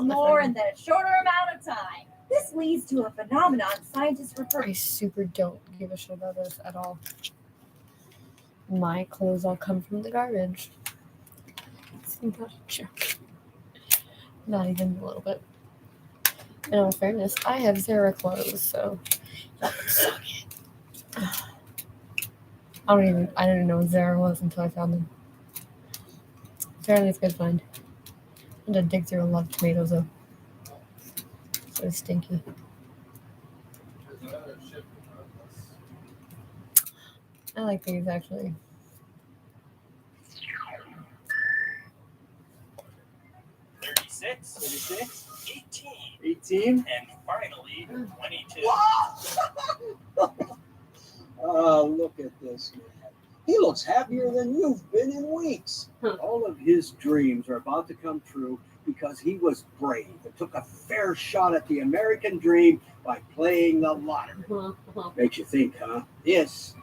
more in a shorter amount of time. This leads to a phenomenon scientists refer. I super don't give a shit about this at all. My clothes all come from the garbage. It's not a joke. Not even a little bit. In all fairness, I have Zara clothes, so suck it. I didn't even know what Zara was until I found them. Apparently it's a good find. I had to dig through a lot of tomatoes though. So it's stinky. I like these actually. $36, 18, and finally 22. Look at this man. He looks happier than you've been in weeks. All of his dreams are about to come true because he was brave and took a fair shot at the American dream by playing the lottery. Makes you think, huh? This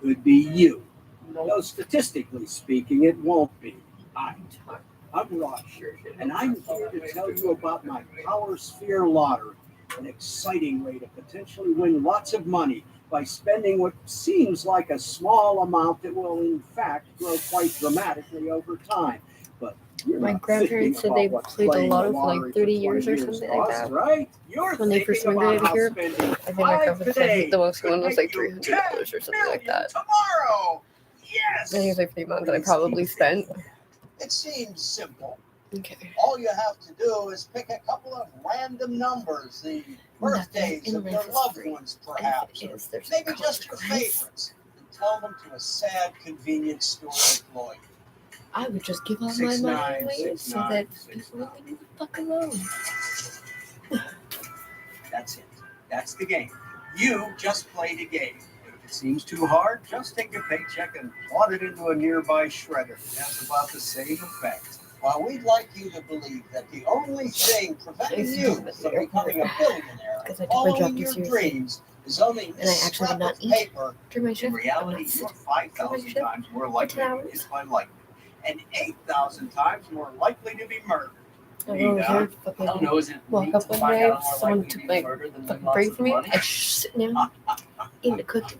could be you. Though statistically speaking, it won't be. I'm Roger, and I'm here to tell you about my Power Sphere Lottery, an exciting way to potentially win lots of money by spending what seems like a small amount that will in fact grow quite dramatically over time. But my grandparents said they played the lotto for like 30 years or something like that. Right? When they first immigrated here, I think my grandpa said the most one was like $300 or something like that. Tomorrow! Yes! I think it was like 3 months that I probably spent. It seems simple. Okay. All you have to do is pick a couple of random numbers, the birthdays of your loved ones, perhaps, or maybe just your favorites, and tell them to a sad convenience store employee. I would just give all my money away so that people would leave me the fuck alone. That's it. That's the game. You just play the game. If it seems too hard, just take your paycheck and plot it into a nearby shredder. That's about the same effect. While we'd like you to believe that the only thing preventing you from becoming a billionaire and following your dreams is only this scrap of paper, in reality, you're 5,000 times more likely to be hit by lightning and 8,000 times more likely to be murdered. I don't know, is it walk up one day, someone took my fucking break from me, I just sit down, eating the cookie,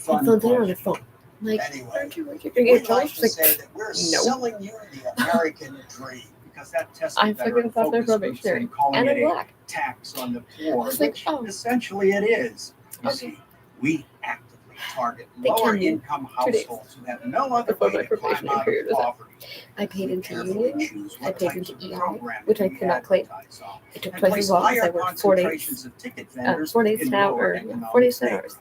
and phone dinner on their phone. Like, anyway, we'd like to say that we're selling you the American dream because that test I fucking thought they're probationary, and I'm black. Tax on the poor, I was like, which essentially it is. You see, we actively target lower income households who have no other way to climb out of poverty. I paid into union, I paid into EI, which I could not claim. It took twice as long as I worked 4 days. 4 days an hour, 4 days 10 hours.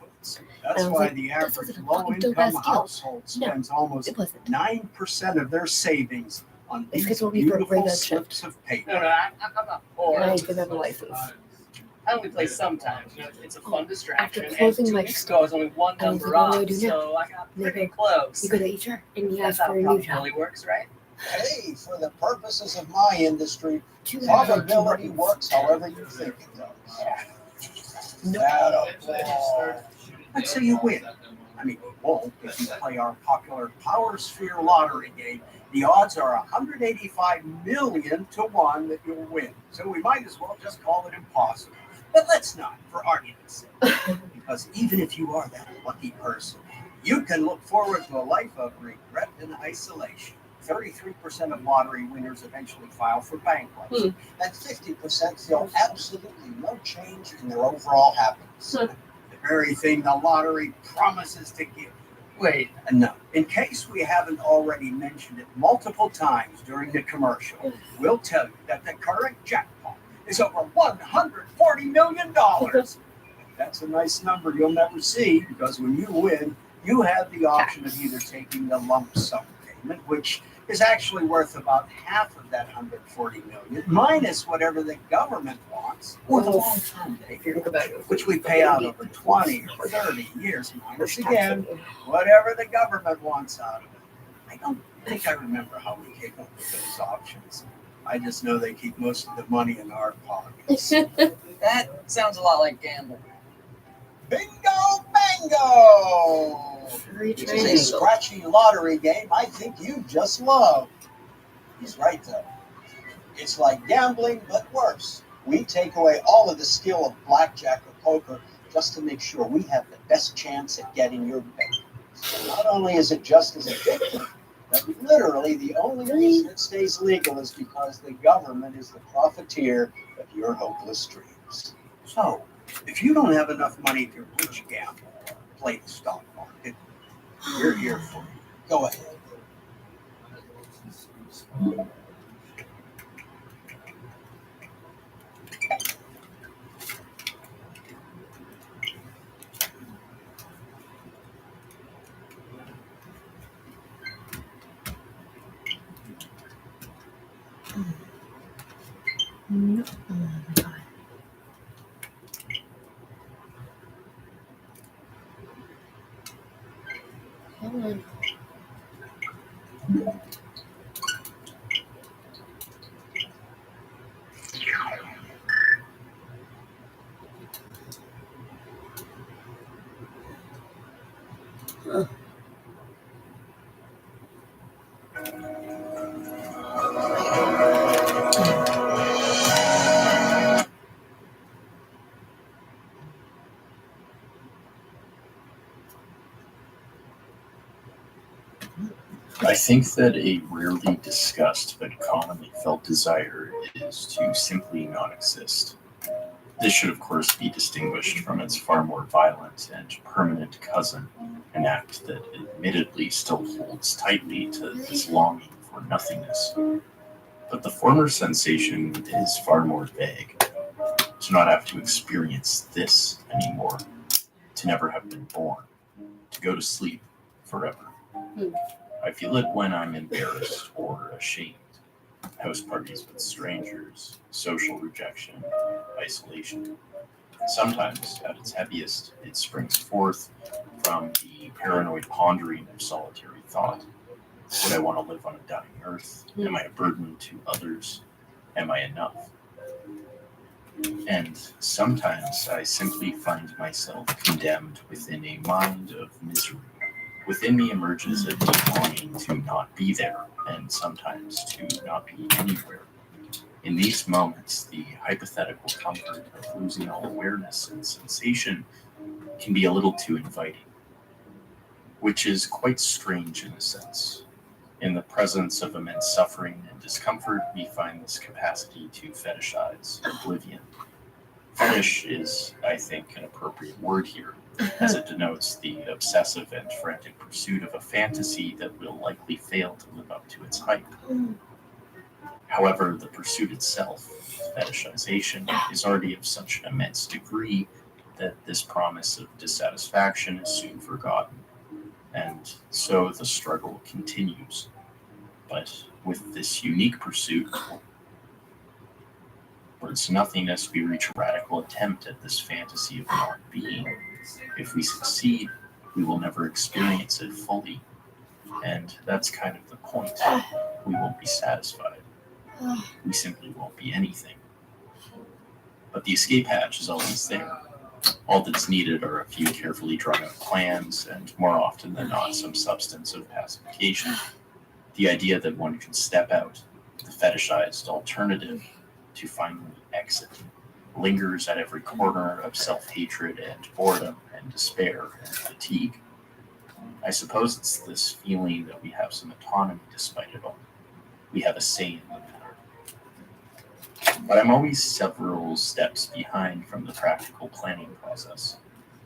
That's why the average low-income household spends almost 9% of their savings on these beautiful slips of paper. No, I'm not poor. I didn't have a license. I only play sometimes. You know, it's a fun distraction. After closing and 2 my weeks ago, I was only one I was number like, what do I off, do now? so I got pretty You close. go to HR and you That's ask how for a new probability job. works, right? Hey, for the purposes of my industry, probability works however you think it does. Let's say you win. I mean, you won't if you play our popular Power Sphere Lottery game. The odds are 185 million to 1 that you'll win. So we might as well just call it impossible. But let's not, for argument's sake. Because even if you are that lucky person, you can look forward to a life of regret and isolation. 33% of lottery winners eventually file for bankruptcy, and 50% feel absolutely no change in their overall happiness. The very thing the lottery promises to give. Wait, No, in case we haven't already mentioned it multiple times during the commercial, we'll tell you that the current jackpot is over $140 million. That's a nice number you'll never see, because when you win, you have the option of either taking the lump sum payment, which is actually worth about half of that 140 million, minus whatever the government wants, or the long-term payment, which we pay out over 20 or 30 years, minus again whatever the government wants out of it. I don't think I remember how we came up with those options. I just know they keep most of the money in our pockets. that sounds a lot like gambling. Bingo bango! Which is a Retraining. scratchy lottery game I think you just love. He's right, though. It's like gambling, but worse. We take away all of the skill of blackjack or poker just to make sure we have the best chance at getting your bet. Not only is it just as addictive, but literally the only reason it stays legal is because the government is the profiteer of your hopeless dreams. So, if you don't have enough money to rich gamble or play the stock market, we're here for you. Go ahead. No. Oh my god. Come on. I think that a rarely discussed but commonly felt desire is to simply not exist. This should, of course, be distinguished from its far more violent and permanent cousin, an act that admittedly still holds tightly to this longing for nothingness. But the former sensation is far more vague. To not have to experience this anymore, to never have been born, to go to sleep forever. I feel it when I'm embarrassed or ashamed. House parties with strangers, social rejection, isolation. Sometimes, at its heaviest, it springs forth from the paranoid pondering of solitary thought. Would I want to live on a dying earth? Am I a burden to others? Am I enough? And sometimes I simply find myself condemned within a mind of misery. Within me emerges a deep longing to not be there, and sometimes to not be anywhere. In these moments, the hypothetical comfort of losing all awareness and sensation can be a little too inviting, which is quite strange in a sense. In the presence of immense suffering and discomfort, we find this capacity to fetishize oblivion. Fetish is, I think, an appropriate word here, as it denotes the obsessive and frantic pursuit of a fantasy that will likely fail to live up to its hype. However, the pursuit itself, fetishization, is already of such an immense degree that this promise of dissatisfaction is soon forgotten. And so the struggle continues. But with this unique pursuit, towards nothingness, we reach a radical attempt at this fantasy of non-being. If we succeed, we will never experience it fully. And that's kind of the point. We won't be satisfied. We simply won't be anything. But the escape hatch is always there. All that's needed are a few carefully drawn out plans, and more often than not, some substance of pacification. The idea that one can step out, the fetishized alternative, to finally exit, lingers at every corner of self-hatred and boredom and despair and fatigue. I suppose it's this feeling that we have some autonomy despite it all. We have a say in the matter. But I'm always several steps behind from the practical planning process,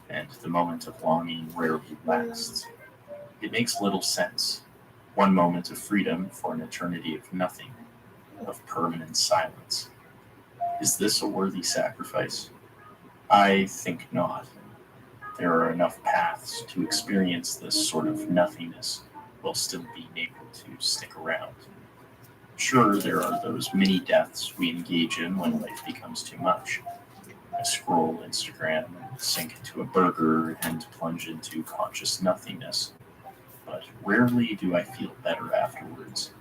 and the moment of longing rarely lasts. It makes little sense. One moment of freedom for an eternity of nothing, of permanent silence. Is this a worthy sacrifice? I think not. There are enough paths to experience this sort of nothingness while still being able to stick around. Sure, there are those mini deaths we engage in when life becomes too much. I scroll Instagram and sink into a burger and plunge into conscious nothingness, but rarely do I feel better afterwards.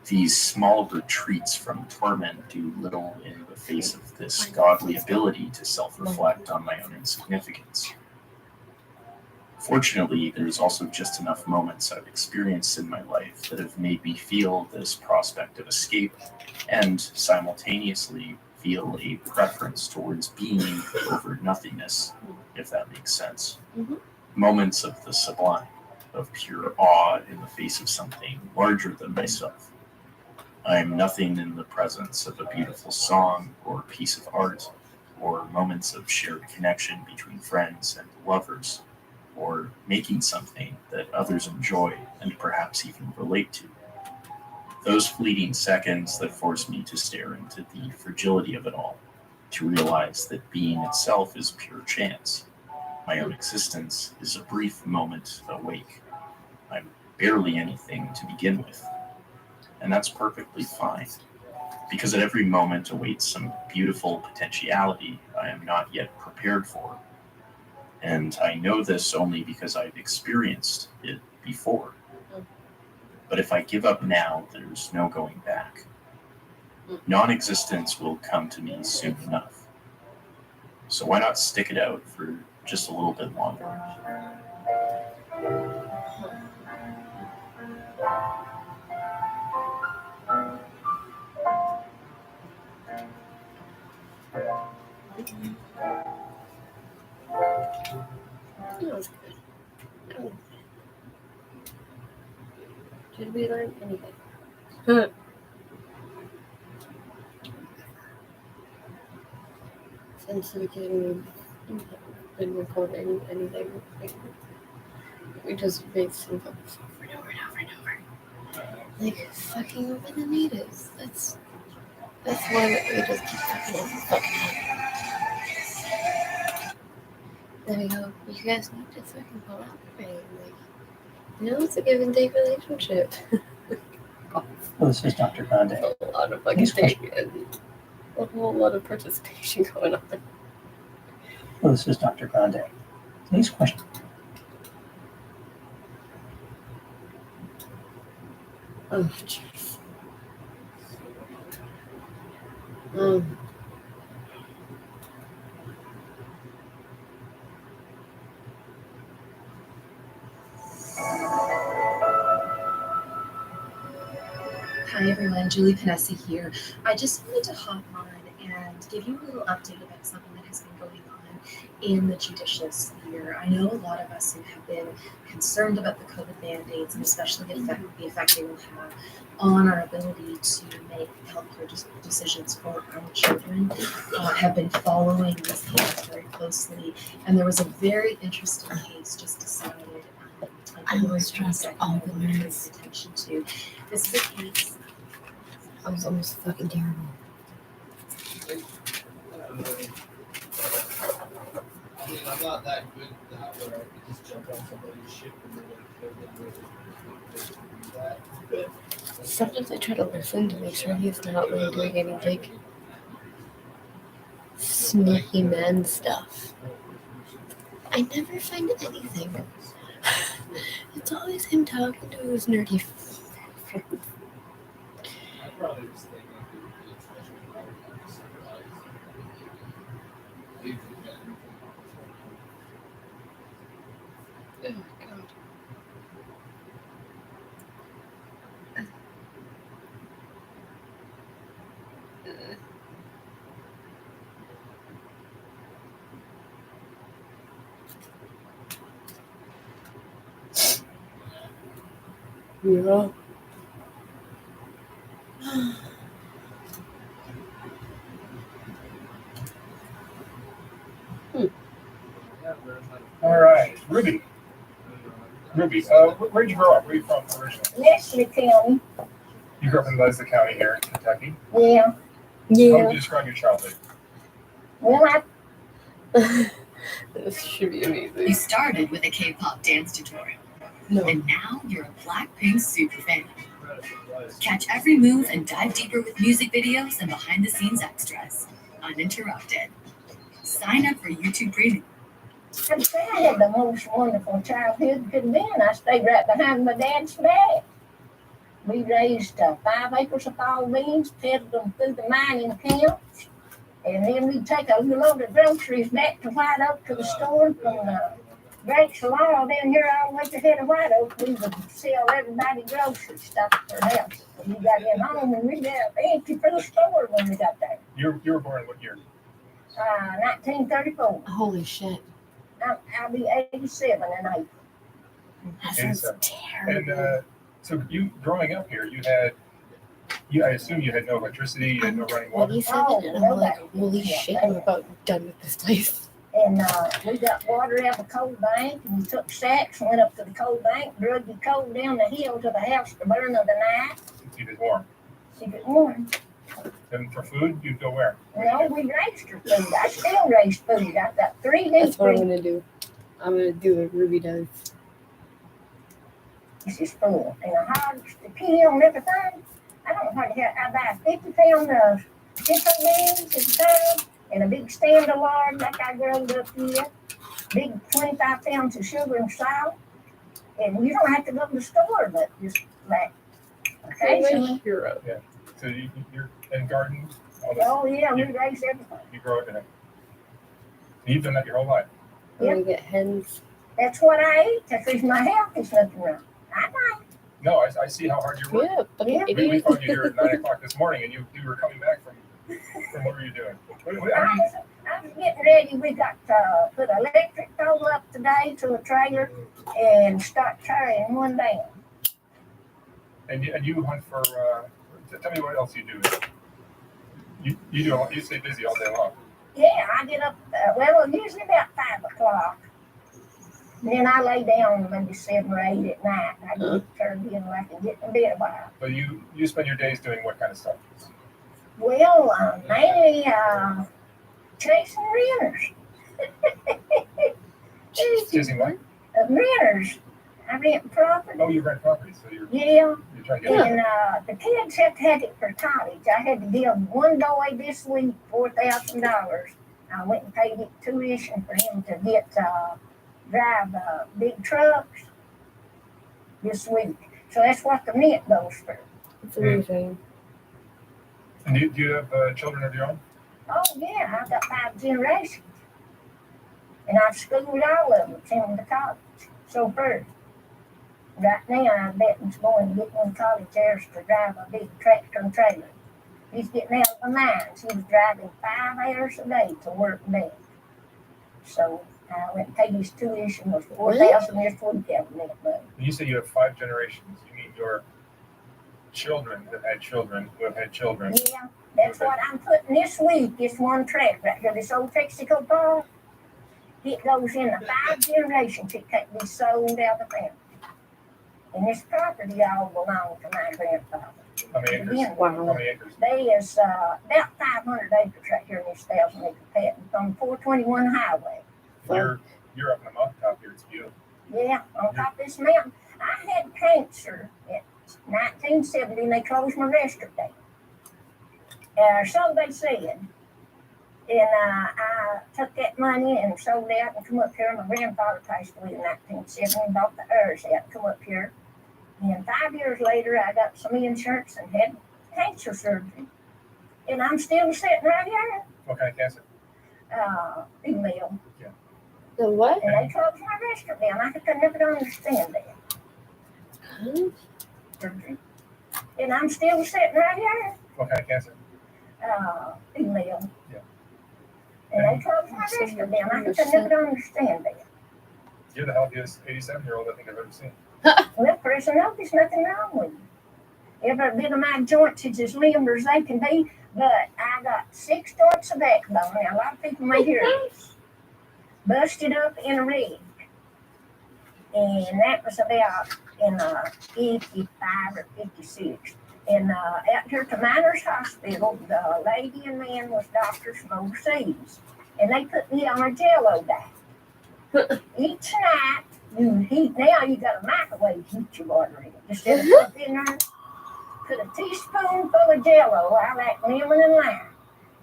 These small retreats from torment do little in the face of this godly ability to self-reflect on my own insignificance. Fortunately, there's also just enough moments I've experienced in my life that have made me feel this prospect of escape and simultaneously feel a preference towards being over nothingness, if that makes sense. Mhm. Moments of the sublime, of pure awe in the face of something larger than myself. I am nothing in the presence of a beautiful song or piece of art, or moments of shared connection between friends and lovers, or making something that others enjoy and perhaps even relate to. Those fleeting seconds that force me to stare into the fragility of it all, to realize that being itself is pure chance. My own existence is a brief moment awake. I'm barely anything to begin with. And that's perfectly fine, because at every moment awaits some beautiful potentiality I am not yet prepared for. And I know this only because I've experienced it before. But if I give up now, there's no going back. Non-existence will come to me soon enough. So why not stick it out for just a little bit longer? That was good. Oh. Did we learn anything? Since we didn't record anything, we just made some focus over and over and over and over. Like fucking over the natives. That's why we just keep fucking over. There we go. You guys need to fucking collaborate. Like, it's a give and take relationship. Well, this is Dr. Grande. A lot of fucking taking and a whole lot of participation going on. Well, this is Dr. Grande. Today's question. Oh, jeez. Hi everyone, Julie Panessa here. I just wanted to hop on and give you a little update about something that has been going on in the judicial sphere. I know a lot of us have been concerned about the COVID mandates and especially the effect they will have on our ability to make healthcare decisions for our children. Have been following this case very closely, and there was a very interesting case just decided I was stressed all the minutes. Attention to. This is a case. I was almost fucking terrible. I mean, I'm not that good that where I could just jump on somebody's ship and really kill them really do that. But Sometimes I try to listen to make sure he's not really doing anything sneaky man stuff. I never find anything. It's always him talking to his nerdy friends. I probably just think I could be a treasure property Oh god. Yeah. All right, Ruby. Where'd you grow up? Where are you from originally? Leslie County. You grew up in Leslie County here in Kentucky. Yeah. How would you describe your childhood? Well, This should be amazing. You started with a K-pop dance tutorial, and now you're a Blackpink superfan. Catch every move and dive deeper with music videos and behind-the-scenes extras, uninterrupted. Sign up for YouTube Premium. I'd say I had the most wonderful childhood could be, and I stayed right behind my dad's back. We raised 5 acres of fall beans, peddled them through the mining camps, and then we'd take a load of groceries back to White Oak to the store from Drake's Law down here all the way to head of White Oak. We would sell everybody grocery stuff for their house. We got in home and we got empty for the store when we got there. You were born what year? 1934. Holy shit. I'll be 87 in April. That sounds 87. terrible. And so you growing up here, I assume you had no electricity, you had no running water. 27, and I'm like, holy shit, I'm about done with this place. And we got water out of the coal bank, and we took sacks, went up to the coal bank, drug the coal down the hill to the house to burn of the night. Keep it warm. Keep it warm. And for food, you'd go where? No, we raised her food. I still raise food. I've got 3 deep That's what I'm freezers. gonna do. I'm gonna do what Ruby does. This is full. And a hog, the penny on everything. I don't know what the hell. I buy 50 pounds of pinto beans at the time, and a big stand of lard like I growed up here. Big 25 pounds of sugar and salt. And you don't have to go to the store, but just like occasionally. Hero. So you're in garden, all this, Oh, yeah, we raise everything. you grow it in it. You've done that your whole life. I'm gonna get hens. That's what I eat. That's the reason my health is nothing wrong. I know. No, I see how hard you're working. Yeah, fucking Yeah. We idiot. found you here at 9 o'clock this morning, and you were coming back from what were you doing? I was getting ready. We got put an electric pole up today to a trailer and start carrying one down. And you hunt for. Tell me what else you do. You stay busy all day long. Yeah, I get up, usually about 5 o'clock. And then I lay down maybe 7 or 8 at night. I get turned in like I get in bed a while. But you spend your days doing what kind of stuff? Well, mainly chasing renters. Chasing what? Renters. I rent property. Oh, you rent property, so you're Yeah. trying to get. And the kids have to have it for college. I had to give one boy this week $4,000. I went and paid it tuition for him to get drive big trucks this week. So that's what the rent goes for. It's amazing. And do you have children of your own? Oh yeah, I've got 5 generations, and I've schooled all of them, sent them to college. So first. Right now, I'm betting he's going to get one college heirs to drive a big tractor and trailer. He's getting out of the mines. He was driving 5 hours a day to work and back. So I went and paid his tuition was $4,000 this week out of that money. You say you have 5 generations. You mean your children have had children who have had children. Yeah, that's what I'm putting this week. This one track right here, this old Texaco Park. It goes in the 5 generations. It can't be sold out of the family. And this property all belonged to my grandfather. How many acres? Again, Wow. How many acres? there is about 500 acres right here in this 1,000-acre patent on 421 highway. You're up in the mountaintop here. It's beautiful. Yeah, on top of this mountain. I had cancer in 1970 and they closed my restaurant down. So they said. And I took that money and sold out and come up here. My grandfather passed away in 1970 and bought the heirs out and come up here. And 5 years later, I got some insurance and had cancer surgery. And I'm still sitting right here. What kind of cancer? Female. The what? And they closed my restaurant down. I could never understand that. Huh? Surgery. And I'm still sitting right here. What kind of cancer? Female. Yeah. And they closed my restaurant down. I could never understand that. You're the healthiest 87-year-old I think I've ever seen. Well, there's nothing wrong with you. Every bit of my joints is as limber as they can be, but I got 6 joints of backbone. Now, a lot of people may hear this. Busted up in a rig. And that was about in 55 or 56. And out here to Miners Hospital, the lady and man was doctors from overseas. And they put me on a Jello diet. Each night, you heat, now you got a microwave heat your water in it. Just have it up in there. Put a teaspoonful of Jello. I like lemon and lime.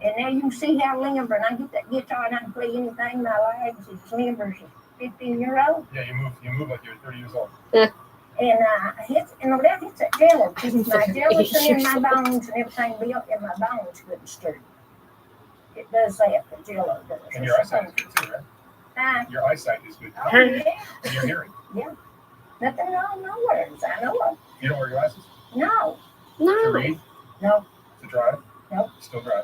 And now you can see how limber, and I get that guitar and I can play anything. My legs is limber as a 15-year-old. Yeah, you move like you're 30 years old. And that hits that jello. Keeps my gelatin in my bones and everything built in my bones good and sturdy. It does that, the jello does. And your eyesight is good too, right? Your eyesight is good. Oh, yeah. And your hearing. Nothing wrong, no words. I know of. You don't wear glasses? No. To No. read? No. To drive? Nope. Still drive?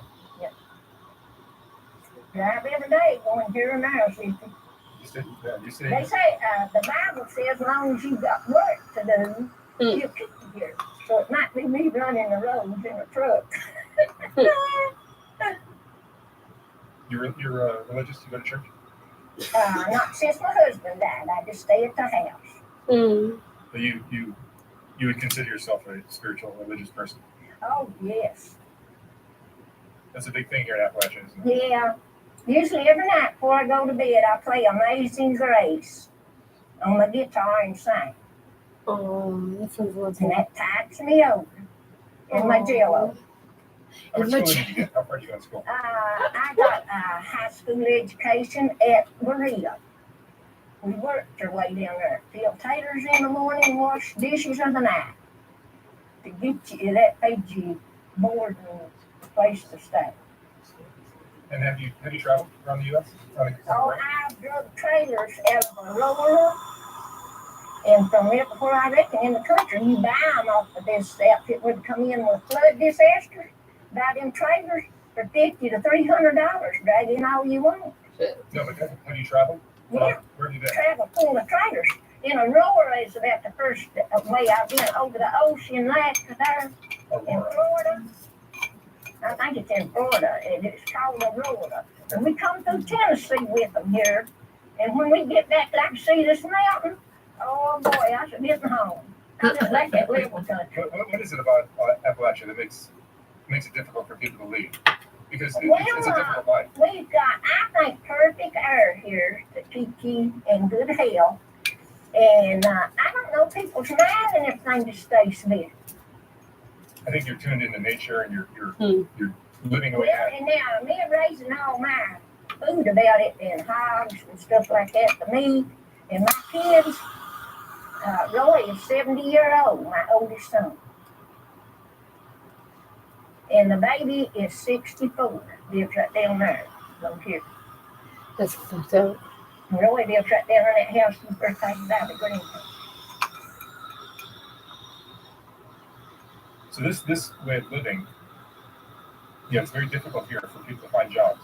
Drive every day, going here and there. See, You say they say the Bible says as long as you got work to do, you'll keep you here. So it might be me running the roads in a truck. you're religious? You go to church? Not since my husband died. I just stay at the house. Mm. But you would consider yourself a spiritual, religious person. Oh, yes. That's a big thing here in Appalachia, isn't it? Yeah. Usually every night before I go to bed, I play Amazing Grace on the guitar and sing. Oh, that sounds And lovely. that tides me over in my jello. How And much my school did you get? How far did you go to school? I got a high school education at Berea. We worked our way down there. Fill taters in the morning, wash dishes of the night. To get you, that paid you board and place to stay. And have you traveled around the U.S.? Oh, I drove trailers out of Aurora. And from everywhere I reckon in the country, you buy them off of this outfit would come in with flood disasters. Buy them trailers for $50 to $300. Drag in all you want. No, but have you traveled? Yeah. Where have you been? Travel full of trailers. In Aurora is about the first way I've been over the ocean last there in Aurora. Florida. I think it's in Florida, and it's called Aurora. And we come through Tennessee with them here, and when we get back, I can see this mountain. Oh boy, I should get home. I just like that level country. What is it about Appalachia that makes it difficult for people to leave? Because it's a difficult life. We've got, I think, perfect air here to keep you in good health. And I don't know people's mind and everything just stays smooth. I think you're tuned into nature and you're living away. Well, and now me raising all my food about it and hogs and stuff like that to me and my kids. Roy is 70 years old, my oldest son. And the baby is 64. Lives right down there. Don't care. That's fucked up. Roy lives right down in that house in Birthday Valley, Greenfield. So this way of living, it's very difficult here for people to find jobs.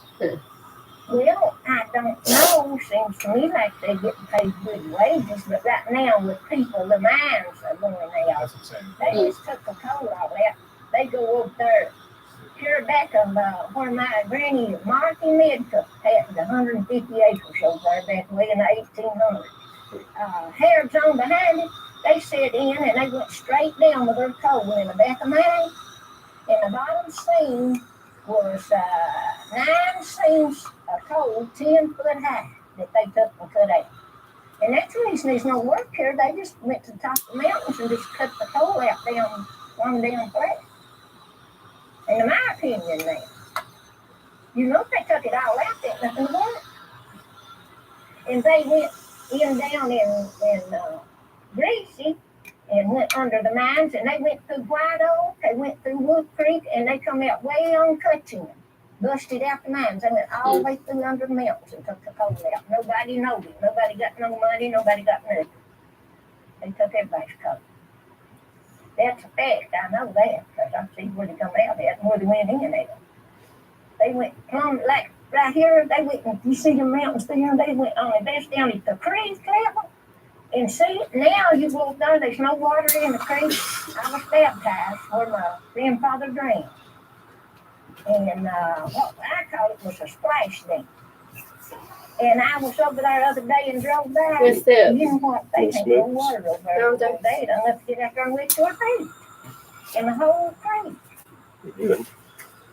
Well, I don't know. Seems to me like they get paid good wages, but right now with people, the mines are going out. That's what I'm saying. They just took the coal out of that. They go over there, here back of where my granny Marky Midcook had 150 acres over there back way in the 1800s. Harrods on behind it, they set in and they went straight down with their coal in the back of mine. And the bottom seam was 9 seams of coal 10 foot high that they took and cut out. And that's the reason there's no work here. They just went to the top of the mountains and just cut the coal out down one down flat. And in my opinion now, if they took it all out, there's nothing to work. And they went down in Greasy and went under the mines, and they went through White Oak, they went through Wood Creek, and they come out way on Cutchin, busted out the mines. They went all the way through under the mountains and took the coal out. Nobody knowed it. Nobody got no money. Nobody got nothing. They took everybody's coal. That's a fact. I know that because I see where they come out at and where they went in at. They went plumb like right here. They went, and you see the mountains there, they went on the best down at the creek level. And see, now you walk down, there's no water in the creek. I was baptized where my grandfather drowned. And what I call it was a splash dam. And I was over there the other day and drove by. What's that? You know what? They had no water over there. No, there's- They done left it out there and wet your feet. In the whole creek.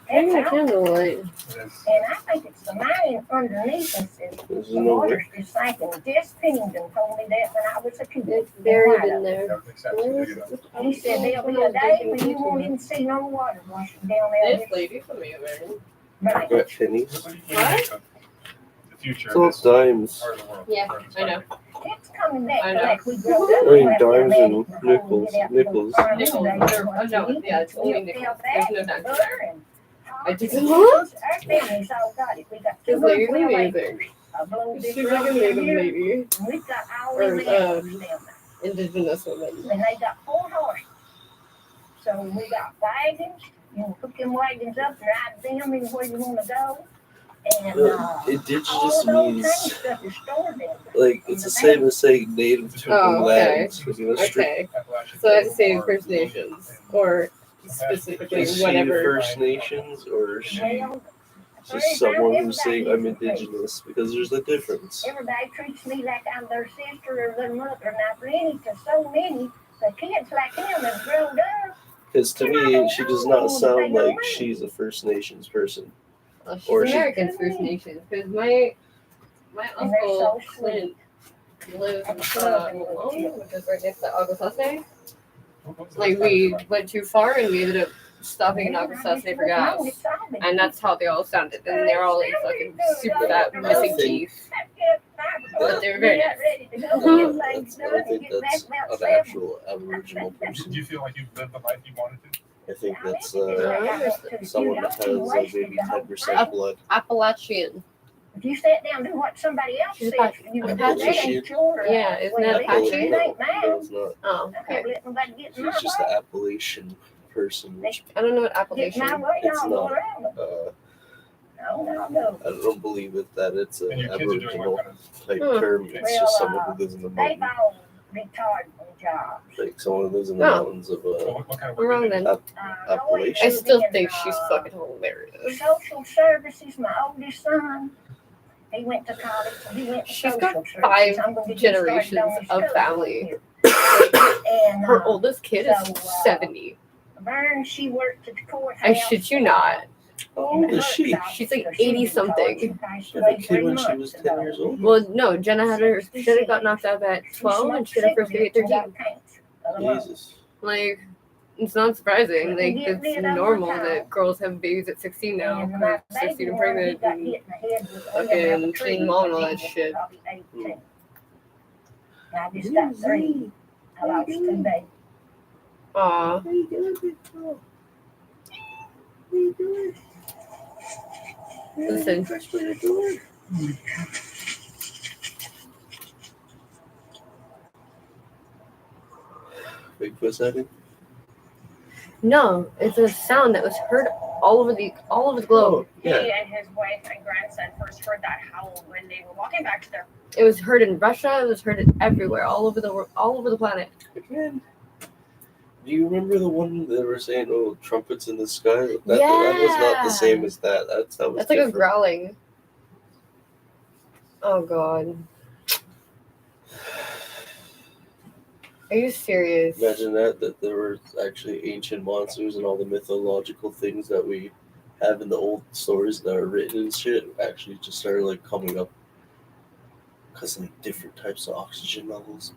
Hang the That's all. candlelight. And I think it's the mine underneath us. The water's just sinking. Jess Pennington told me that when I was a kid. It's buried in there. That makes sense. He said there'll be a day when you won't even see no water washing down there. This lady from me, man. Right. Got pennies. What do you think of the future It's all of this dimes. part of the world? Yeah, part of this I know. country? It's coming back I to know. like we grew up. I mean, dimes and Nickels. nickels. Nickels, oh no, yeah, it's only nickels. There's no dimes there. I just- Our family's all got it. We got two Just like your little name acres. a blow this She's like a road native in here. lady. And we've got all Or, the animals down Indigenous woman. there. And they got 4 horses. So we got wagons. You can put them wagons up and ride them anywhere you want to go. And Indigenous all those means stuff is stored there. like it's the same as saying native to Oh, okay. lands. Like, you know, Okay. So I have to say First Nations or specifically Is she whatever. First Nations or is she Well, just someone who's saying I'm indigenous? Because there's a difference. everybody treats me like I'm their sister or their mother. Now, really, because so many the kids like him have grown up. Because to me, she does not sound like she's a First Nations person. Well, she's Or she- American First Nations because my And they're uncle so Clint lives in Malone, which is right next to Augustine. Like we went too far and we ended up stopping in Augustine for gas, and that's how they all sounded. And they're all like fucking super fat, missing teeth. But they were very nice. I don't think that's an actual Aboriginal Do person. you feel like you've lived the life you wanted to? I think that's someone that has like maybe 10% blood. Appalachian. If you sat down and do what somebody else She's says, Apache. you would Apache. that ain't your, Yeah, isn't that well, Apache? it ain't No, mine. it's not. Oh, I okay. can't let nobody get in my She's just way. the Appalachian person, which I don't know what Get Appalachian. my way, It's I'll go not. around them. No. I don't believe that it's an And your kids are doing Aboriginal what kind of? type Hmm. term. It's Well, just someone who lives in the They've mountains. all retired from jobs. Like someone who lives in the Oh. mountains of What kind of We're work wrong do you then. Appalachia. I still think she's fucking hilarious. Social services, my oldest son, he went to college, so he went to She's social got services. 5 I'm gonna get him started generations on his of school family. here. And Her oldest kid is so, 70. Vern, she worked at the courthouse. I shit you not. How old is she? She's like 80 something. She had a kid when she was 10 years old. Well, no, Jenna got knocked out at 12 and she had her first baby at 13. Jesus. Like, it's not surprising. Like, it's normal that girls have babies at 16 now. 'Cause 16 and pregnant and fucking teen mom and all that shit. I just got 3. I lost 2 babies. Aw. Listen. Bigfoot sighting? No, it's a sound that was heard all over the globe. Yeah. He and his wife and grandson first heard that howl when they were walking back to their. It was heard in Russia. It was heard everywhere, all over the planet. Again. Do you remember the one that were saying, "Oh, trumpets in the sky"? That was not the same as that. That was That's like different. a growling. Oh god. Are you serious? Imagine that there were actually ancient monsters and all the mythological things that we have in the old stories that are written and shit actually just started like coming up because like different types of oxygen levels.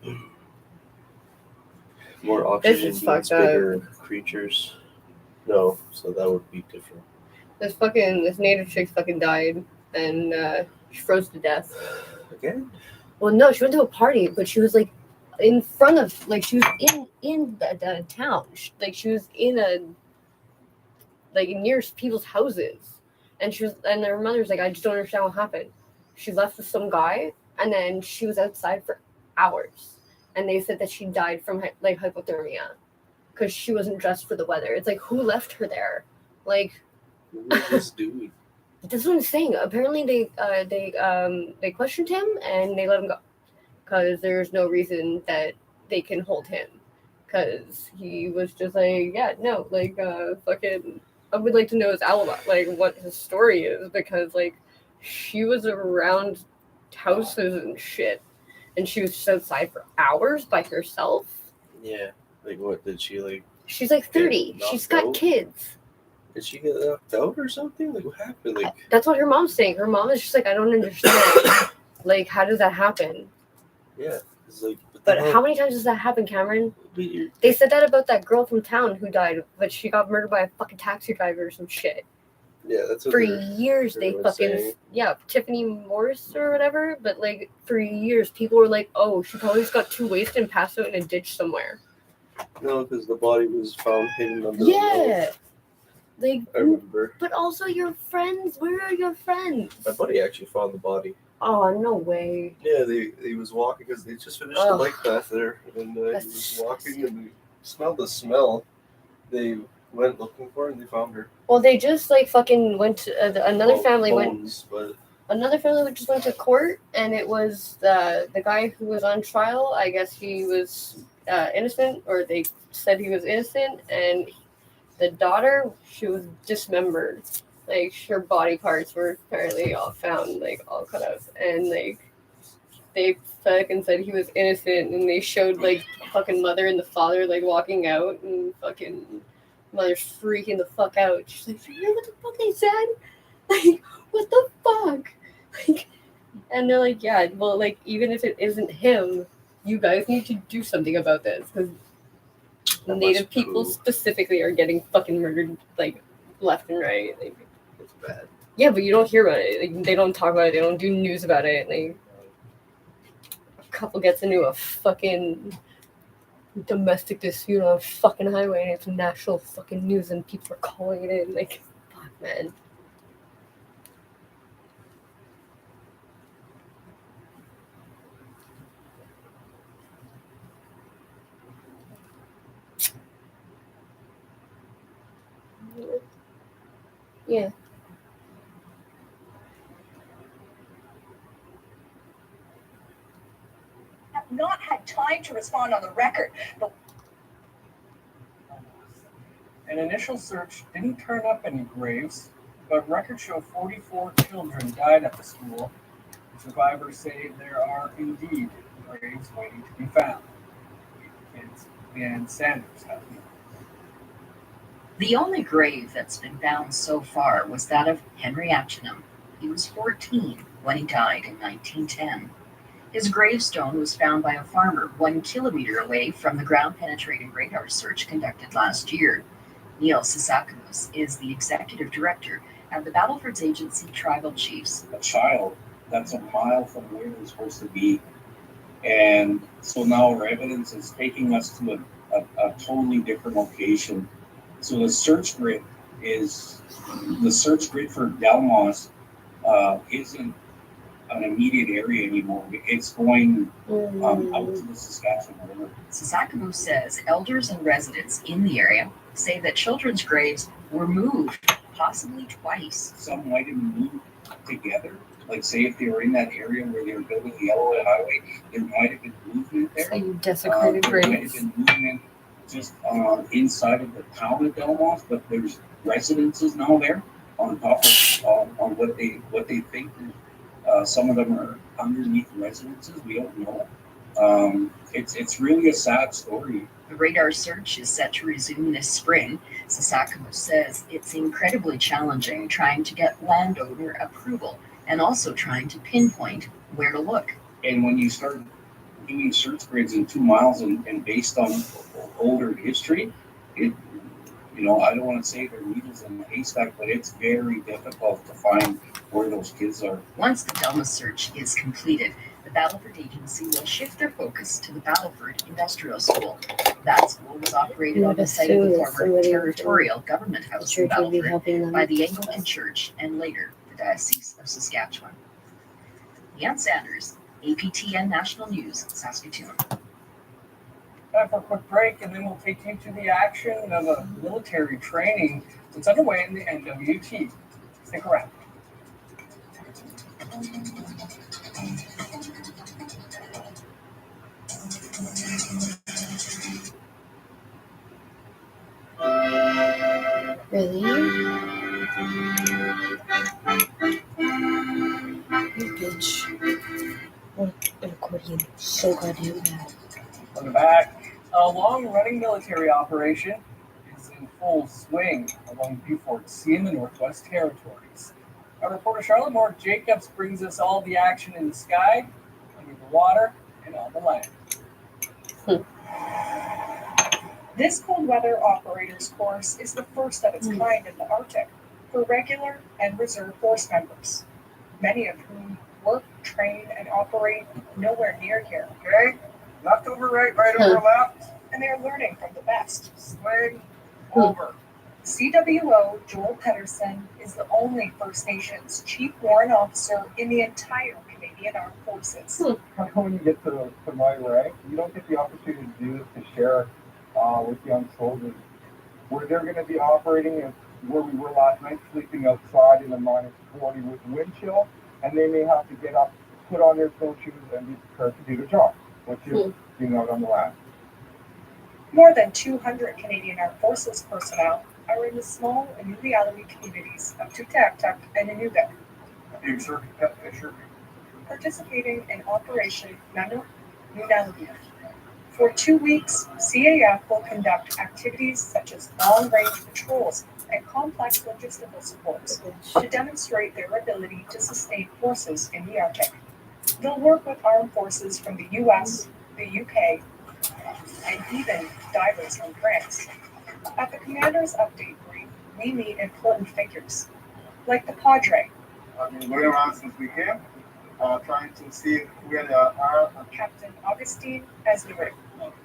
More oxygen is means fucked bigger creatures. No, so that would be different. This native chick fucking died and she froze to death. Again? Well, no, she went to a party, but she was like in front of, like she was in the town. She was in a, like near people's houses, and her mother's like, I just don't understand what happened. She left with some guy, and then she was outside for hours, and they said that she died from like hypothermia, because she wasn't dressed for the weather. It's like, who left her there? Like, What was this dude? that's what I'm saying. Apparently, they questioned him and they let him go because there's no reason that they can hold him because he was just like, yeah, no, like, fucking. I would like to know his alibi, like what his story is, because like she was around houses and shit, and she was just outside for hours by herself. Yeah. Like what did she like? She's like 30. knocked She's got out? kids. Did she get knocked out or something? Like what happened? Like That's what her mom's saying. Her mom is just like, I don't understand. Like, how does that happen? yeah. It's like But how many times does that happen, Cameron? many? They said that about that girl from town who died, but she got murdered by a fucking taxi driver or some shit. Yeah, that's what For they're- years, they were fucking saying. Tiffany Morris or whatever. But like for years, people were like, "Oh, she probably just got too wasted and passed out in a ditch somewhere." No, because the body was found hidden under the Yeah, road. like. I remember. But also, your friends. Where are your friends? My buddy actually found the body. Oh, no way. Yeah, he was walking because they just finished the Ugh. bike path there, and he That's was walking and they smelled the smell. They went looking for her and they found her. Well, they just like fucking went to another family bones, but another family just went to court, and it was the guy who was on trial. I guess he was innocent, or they said he was innocent, and the daughter, she was dismembered. Like, her body parts were apparently all found, like, all cut out. And, like, they fucking said he was innocent, and they showed, like, fucking mother and the father, like, walking out, and fucking mother's freaking the fuck out. She's like, you know what the fuck they said? Like, what the fuck? Like, and they're like, yeah, well, like, even if it isn't him, you guys need to do something about this, because Native people specifically are getting fucking murdered, like, left and right. Like, it's bad. Yeah, but you don't hear about it. Like, they don't talk about it. They don't do news about it. Like, a couple gets into a fucking domestic dispute on a fucking highway, and it's national fucking news, and people are calling it in. Like, fuck, man. Yeah. Have not had time to respond on the record, but An initial search didn't turn up any graves, but records show 44 children died at the school. Survivors say there are indeed graves waiting to be found. Kids and Sanders have them. The only grave that's been found so far was that of Henry Achinum. He was 14 when he died in 1910. His gravestone was found by a farmer 1 kilometer away from the ground-penetrating radar search conducted last year. Neil Sisakamus is the executive director at the Battlefords Agency Tribal Chiefs. A child that's a mile from where they're supposed to be. And so now our evidence is taking us to a totally different location. So the search grid for Delmas isn't an immediate area anymore. It's going out to the Saskatchewan River. Sisakamu says elders and residents in the area say that children's graves were moved, possibly twice. Some might have moved together. Like, say, if they were in that area where they were building the Yellow Highway, there might have been movement there. Like desecrated There might have graves. been movement just inside of the town of Delmas, but there's residences now there on top of on what they think. Some of them are underneath residences. We don't know. It's really a sad story. The radar search is set to resume this spring. Sisakamu says it's incredibly challenging trying to get landowner approval and also trying to pinpoint where to look. And when you start doing search grids in 2 miles and based on older history, I don't want to say they're needles in the haystack, but it's very difficult to find where those kids are. Once the Delmas search is completed, the Battleford Agency will shift their focus to the Battleford Industrial School. That school was operated on the site of the former territorial government house in Battleford by the Anglican Church and later the Diocese of Saskatchewan. Leanne Sanders, APTN National News, Saskatoon. Time for a quick break, and then we'll take you to the action of a military training that's underway in the NWT. Stick around. Really? You bitch. What an accordion. So goddamn bad. Welcome back. A long-running military operation is in full swing along Beaufort Sea in the Northwest Territories. Our reporter Charlotte Moore Jacobs brings us all the action in the sky, under the water, and on the land. This cold weather operators course is the first of its kind in the Arctic for regular and reserve force members, many of whom work, train, and operate nowhere near here. Okay, left over right, right over left. And they're learning from the best. Swing over. CWO Joel Pedersen is the only First Nations Chief Warrant Officer in the entire Canadian Canadian Armed Forces. When you get to my rank, you don't get the opportunity to do this to share with young soldiers. Where they're going to be operating is where we were last night, sleeping outside in the -40 with wind chill, and they may have to get up, put on their snowshoes, and be prepared to do the job, which is being out on the land. More than 200 Canadian Armed Forces personnel are in the small Inuvialuit communities of Tuktaktuk and Inuvik, participating in Operation Nunaluvik. For 2 weeks, CAF will conduct activities such as long-range patrols and complex logistical supports to demonstrate their ability to sustain forces in the Arctic. They'll work with armed forces from the US, the UK, and even divers from France. At the Commander's Update Brief, we meet important figures, like the Padre. I've been going around since we came, trying to see where they are. Captain Augustine Eslerig,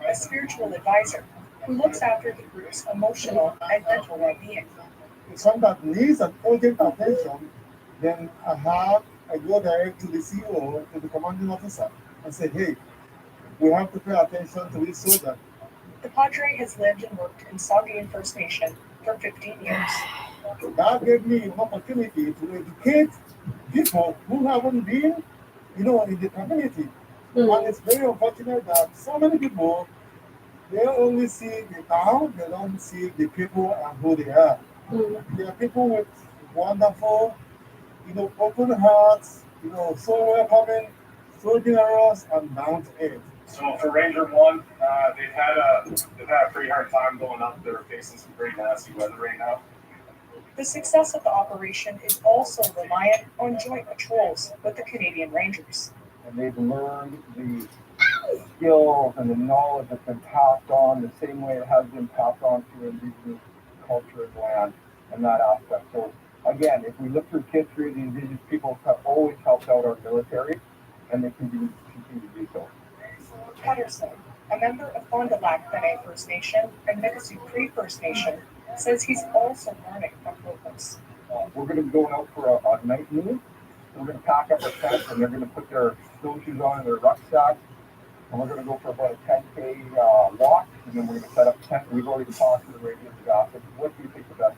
a spiritual advisor who looks after the group's emotional and mental well-being. If someone needs an urgent attention, then I go direct to the CEO, to the commanding officer, and say, hey, we have to pay attention to this soldier. The Padre has lived and worked in Saugeen First Nation for 15 years. That gave me an opportunity to educate people who haven't been, in the community. And it's very unfortunate that so many people, they only see the town, they don't see the people and who they are. They are people with wonderful, open hearts, so welcoming, so generous, and down to earth. So for Ranger 1, they've had a pretty hard time going up. They're facing some pretty nasty weather right now. The success of the operation is also reliant on joint patrols with the Canadian Rangers. And they've learned the skills and the knowledge that's been passed on the same way it has been passed on to Indigenous culture and land and that aspect. So again, if we look through history, the Indigenous peoples have always helped out our military, and they continue to do so. Patterson, a member of Fond du Lac Dene First Nation and Mikisew Cree First Nation, says he's also learning from locals. We're going to be going out for a night move. We're going to pack up our tent, and they're going to put their snowshoes on in their rucksack, and we're going to go for about a 10K walk, and then we're going to set up a tent. We've already talked to the radio staff. What do you think of that?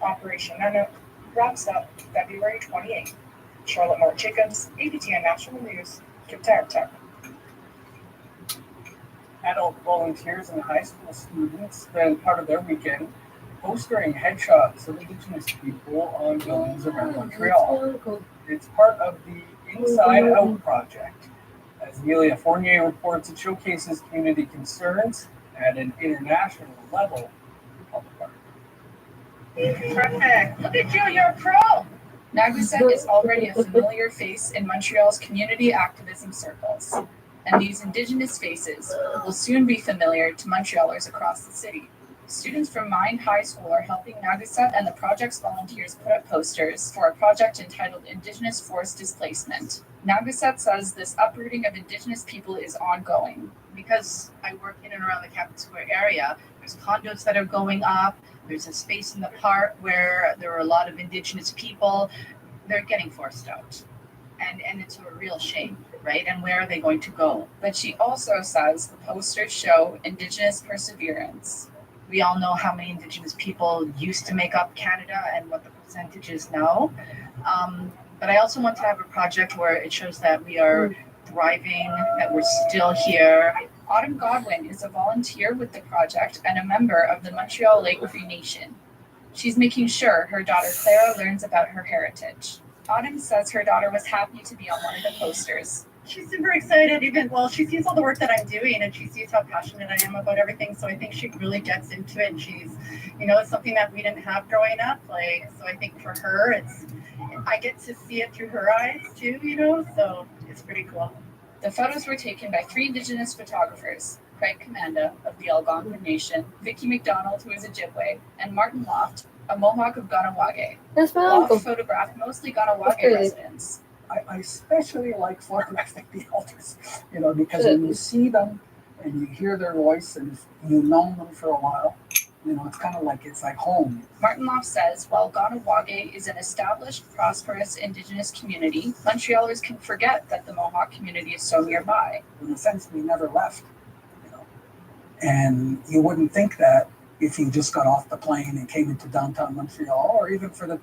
Operation Nunaluvik wraps up February 28th. Charlotte Moore Jacobs, ABTN National News, Tuktaktuk. Adult volunteers and high school students spend part of their weekend postering headshots of Indigenous people on buildings around Montreal. It's part of the Inside Out project. As Amelia Fournier reports, it showcases community concerns at an international level. Perfect. Look at you, you're a pro. Naguset is already a familiar face in Montreal's community activism circles, and these Indigenous faces will soon be familiar to Montrealers across the city. Students from Mine High School are helping Naguset and the project's volunteers put up posters for a project entitled Indigenous Forced Displacement. Naguset says this uprooting of Indigenous people is ongoing. Because I work in and around the Capitol Square area, there's condos that are going up, there's a space in the park where there are a lot of Indigenous people. They're getting forced out. And it's a real shame, right? And where are they going to go? But she also says the posters show Indigenous perseverance. We all know how many Indigenous people used to make up Canada and what the percentage is now. But I also want to have a project where it shows that we are thriving, that we're still here. Autumn Godwin is a volunteer with the project and a member of the Montreal Lake Cree Nation. She's making sure her daughter Clara learns about her heritage. Autumn says her daughter was happy to be on one of the posters. She's super excited, she sees all the work that I'm doing and she sees how passionate I am about everything. So I think she really gets into it. And she's, it's something that we didn't have growing up. So I think for her, I get to see it through her eyes too, so it's pretty cool. The photos were taken by 3 Indigenous photographers, Craig Commanda of the Algonquin Nation, Vicky McDonald, who is Ojibwe, and Martin Loft, a Mohawk of Ganawage. That's my Loft uncle. photographed mostly Ganawage residents. I especially like photographing the elders, because when you see them and you hear their voice and you've known them for a while, You know, it's kind of like it's like home. Martin Loff says, while Ganawage is an established, prosperous Indigenous community, Montrealers can forget that the Mohawk community is so nearby. In a sense, we never left. You know, and you wouldn't think that if you just got off the plane and came into downtown Montreal, or even for the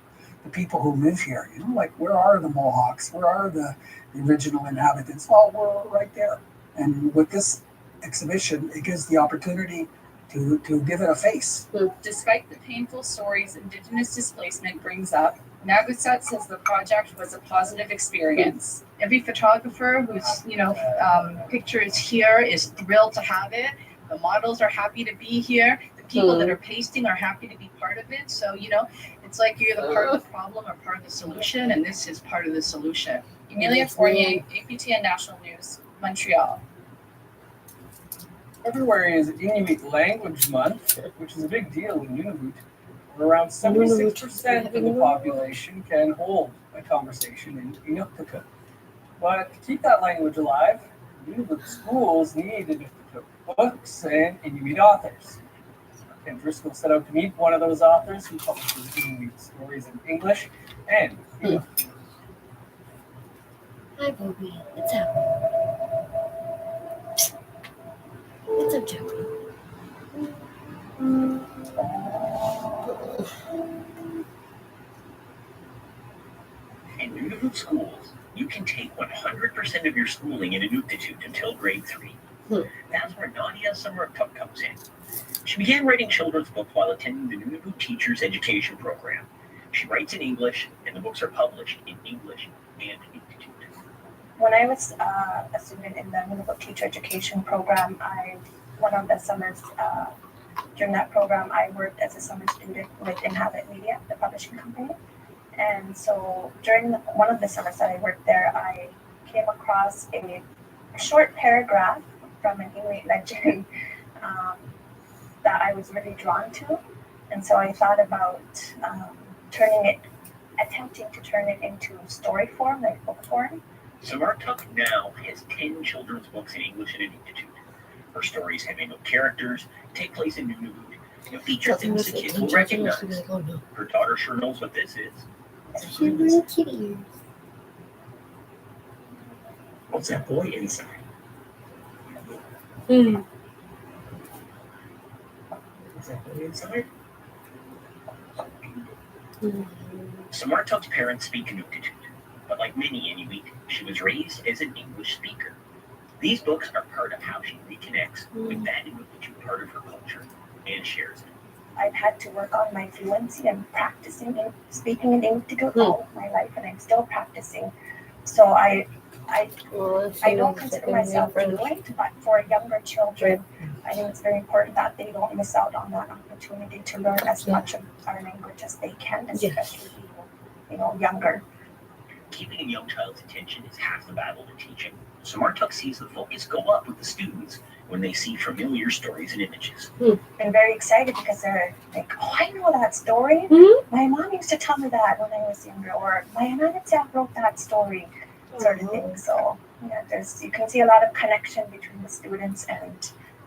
people who live here. You know, like where are the Mohawks? Where are the original inhabitants? Well, we're right there. And with this exhibition, it gives the opportunity to give it a face. Despite the painful stories Indigenous displacement brings up, Nagusat says the project was a positive experience. Every photographer whose picture is here is thrilled to have it. The models are happy to be here. The people that are pasting are happy to be part of it. So, it's like you're the part of the problem or part of the solution, and this is part of the solution. Emilia Fournier, APTN National News, Montreal. February is Inuit Language Month, which is a big deal in Nunavut, where around 76% of the population can hold a conversation in Inuktitut. But to keep that language alive, Nunavut schools need Inuktitut books and Inuit authors. Ken Driscoll set out to meet one of those authors who publishes Inuit stories in English and Inuktitut. Hi, Bobby. What's up? What's up, Joey? In Nunavut schools, you can take 100% of your schooling in Inuktitut until grade 3. That's where Nadia Samartuk comes in. She began writing children's books while attending the Nunavut Teachers Education Program. She writes in English, and the books are published in English and Inuktitut. When I was a student in the Nunavut Teacher Education Program, one of the summers during that program, I worked as a summer student with Inhabit Media, the publishing company. And so during one of the summers that I worked there, I came across a short paragraph from an Inuit legend that I was really drawn to. And so I thought about attempting to turn it into story form, like book form. Samartuk now has 10 children's books in English and Inuktitut. Her stories have Inuit characters, take place in Nunavut, and feature things the kids will recognize. Her daughter sure knows what this is. She's really kitty. What's that boy inside? Is that boy inside? Samartuk's parents speak Inuktitut, but like many Inuit, she was raised as an English speaker. These books are part of how she reconnects with that Inuktitut part of her culture and shares it. I've had to work on my fluency and practicing and speaking in Inuktitut all my life, and I'm still practicing. So I don't consider myself fluent, but for younger children, I think it's very important that they don't miss out on that opportunity to learn as much of our language as they can, especially younger. Keeping a young child's attention is half the battle to teaching. Samartuk sees the focus go up with the students when they see familiar stories and images. I'm very excited because they're like, oh, I know that story. My mom used to tell me that when I was younger, or my Ananatsa wrote that story, sort of thing. So you can see a lot of connection between the students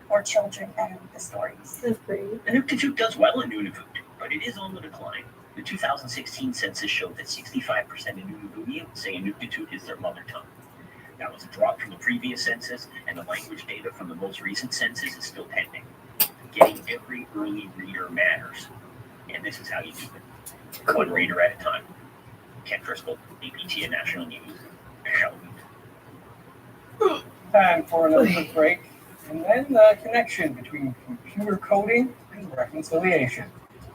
or children and the stories. That's great. Inuktitut does well in Nunavut, but it is on the decline. The 2016 census showed that 65% of Nunavutians say Inuktitut is their mother tongue. That was a drop from the previous census, and the language data from the most recent census is still pending. Getting every early reader matters, and this is how you do it. One reader at a time. Ken Driscoll, APTN National News, Sheldon. Time for another quick break, and then the connection between computer coding and reconciliation.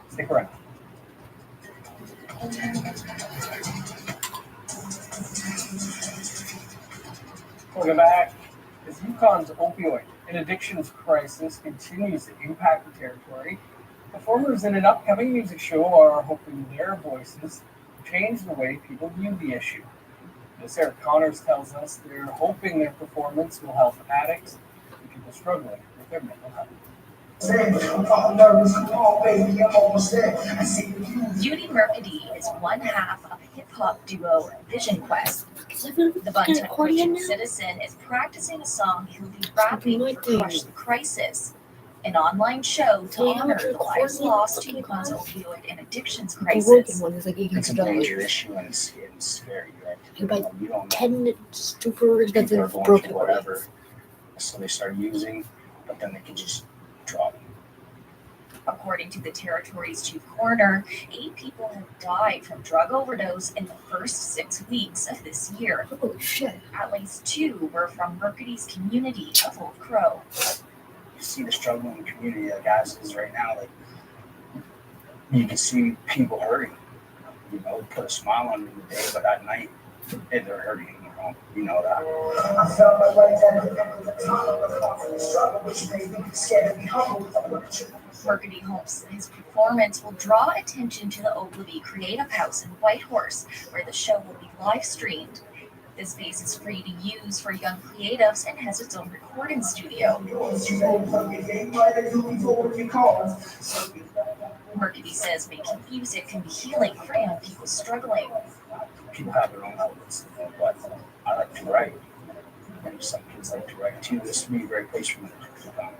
Stick around. Welcome back. As Yukon's opioid and addictions crisis continues to impact the territory, performers in an upcoming music show are hoping their voices change the way people view the issue. As Eric Connors tells us, they're hoping their performance will help addicts and people struggling with their mental health. Judy Mercady is one half of hip-hop duo Vision Quest. The Bunton Christian citizen is practicing a song he'll be rapping for Crush the Crisis, an online show to Yeah, honor which the lives recording lost to fucking Yukon's opioid and addictions The Rogan crisis. one is like It's a major $800. issue and it's scary, right? You buy You don't know. 10 super People are expensive going broken through whatever. So they start using, but then they can just drop. According to the territory's chief coroner, 8 people have died from drug overdose in the first 6 weeks of this year. Holy shit. At least 2 were from Mercady's community of Old Crow. You see the struggle in the community that guys is right now. Like you can see people hurting. You know, put a smile on them in the day, but at night they're hurting. You know that. I felt my way down the neck of the tunnel of the struggle, which made me scared to be humble. Mercady hopes his performance will draw attention to the Ogilvy Creative House in Whitehorse, where the show will be live streamed. The space is free to use for young creatives and has its own recording studio. Mercady says making music can be healing for young people struggling. People have their own outlets, but I like to write, and some kids like to write too. This would be a great place for me to come.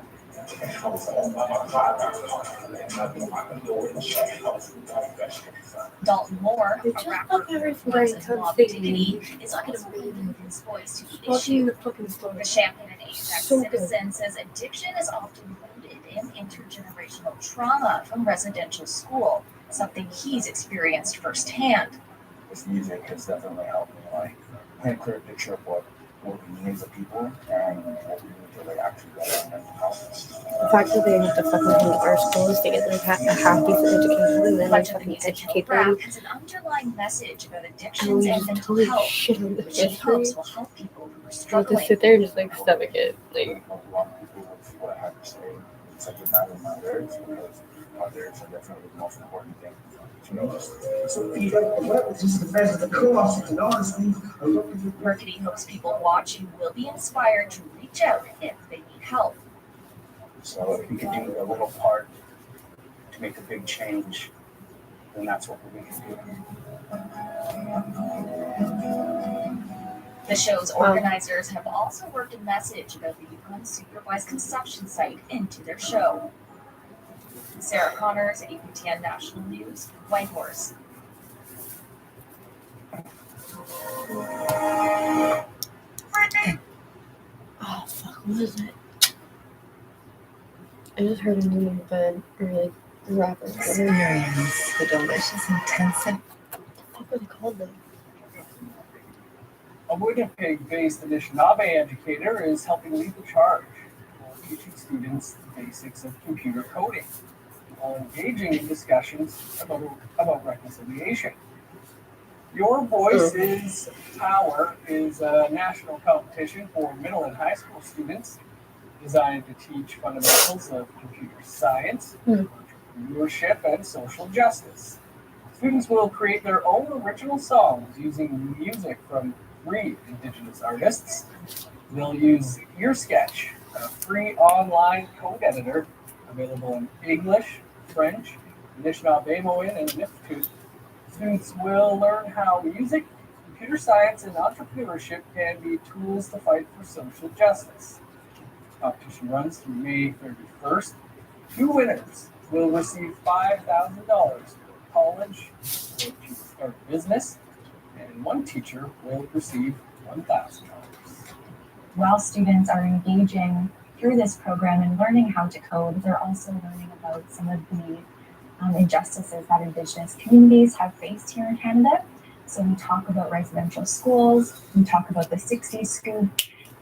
Dalton Moore, a rapper who represents Mob Dignity, is unspoken with his voice to the issue. The Champion and Ajax citizen says addiction is often rooted in intergenerational trauma from residential school, something he's experienced firsthand. This music has definitely helped me like paint a clear picture of what we need as a people and what we need to like actually get on mental health. The fact that they have to fucking come to our schools to get like half decent education and then like fucking educate them. Rap has an underlying message about And addictions we and just mental totally health, shit on the which he history. hopes will help people who are I'll struggling. just sit there and just like stomach it. Like, A lot of people will see what I have to say. It's like a matter of my lyrics because my lyrics are definitely the most important thing. Mercady hopes people watching will be inspired to reach out if they need help. So if we can do a little part to make a big change, then that's what we can do. The show's organizers have also worked a message about the unsupervised consumption site into their show. Sarah Connors, APTN National News, Whitehorse. oh fuck, what is it? I just heard a new band or like rapper. Experience the delicious intensive. What the fuck are they called though? A Winnipeg-based Anishinaabe educator is helping lead the charge for teaching students the basics of computer coding while engaging in discussions about reconciliation. Your Voice is Power is a national competition for middle and high school students designed to teach fundamentals of computer science, entrepreneurship, and social justice. Students will create their own original songs using music from 3 Indigenous artists. They'll use EarSketch, a free online code editor available in English, French, Anishinaabe, and Nipkoot. Students will learn how music, computer science, and entrepreneurship can be tools to fight for social justice. The competition runs through May 31st. 2 winners will receive $5,000 for college or to start a business, and 1 teacher will receive $1,000. While students are engaging through this program and learning how to code, they're also learning about some of the injustices that Indigenous communities have faced here in Canada. So we talk about residential schools, we talk about the 60s scoop,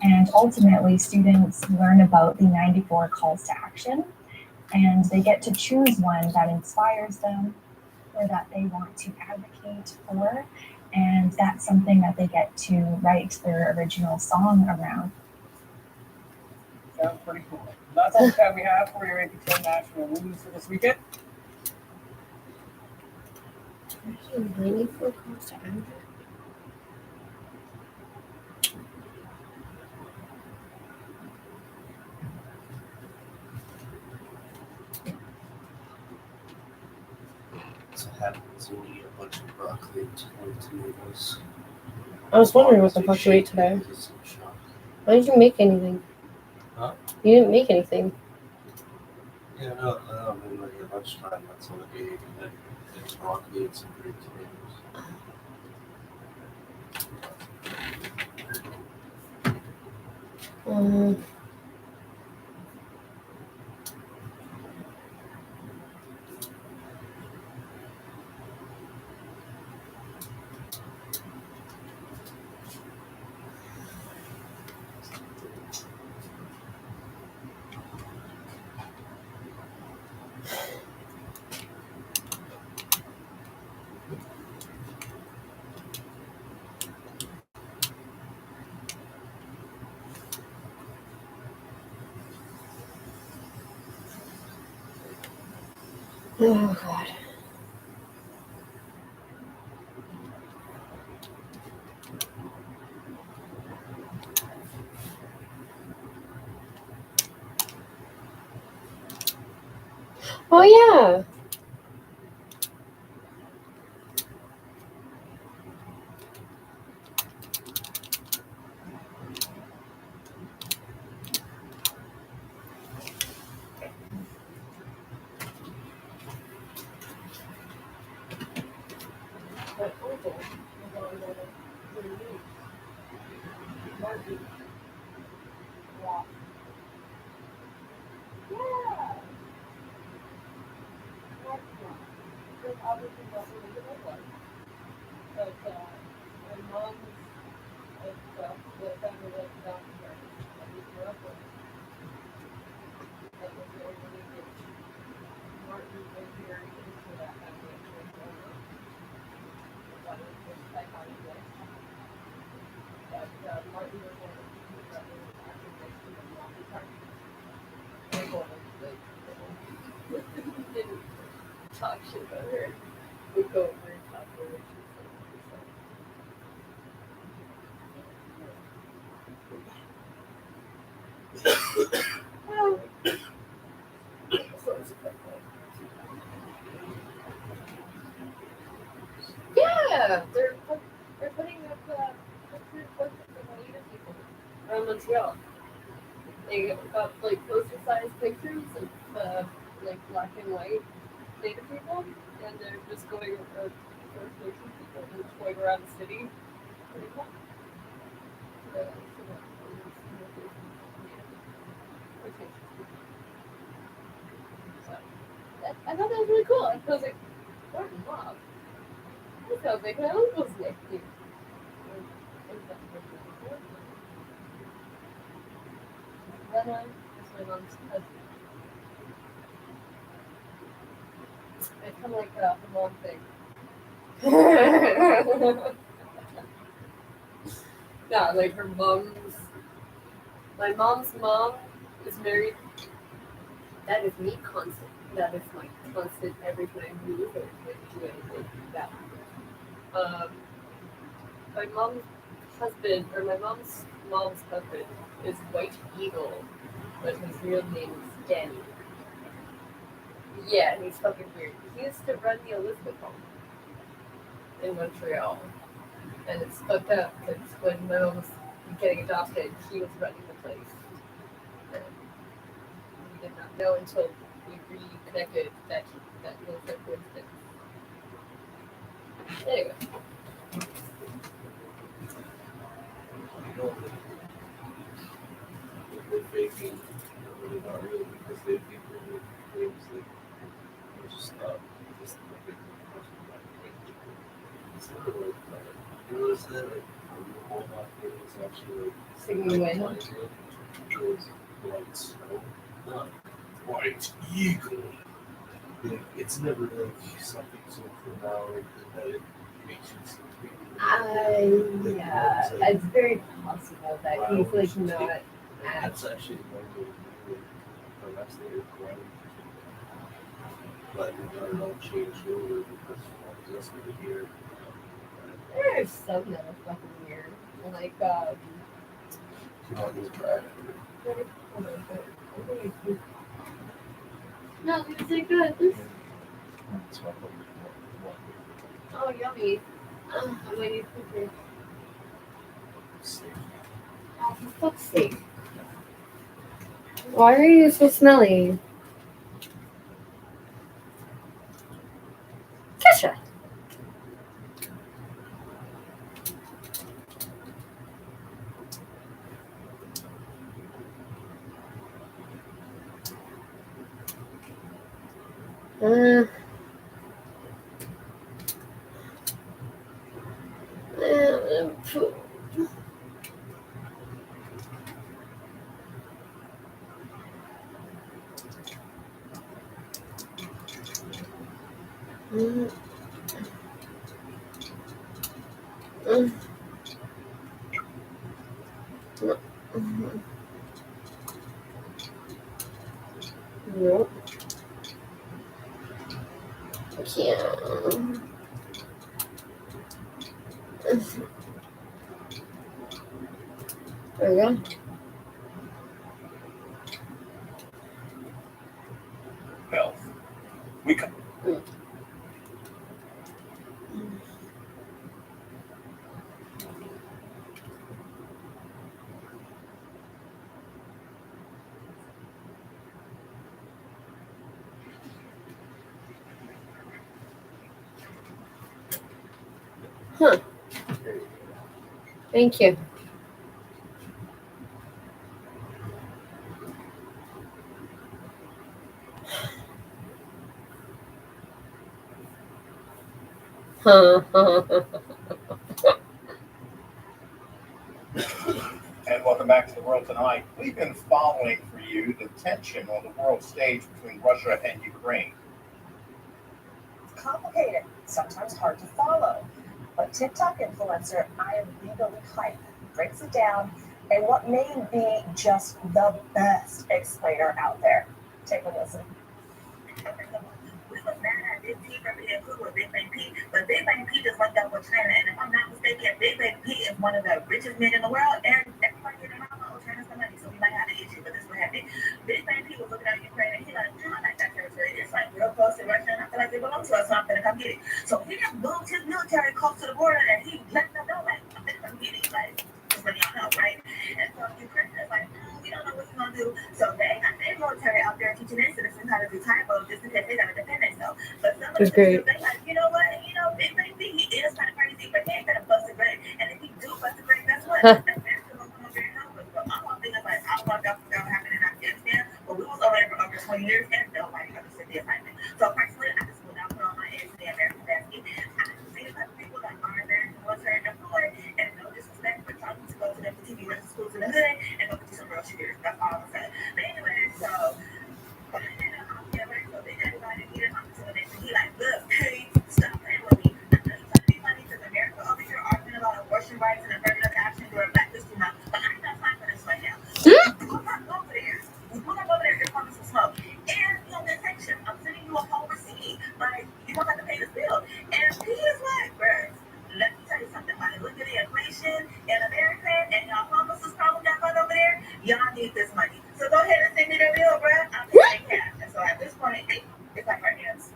and ultimately students learn about the 94 calls to action, and they get to choose one that inspires them or that they want to advocate for, and that's something that they get to write their original song around. Sounds pretty cool. That's all the time we have for your APTN National News for this weekend. Really for cost action? So happens when you eat a bunch of broccoli and tomatoes. I was wondering what the fuck you ate today. Why didn't you make anything? Huh? You didn't make anything. Yeah, no, I mean, like at lunchtime, that's all I ate, and then it's broccoli and some green tomatoes. Oh god. Oh yeah. Talk shit about her. We go over and talk over her. Yeah, they're putting up pictures of the Native people around Montreal. They got like poster-sized pictures of like black and white Native people, and they're just going First Nation people and just going around the city. Pretty cool. I thought that was really cool. I was like, Martin Bob. That sounds like my uncle's nickname. Lena is my mom's cousin. It's kind of like a mom thing. Yeah, like her my mom's mom is married. That is me constant. That is my constant every time I move or do anything like that. My mom's husband, or my mom's husband, is White Eagle, but his real name is Danny. Yeah, he's fucking weird. He used to run the Elizabeth home in Montreal. And it's fucked up because when my mom was getting adopted, he was running the place. And we did not know until we reconnected that was a coincidence. Anyway. They're faking, really not really, because they think they're claims that they're just just it's sort of like, you notice that, like, the whole lot thing is actually like Singing like, wind. is white snow, not white eagle. Like, it's never like something so profound that it makes you see. Yeah, it's very possible that he's like not. That's actually one way to do it. The rest of it, but we got it all changed over because of this over here. There's some that are fucking weird. Like, no, these are good. Oh, yummy. I'm waiting for this. Oh, for fuck's sake. Why are you so smelly? Nope. Yeah. There we go. Health. We come. Huh. Thank you. And welcome back to the world tonight. We've been following for you the tension on the world stage between Russia and Ukraine. It's complicated, sometimes hard to follow. But TikTok influencer I Am Legally Hype breaks it down and what may be just the best explainer out there. Take a listen. We was mad at Big P for being cool with Big Bang P, but Big Bang P just went out with China, and if I'm not mistaken, Big Bang P is one of the richest men in the world, and everybody in the mama owes China some money, so we might have an issue, but this is what happened. Big Bang P was looking at Ukraine, and he like, I like that territory. It's like real close to Russia, and I feel like they belong to us, so I'm gonna come get it. So he just moved his military close to the border, and he let them know, like, I'm gonna come get it, like, just letting y'all know, right? And so Ukraine is like, we don't know what he's gonna do, so they got their military out there teaching their citizens how to do typos just in case they gotta defend themselves. But some of the Great. citizens, they like, you know what, Big Bang P, he is kind of crazy, but he ain't gonna bust a grape. And if he do bust a grape, guess what? That's gonna come over and help us. So I'm all thinking like, I don't know if that's what happened in Afghanistan, but we was over there for over 20 years and nobody understood the assignment. So personally, I just will now put on my eggs in the American basket. I can see a lot of people that are American military deployed, and no disrespect, but talking to go to them TV rental schools in the hood and go do some real shooters. That's all I'm saying. But anyway, so they got everybody here talking to him, and he like, look, hey, stop playing with me. I know you're trying to be funny because America over here arguing about abortion rights and affirmative action during Black History Month, but I ain't got time for this right now. Pull up over there. Pull up over there and promise some smoke. And you get attention. I'm sending you a whole receipt. Like, you don't have to pay this bill. And he is like, bruh, let me tell you something, buddy. Look at the inflation in America and y'all homeless problem y'all got over there. Y'all need this money. So go ahead and send me the bill, bruh. I'll pay it cash. And so at this point, it's like our hands.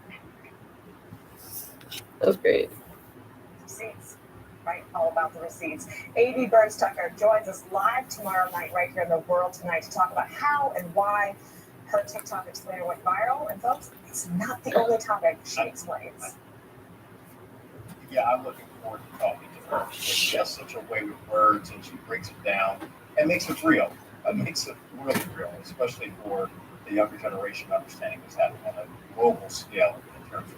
That's great. Receipts, right? All about the receipts. A.B. Burns Tucker joins us live tomorrow night right here in the World Tonight to talk about how and why her TikTok explainer went viral. And folks, it's not the only topic she explains. Yeah, I'm looking forward to talking to her. She has such a way with words, and she breaks it down and makes it real. It makes it really real, especially for the younger generation understanding what's happening on a global scale in terms of.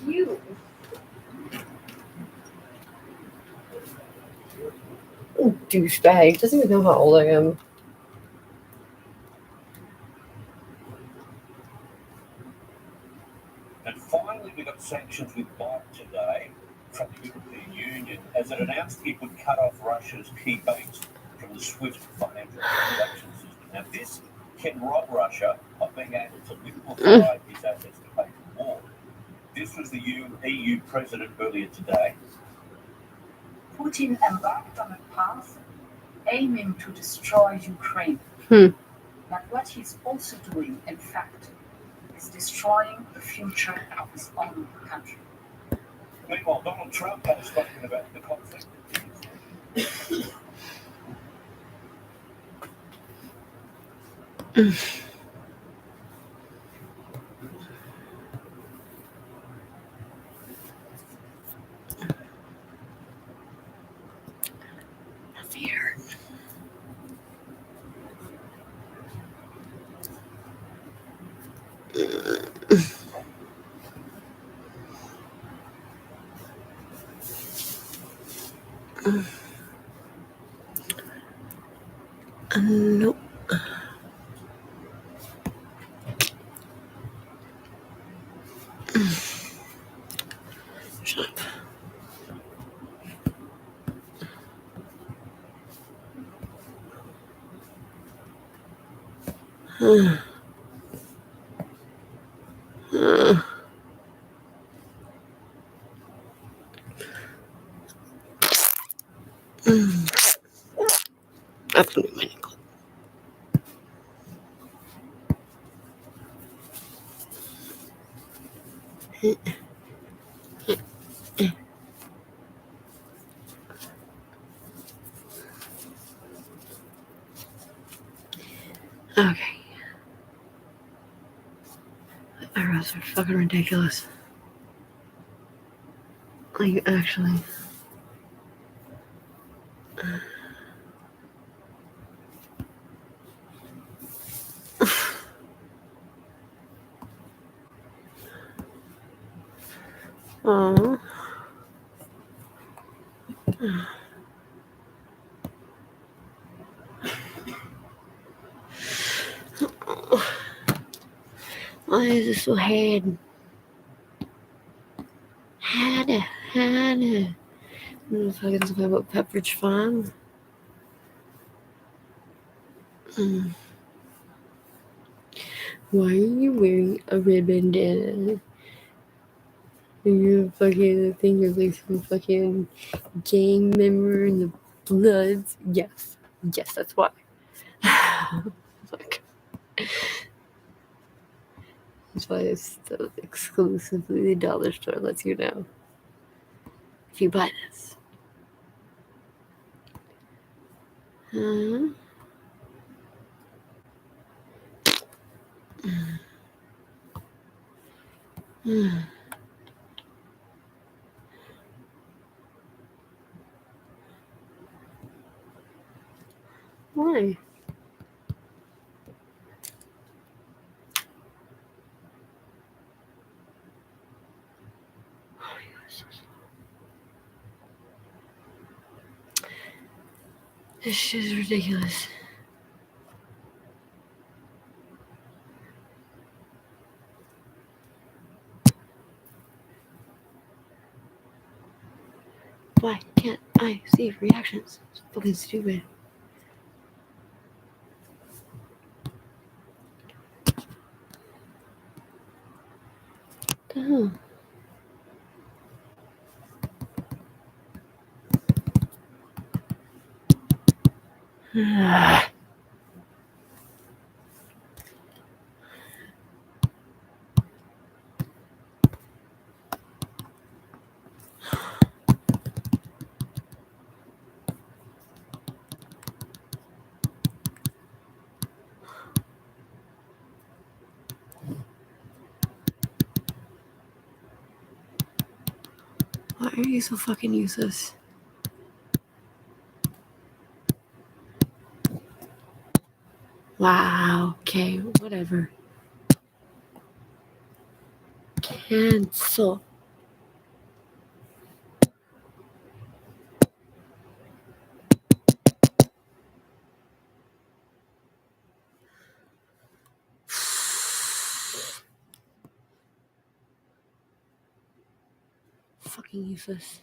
You. Douchebag. Doesn't even know how old I am. And finally, we got sanctions with Biden today from the European Union as it announced it would cut off Russia's key banks from the SWIFT financial transaction system. Now, this can rob Russia of being able to liquefy its assets to pay for war. This was the EU president earlier today. Putin embarked on a path aiming to destroy Ukraine. But what he's also doing, in fact, is destroying the future of his own country. Meanwhile, Donald Trump has spoken about the conflict. Fear. Nope. Shut up. That's gonna be my nickel. Okay. Arrows are fucking ridiculous. Like, actually. Oh. Why is it so hard? Harder. I'm fucking talking about Pepperidge Farm. Why are you wearing a red bandana? You fucking think you're like some fucking gang member in the Bloods? Yes, that's why. Fuck. That's why it's still exclusively the dollar store lets you know if you buy this. Why? This shit is ridiculous. Why can't I see reactions? It's fucking stupid. What the hell? Why are you so fucking useless? Wow, okay, whatever. Cancel. Fucking useless.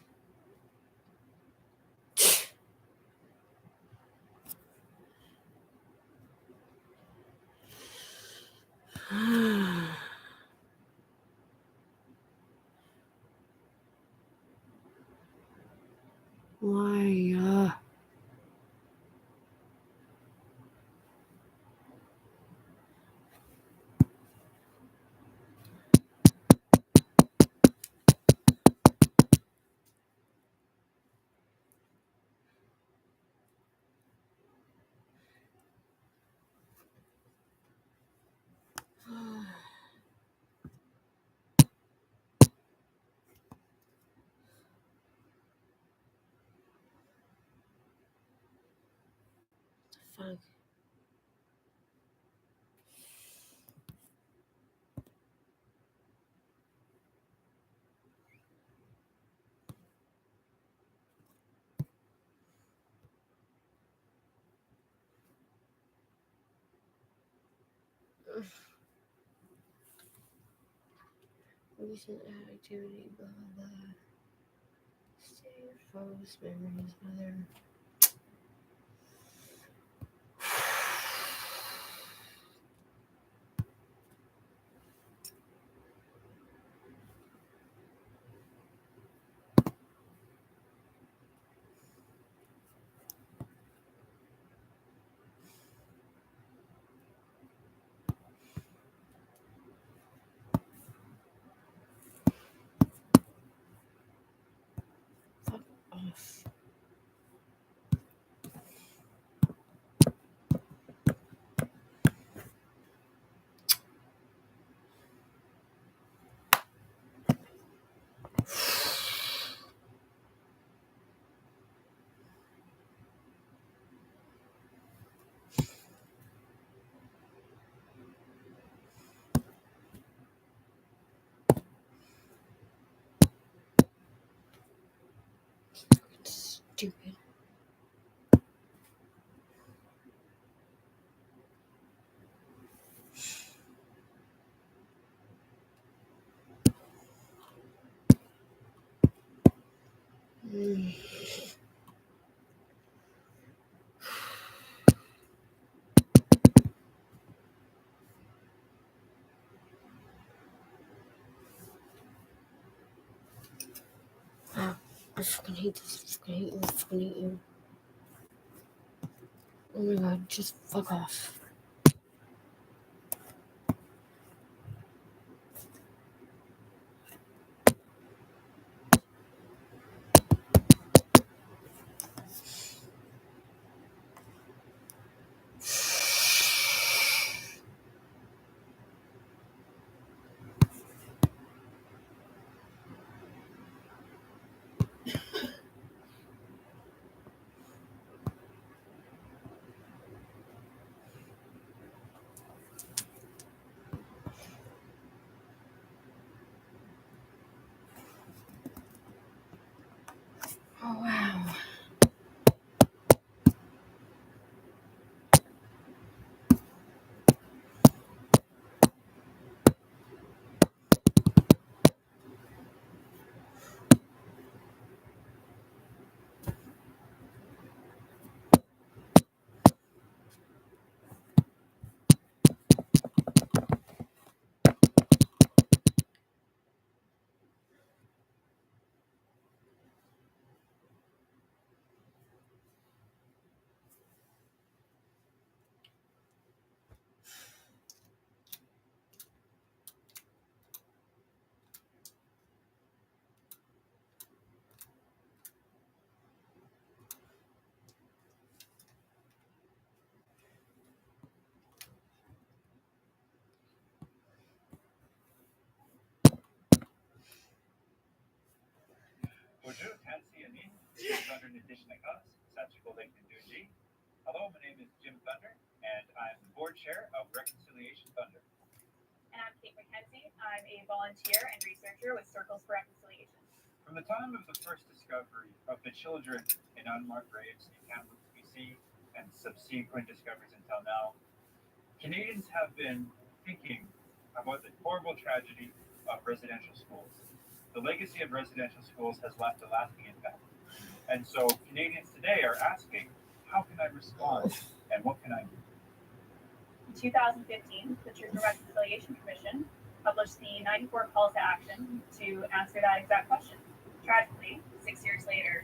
Why? Fuck. Recent activity, blah blah blah. Save photos, memories, mother. Fuck off. Stupid. Wow, I fucking hate this. I fucking hate you. I fucking hate you. Oh my god, just fuck off. Bonjour, Tansi Amin, Jim Thunder Nidishnakas, Sachiko Lake Nduji. Hello, my name is Jim Thunder, and I'm the board chair of Reconciliation Thunder. And I'm Kate McKenzie. I'm a volunteer and researcher with Circles for Reconciliation. From the time of the first discovery of the children in unmarked graves in Kamloops, BC, and subsequent discoveries until now, Canadians have been thinking about the horrible tragedy of residential schools. The legacy of residential schools has left a lasting impact. And so Canadians today are asking, how can I respond and what can I do? In 2015, the Truth and Reconciliation Commission published the 94 calls to action to answer that exact question. Tragically, 6 years later,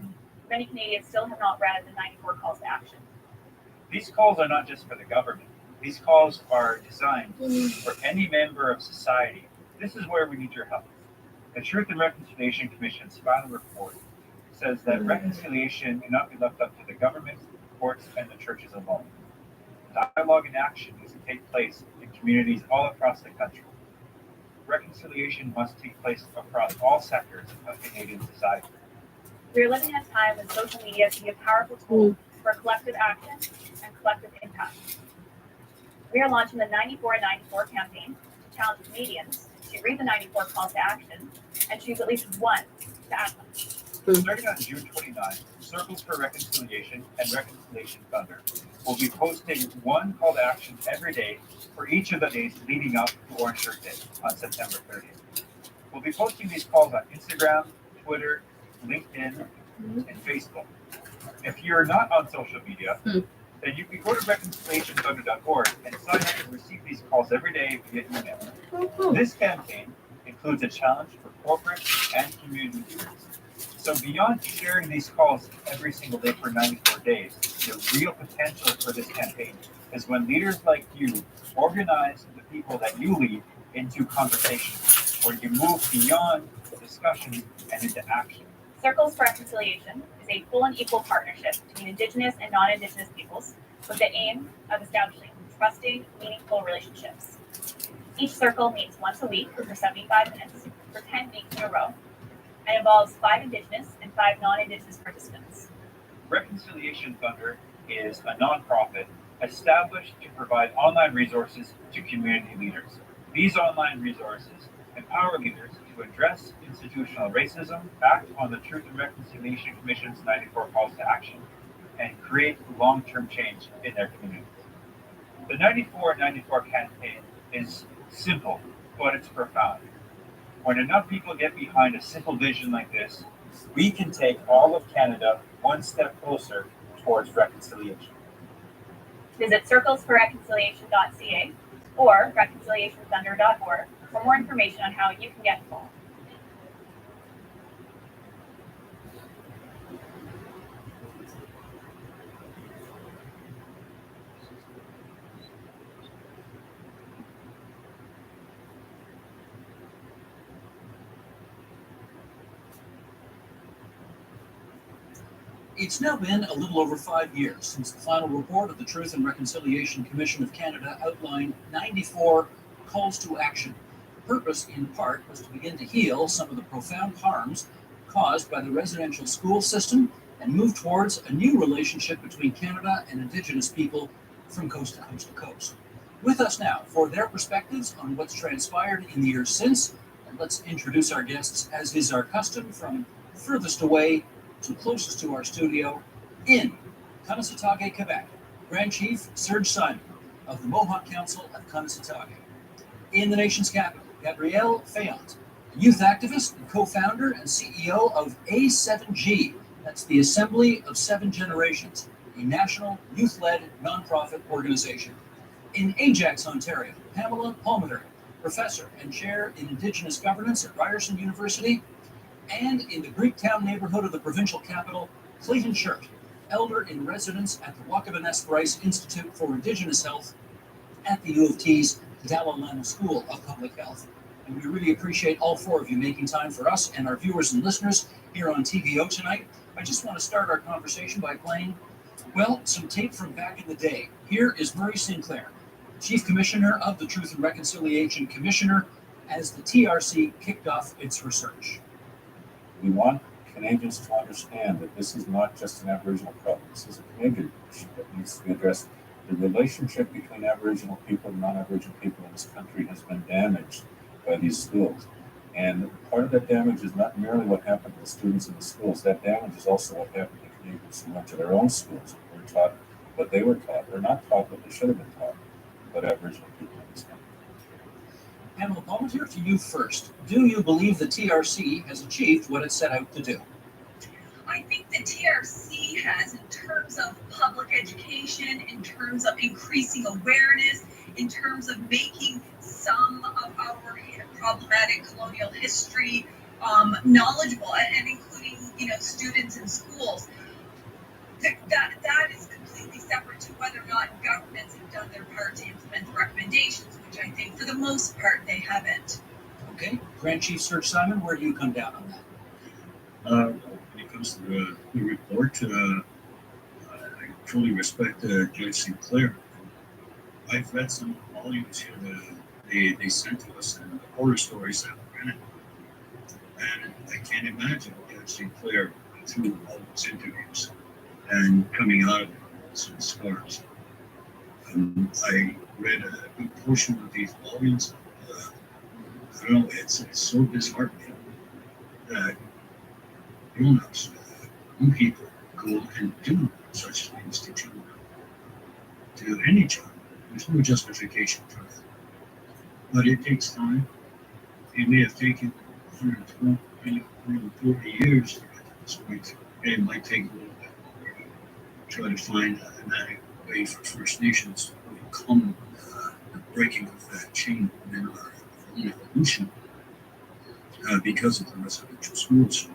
many Canadians still have not read the 94 calls to action. These calls are not just for the government. These calls are designed for any member of society. This is where we need your help. The Truth and Reconciliation Commission's final report says that reconciliation cannot be left up to the government, courts, and the churches alone. Dialogue and action needs to take place in communities all across the country. Reconciliation must take place across all sectors of Canadian society. We are living in a time when social media can be a powerful tool for collective action and collective impact. We are launching the 94-94 campaign to challenge Canadians to read the 94 calls to action and choose at least one to act on. Starting on June 29th, Circles for Reconciliation and Reconciliation Thunder will be posting one call to action every day for each of the days leading up to Orange Shirt Day on September 30th. We'll be posting these calls on Instagram, Twitter, LinkedIn, and Facebook. If you're not on social media, then you can go to reconciliationthunder.org and sign up and receive these calls every day via email. This campaign includes a challenge for corporate and community leaders. So beyond sharing these calls every single day for 94 days, the real potential for this campaign is when leaders like you organize the people that you lead into conversation, where you move beyond discussion and into action. Circles for Reconciliation is a full and equal partnership between Indigenous and non-Indigenous peoples with the aim of establishing trusting, meaningful relationships. Each circle meets once a week for 75 minutes for 10 weeks in a row and involves 5 Indigenous and 5 non-Indigenous participants. Reconciliation Thunder is a nonprofit established to provide online resources to community leaders. These online resources empower leaders to address institutional racism, act on the Truth and Reconciliation Commission's 94 calls to action, and create long-term change in their communities. The 94-94 campaign is simple, but it's profound. When enough people get behind a simple vision like this, we can take all of Canada one step closer towards reconciliation. Visit circlesforreconciliation.ca or reconciliationthunder.org for more information on how you can get involved. It's now been a little over 5 years since the final report of the Truth and Reconciliation Commission of Canada outlined 94 calls to action. The purpose, in part, was to begin to heal some of the profound harms caused by the residential school system and move towards a new relationship between Canada and Indigenous people from coast to coast to coast. With us now for their perspectives on what's transpired in the years since, and let's introduce our guests, as is our custom, from furthest away to closest to our studio in Kanesatake, Quebec, Grand Chief Serge Simon of the Mohawk Council of Kanesatake. In the nation's capital, Gabrielle Fayant, a youth activist and co-founder and CEO of A7G, that's the Assembly of Seven Generations, a national youth-led nonprofit organization. In Ajax, Ontario, Pamela Palmater, professor and chair in Indigenous governance at Ryerson University, and in the Greektown neighborhood of the provincial capital, Clayton Shirt, elder in residence at the Wakabanesk Rice Institute for Indigenous Health at the U of T's Dalai Lama School of Public Health. And we really appreciate all 4 of you making time for us and our viewers and listeners here on TVO tonight. I just want to start our conversation by playing, well, some tape from back in the day. Here is Murray Sinclair, Chief Commissioner of the Truth and Reconciliation Commissioner, as the TRC kicked off its research. We want Canadians to understand that this is not just an Aboriginal problem. This is a Canadian issue that needs to be addressed. The relationship between Aboriginal people and non-Aboriginal people in this country has been damaged by these schools. And part of that damage is not merely what happened to the students in the schools. That damage is also what happened to Canadians who went to their own schools, who were taught what they were taught, or not taught what they should have been taught about Aboriginal people in this country. Pamela, I'll volunteer to you first. Do you believe the TRC has achieved what it set out to do? I think the TRC has, in terms of public education, in terms of increasing awareness, in terms of making some of our problematic colonial history knowledgeable, and including, students in schools. That is completely separate to whether or not governments have done their part to implement the recommendations, which I think for the most part they haven't. Okay, Grand Chief Sir Simon, where do you come down on that? When it comes to the report, I truly respect Judge Sinclair. I've read some volumes here that they sent to us and the horror stories that were in it. And I can't imagine Judge Sinclair through all those interviews and coming out of it with some scars. I read a good portion of these volumes. I don't know, it's so disheartening that grown-ups, young people, go and do such things to children, to any child. There's no justification for that. But it takes time. It may have taken 120, 140 years to get to this point. It might take a little bit longer to try to find an adequate way for First Nations to overcome the breaking of that chain in our own evolution because of the residential schools.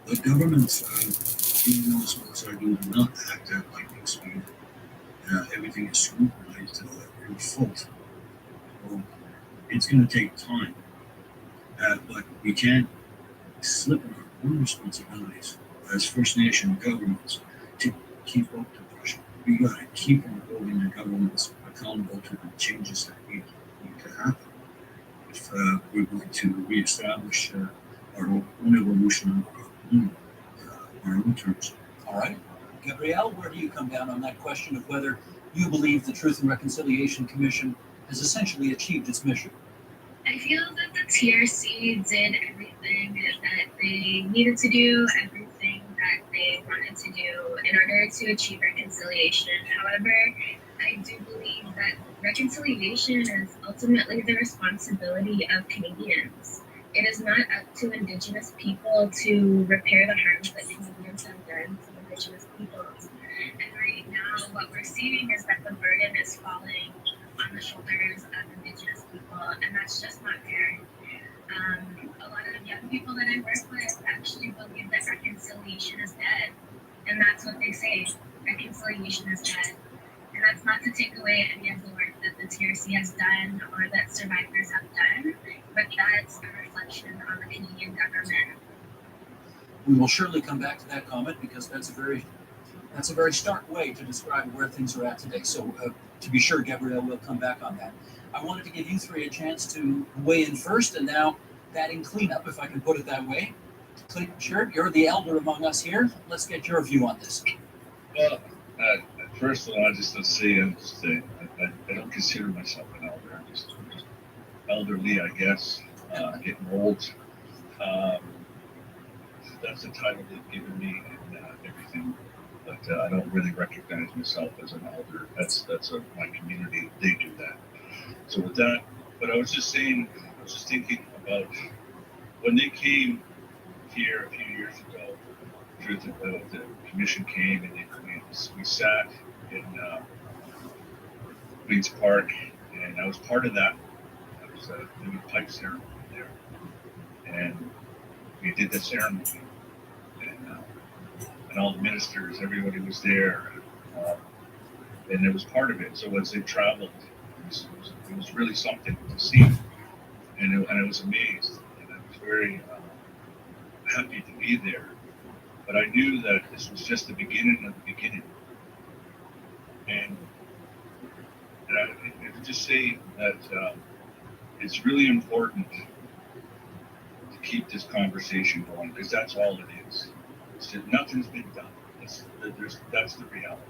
But governments, even though schools are doing not act at lightning speed, everything is scrutinized in full. So it's going to take time, but we can't slip on our own responsibilities as First Nation governments to keep up the pressure. We got to keep on holding the governments accountable to the changes that need to happen if we're going to reestablish our own evolution on our own terms. All right. Gabrielle, where do you come down on that question of whether you believe the Truth and Reconciliation Commission has essentially achieved its mission? I feel that the TRC did everything that they needed to do, everything that they wanted to do in order to achieve reconciliation. However, I do believe that reconciliation is ultimately the responsibility of Canadians. It is not up to Indigenous people to repair the harms that Canadians have done to Indigenous peoples. And right now, what we're seeing is that the burden is falling on the shoulders of Indigenous people, and that's just not fair. A lot of young people that I work with actually believe that reconciliation is dead, and that's what they say, reconciliation is dead. And that's not to take away any of the work that the TRC has done or that survivors have done, but that's a reflection on the Canadian government. We will surely come back to that comment because that's a very stark way to describe where things are at today. So to be sure, Gabrielle will come back on that. I wanted to give you three a chance to weigh in first, and now batting cleanup, if I can put it that way. Clayton Shirt, you're the elder among us here. Let's get your view on this. Well, first of all, I just want to say, I don't consider myself an elder. I'm just elderly, I guess, getting old. That's the title they've given me and everything. But I don't really recognize myself as an elder. That's my community. They do that. So with that, but I was just saying, I was just thinking about when they came here a few years ago. The commission came and we sat in Queens Park, and I was part of that. I was doing a pipe ceremony there, and we did the ceremony, and all the ministers, everybody was there, and it was part of it. So as they traveled, it was really something to see, and I was amazed, and I was very happy to be there. But I knew that this was just the beginning of the beginning. And I would just say that it's really important to keep this conversation going, because that's all it It's just nothing's been done. That's the reality.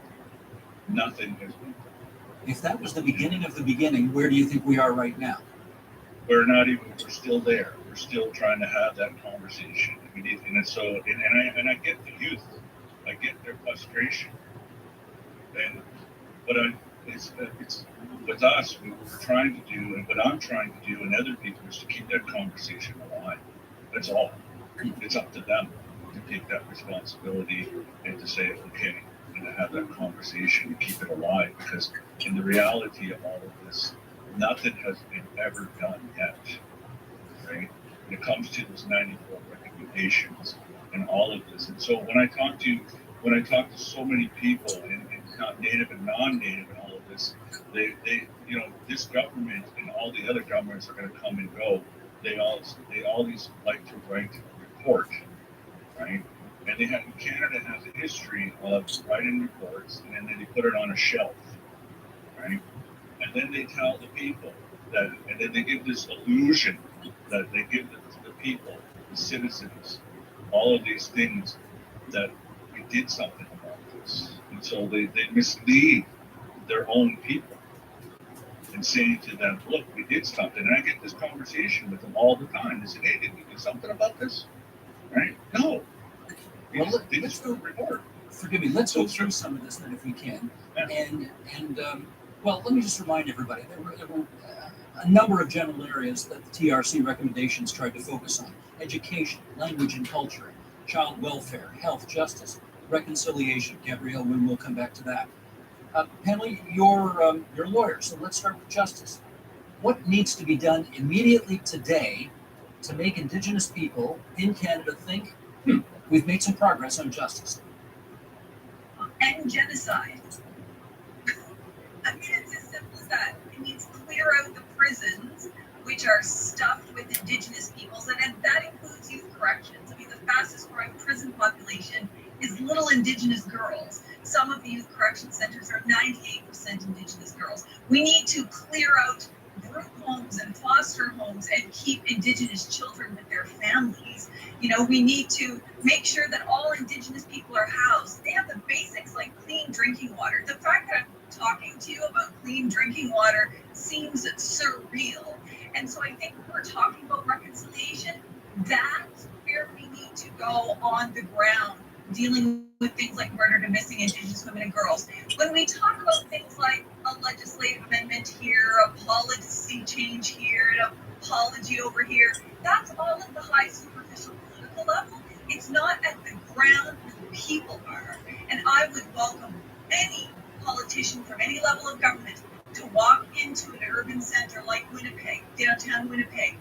Nothing has been done. If that was the beginning of the beginning, where do you think we are right now? We're still there. We're still trying to have that conversation. I mean, and I get the youth. I get their frustration. But it's with us, what we're trying to do, and what I'm trying to do, and other people, is to keep that conversation alive. That's all. It's up to them to take that responsibility and to say, okay, and to have that conversation and keep it alive. Because in the reality of all of this, nothing has been ever done yet, right? When it comes to those 94 recommendations and all of this. And so when I talk to so many people, and native and non-native and all of this, they this government and all the other governments are going to come and go. They always like to write a report, right? And Canada has a history of writing reports, and then they put it on a shelf, right? And then they tell the people that, and then they give this illusion that they give the people, the citizens, all of these things that we did something about this. And so they mislead their own people and saying to them, look, we did something. And I get this conversation with them all the time. They say, hey, did we do something about this? Right? No. They just do a report. Forgive me, let's go through some of this then if we can. Yeah. Well, let me just remind everybody, there were a number of general areas that the TRC recommendations tried to focus on. Education, language and culture, child welfare, health, justice, reconciliation. Gabrielle, we'll come back to that. Penley, you're a lawyer, so let's start with justice. What needs to be done immediately today to make Indigenous people in Canada think, we've made some progress on justice? And genocide. I mean, it's as simple as that. It means clear out the prisons, which are stuffed with Indigenous peoples, and that includes youth corrections. I mean, the fastest growing prison population is little Indigenous girls. Some of the youth correction centers are 98% Indigenous girls. We need to clear out group homes and foster homes and keep Indigenous children with their families. You know, we need to make sure that all Indigenous people are housed. They have the basics like clean drinking water. The fact that I'm talking to you about clean drinking water seems surreal. And so I think when we're talking about reconciliation, that's where we need to go on the ground, dealing with things like murdered and missing Indigenous women and girls. When we talk about things like a legislative amendment here, a policy change here, an apology over here, that's all at the high superficial political level. It's not at the ground where the people are. And I would welcome any politician from any level of government to walk into an urban center like Winnipeg, downtown Winnipeg,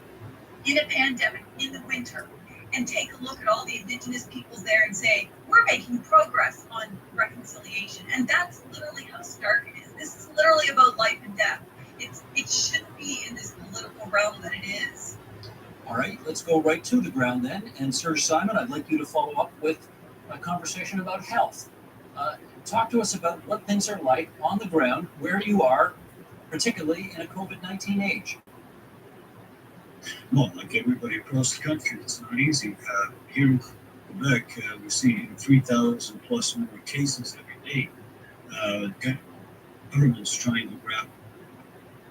in a pandemic, in the winter, and take a look at all the Indigenous peoples there and say, we're making progress on reconciliation. And that's literally how stark it is. This is literally about life and death. It shouldn't be in this political realm that it is. All right, let's go right to the ground then. And Serge Simon, I'd like you to follow up with a conversation about health. Talk to us about what things are like on the ground, where you are, particularly in a COVID-19 age. Well, like everybody across the country, it's not easy. Here in Quebec, we're seeing 3,000 plus more cases every day. Government's trying to grab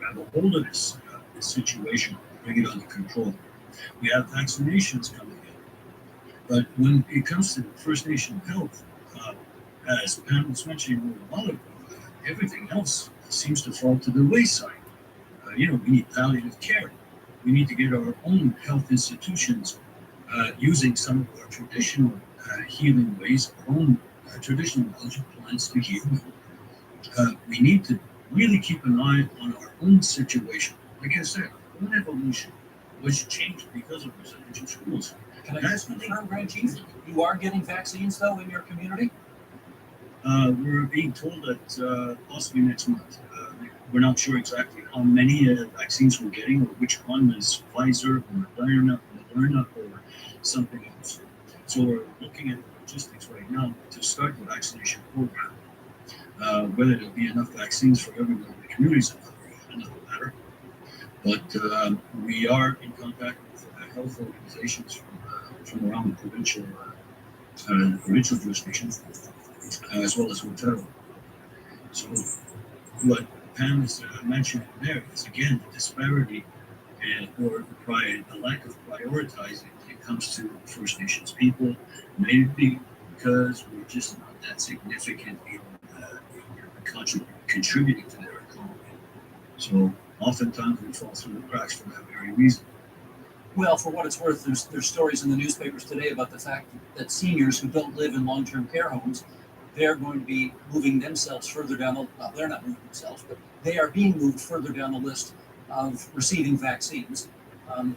a hold of this situation, bring it under control. We have vaccinations coming in. But when it comes to First Nation health, as Pam was mentioning a while ago, everything else seems to fall to the wayside. We need palliative care. We need to get our own health institutions using some of our traditional healing ways, our own traditional knowledge of plants to heal. We need to really keep an eye on our own situation. Like I said, our own evolution was changed because of residential schools. Can I just confirm, Grand Chief, you are getting vaccines, though, in your community? We're being told that possibly next month. We're not sure exactly how many vaccines we're getting, or which one is Pfizer or Moderna or something else. So we're looking at logistics right now to start the vaccination program. Whether there'll be enough vaccines for everyone in the community is another matter. But we are in contact with health organizations from around the provincial provincial jurisdiction, as well as Ontario. So what Pam is mentioning there is again the disparity or the lack of prioritizing when it comes to First Nations people, maybe because we're just not that significant in contributing to their economy. So oftentimes we fall through the cracks for that very reason. Well, for what it's worth, there's stories in the newspapers today about the fact that seniors who don't live in long-term care homes, they're going to be moving themselves further down the, well, they're not moving themselves, but they are being moved further down the list of receiving vaccines,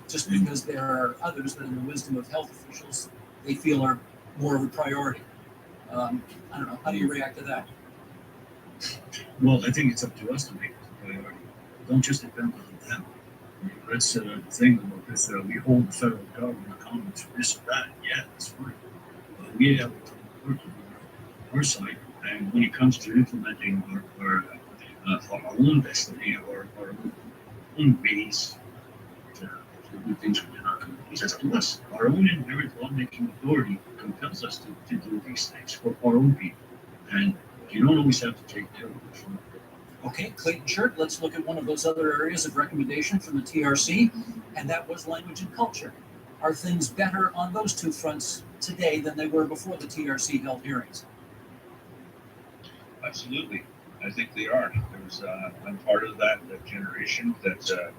just because there are others that in the wisdom of health officials, they feel are more of a priority. I don't know, how do you react to that? Well, I think it's up to us to make it a priority. Don't just depend on them. That's the thing about this. We hold the federal government accountable for this or that. Yeah, that's fine. But we have to work on our side. And when it comes to implementing our own destiny or our own ways to do things within our communities, that's up to us. Our own inherent lawmaking authority compels us to do these things for our own people. And you don't always have to take their word for it. Okay, Clayton Shirt, let's look at one of those other areas of recommendation from the TRC, and that was language and culture. Are things better on those two fronts today than they were before the TRC held hearings? Absolutely. I think they are. I'm part of that generation that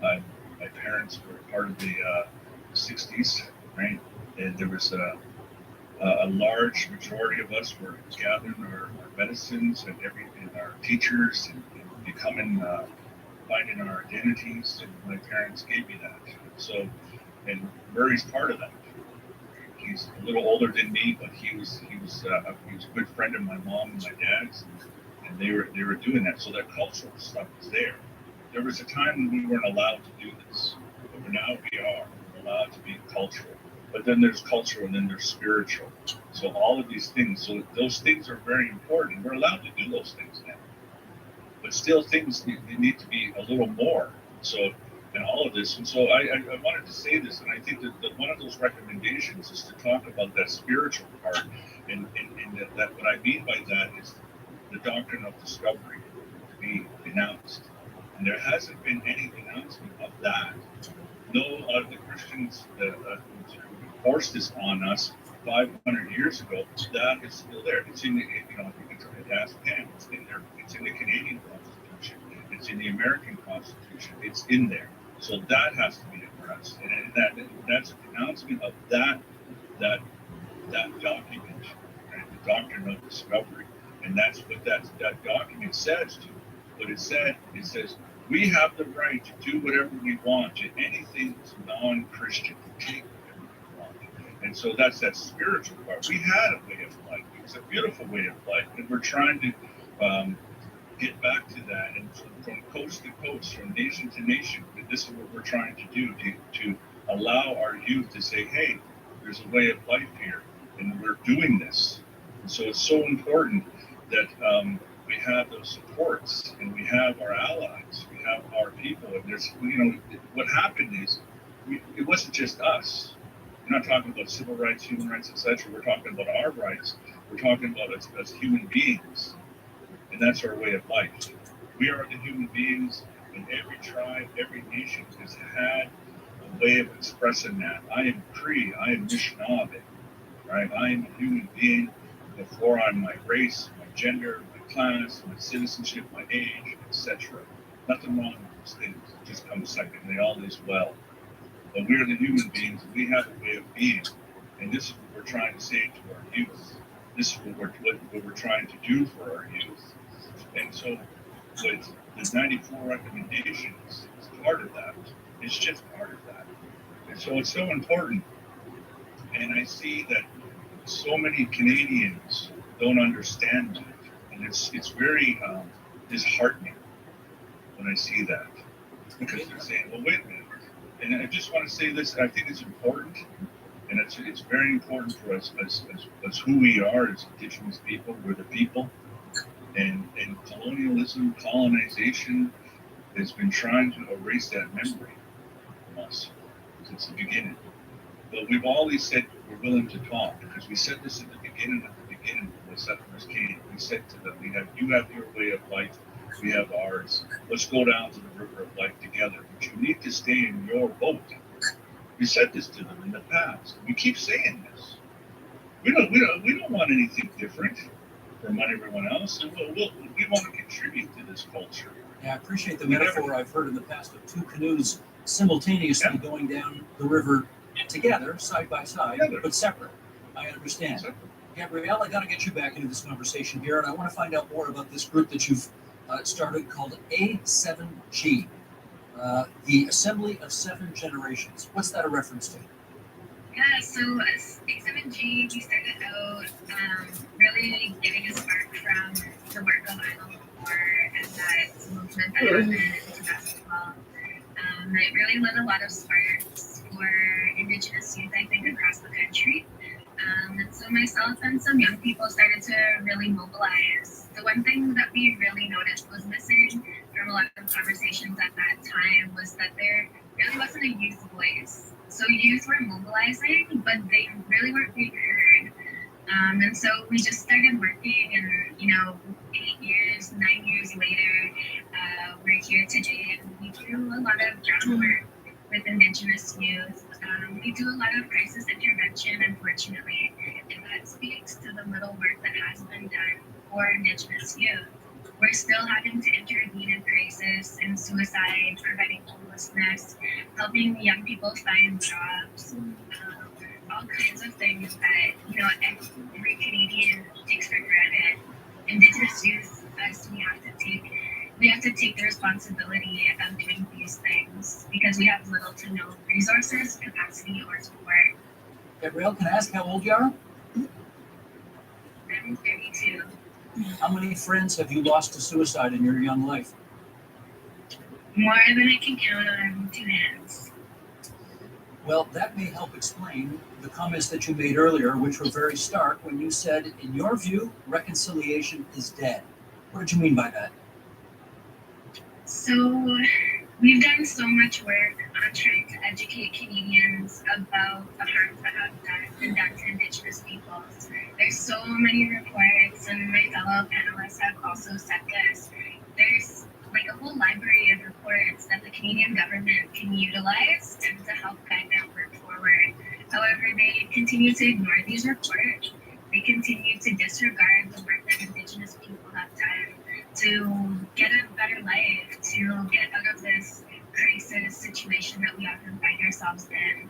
my parents were part of the 60s, right? And there was a large majority of us were gathering our medicines and our teachers and becoming, finding our identities, and my parents gave me that. So, and Murray's part of that. He's a little older than me, but he was a good friend of my mom and my dad's, and they were doing that. So that cultural stuff was there. There was a time when we weren't allowed to do this, but now we are. We're allowed to be cultural. But then there's cultural and then there's spiritual. So all of these things, so those things are very important. We're allowed to do those things now. But still things need to be a little more. So in all of this, and so I wanted to say this, and I think that one of those recommendations is to talk about that spiritual part. And that what I mean by that is the doctrine of discovery to be denounced. And there hasn't been any denouncement of that. No, the Christians forced this on us 500 years ago. That is still there. It's in the, you can ask Pam. It's in there. It's in the Canadian Constitution. It's in the American Constitution. It's in there. So that has to be addressed, and that's a pronouncement of that document, right? The doctrine of discovery, and that's what that document says to. What it said, it says we have the right to do whatever we want to anything that's non-Christian. Take whatever we want, and so that's that spiritual part. We had a way of life. It was a beautiful way of life, and we're trying to get back to that, and from coast to coast, from nation to nation, this is what we're trying to do to allow our youth to say, hey, there's a way of life here, and we're doing this. And so it's so important that we have those supports, and we have our allies, we have our people, and there's, what happened is, it wasn't just us. We're not talking about civil rights, human rights, etc. We're talking about our rights. We're talking about us as human beings. And that's our way of life. We are the human beings, and every tribe, every nation has had a way of expressing that. I am Cree, I am Anishinaabe, right? I am a human being before I'm my race, my gender, my class, my citizenship, my age, etc. Nothing wrong with those things. It just comes second. They all is well. But we're the human beings, and we have a way of being. And this is what we're trying to say to our youth. This is what we're trying to do for our youth. And so with the 94 recommendations, it's part of that. It's just part of that. And so it's so important. And I see that so many Canadians don't understand that. And it's very disheartening when I see that. Because they're saying, well, wait a minute. And I just want to say this, I think it's important. And it's very important for us as who we are as Indigenous people. We're the people. And colonialism, colonization has been trying to erase that memory from us since the beginning. But we've always said were willing to talk, because we said this at the beginning when settlers came. We said to them, you have your way of life, we have ours. Let's go down to the river of life together. But you need to stay in your boat. We said this to them in the past. We keep saying this. We don't want anything different from everyone else. And we want to contribute to this culture. Yeah, I appreciate the metaphor I've heard in the past of two canoes simultaneously going down the river together, side by side, but separate. I understand. Gabrielle, I got to get you back into this conversation here, and I want to find out more about this group that you've started called A7G, the Assembly of Seven Generations. What's that a reference to? Yeah, so as A7G, we started out really getting a spark from the work of Idle No More and that movement that happened in 2012. It really lit a lot of sparks for Indigenous youth, I think, across the country. And so myself and some young people started to really mobilize. The one thing that we really noticed was missing from a lot of conversations at that time was that there really wasn't a youth voice. So youth were mobilizing, but they really weren't being heard. And so we just started working, and 9 years later, we're here today, and we do a lot of groundwork with Indigenous youth. We do a lot of crisis intervention, unfortunately, and that speaks to the little work that has been done for Indigenous youth. We're still having to intervene in crisis and suicide, preventing homelessness, helping young people find jobs, all kinds of things that every Canadian takes for granted. Indigenous youth, we have to take the responsibility of doing these things because we have little to no resources, capacity, or support. Gabrielle, can I ask how old you are? I'm 32. How many friends have you lost to suicide in your young life? More than I can count on two hands. Well, that may help explain the comments that you made earlier, which were very stark when you said, in your view, reconciliation is dead. What did you mean by that? So we've done so much work on trying to educate Canadians about the harms that have been done to Indigenous peoples. There's so many reports, and my fellow panelists have also said this. There's like a whole library of reports that the Canadian government can utilize to help guide that work forward. However, they continue to ignore these reports. They continue to disregard the work that Indigenous people have done to get a better life, to get out of this crisis situation that we often find ourselves in.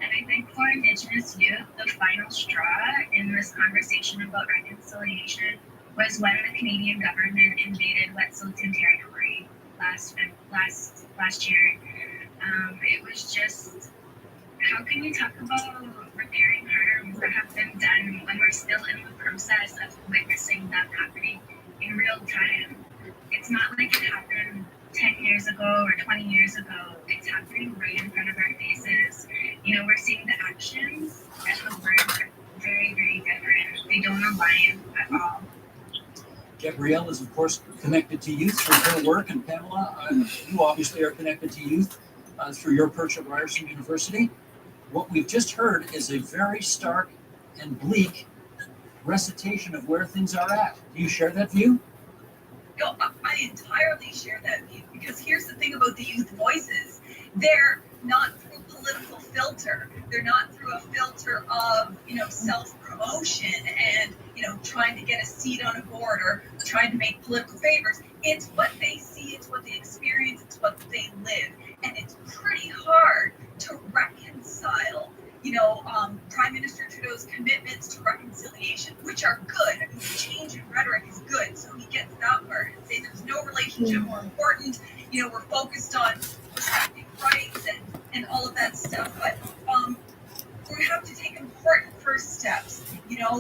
And I think for Indigenous youth, the final straw in this conversation about reconciliation was when the Canadian government invaded Wet'suwet'en territory last year. It was just, how can you talk about repairing harms that have been done when we're still in the process of witnessing them happening in real time? It's not like it happened 10 years ago or 20 years ago. It's happening right in front of our faces. We're seeing the actions and the words are very, very different. They don't align at all. Gabrielle is, of course, connected to youth through her work, and Pamela, you obviously are connected to youth through your perch at Ryerson University. What we've just heard is a very stark and bleak recitation of where things are at. Do you share that view? No, I entirely share that view, because here's the thing about the youth voices. They're not through a political filter. They're not through a filter of, self-promotion and, trying to get a seat on a board or trying to make political favors. It's what they see, it's what they experience, it's what they live. And it's pretty hard to reconcile, Prime Minister Trudeau's commitments to reconciliation, which are good. I mean, the change in rhetoric is good, so he gets that part. And say there's no relationship more important. We're focused on respecting rights and all of that stuff. But we have to take important first steps.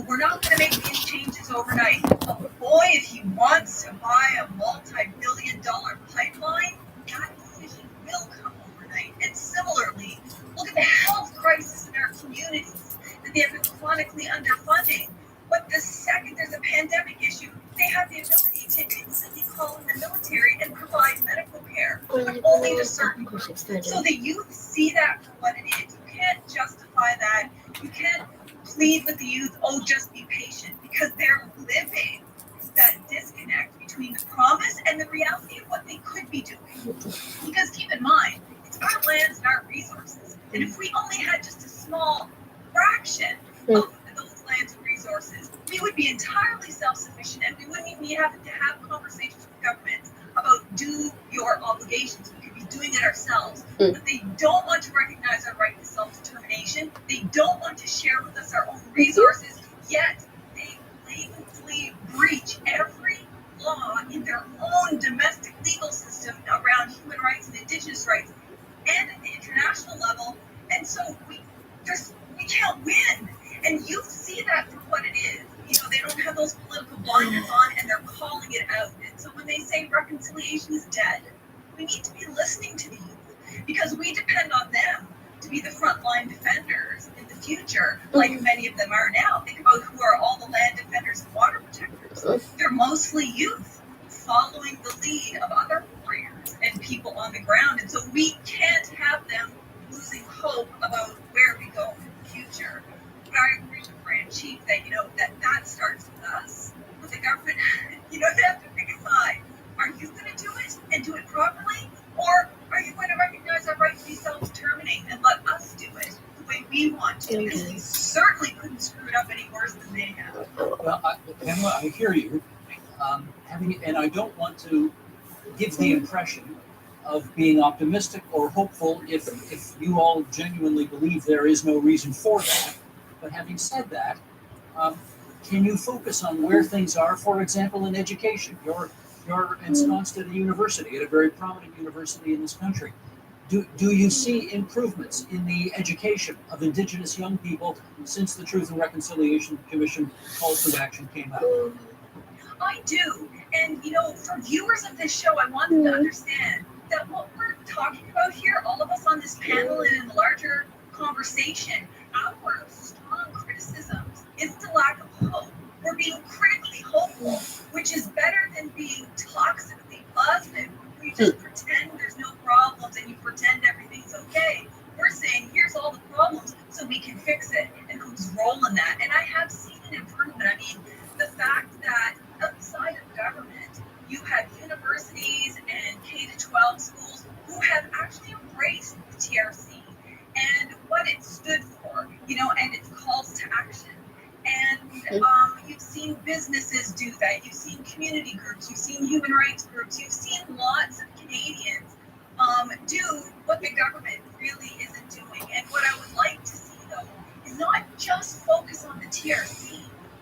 We're not going to make these changes overnight. But boy, if he wants to buy a multi-billion-dollar pipeline, that decision will come overnight. And similarly, look at the health crisis in our communities that they have been chronically underfunding. But the second there's a pandemic issue, they have the ability to instantly call in the military and provide medical care, but only to certain groups. So the youth see that for what it is. You can't justify that. You can't plead with the youth, oh, just be patient, because they're living that disconnect between the promise and the reality of what they could be doing. Because keep in mind, it's our lands and our resources. And if we only had just a small fraction of those lands and resources, we would be entirely self-sufficient, and we wouldn't even have to have conversations with governments about do your obligations. We could be doing it ourselves. But they don't want to recognize our right to self-determination. They don't want to share with us our own resources, yet they blatantly breach every law in their own domestic legal system around human rights and indigenous rights and at the international level. And so we can't win. And you see that for what it is. You know, they don't have those political blinders on, and they're calling it out. And so when they say reconciliation is dead, we need to be listening to the youth, because we depend on them to be the frontline defenders in the future, like many of them are now. Think about who are all the land defenders and water protectors. They're mostly youth following the lead of other warriors and people on the ground. And so we can't have them losing hope about where we go in the future. But I agree with Grand Chief that, you know, that starts with us, with the government. You know, they have to pick a side. Are you going to do it and do it properly? Or are you going to recognize our right to be self-determining and let us do it the way we want to? Because we certainly couldn't screw it up any worse than they have. Well, Pamela, I hear you. And I don't want to give the impression of being optimistic or hopeful if you all genuinely believe there is no reason for that. But having said that, can you focus on where things are, for example, in education? You're ensconced at a university, at a very prominent university in this country. Do you see improvements in the education of Indigenous young people since the Truth and Reconciliation Commission call to action came out? I do. And, you know, for viewers of this show, I want them to understand that what we're talking about here, all of us on this panel and in the larger conversation, our strong criticisms is the lack of hope. We're being critically hopeful, which is better than being toxically positive. We just pretend there's no problems and you pretend everything's okay. We're saying, here's all the problems so we can fix it, and who's rolling that. And I have seen an improvement. I mean, the fact that outside of government, you have universities and K-12 schools who have actually embraced the TRC and what it stood for, you know, and its calls to action. And you've seen businesses do that. You've seen community groups. You've seen human rights groups. You've seen lots of Canadians do what the government really isn't doing. And what I would like to see, though, is not just focus on the TRC,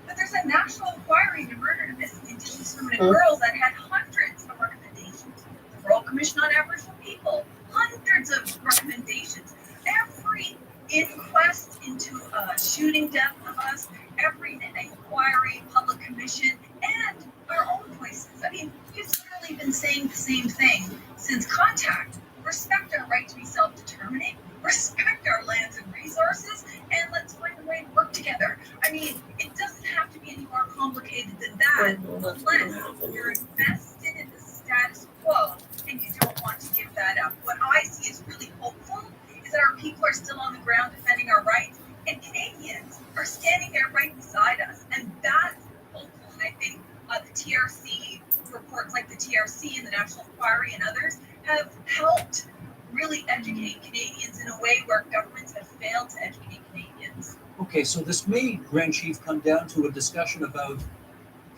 but there's a national inquiry into murder and missing Indigenous women and girls that had hundreds of recommendations. The Royal Commission on Aboriginal People, hundreds of recommendations. Every inquest into shooting death of us, every inquiry, public commission, and our own voices. I mean, you've literally been saying the same thing since contact. Respect our right to be self-determining, respect our lands and resources, and let's find a way to work together. I mean, it doesn't have to be any more complicated than that, unless you're invested in the status quo and you don't want to give that up. What I see is really hopeful is that our people are still on the ground defending our rights, and Canadians are standing there right beside us, and that's hopeful. And I think the TRC reports like the TRC and the National Inquiry and others have helped really educate Canadians in a way where governments have failed to educate Canadians. Okay, so this may, Grand Chief, come down to a discussion about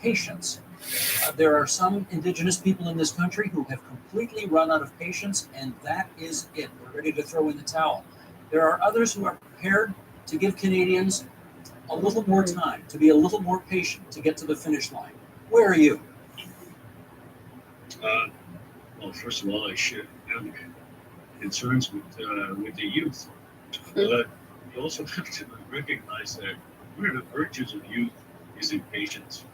patience. There are some Indigenous people in this country who have completely run out of patience, and that is it. We're ready to throw in the towel. There are others who are prepared to give Canadians a little more time, to be a little more patient to get to the finish line. Where are you? Well, first of all, I share concerns with the youth. But you also have to recognize that one of the virtues of youth is impatience.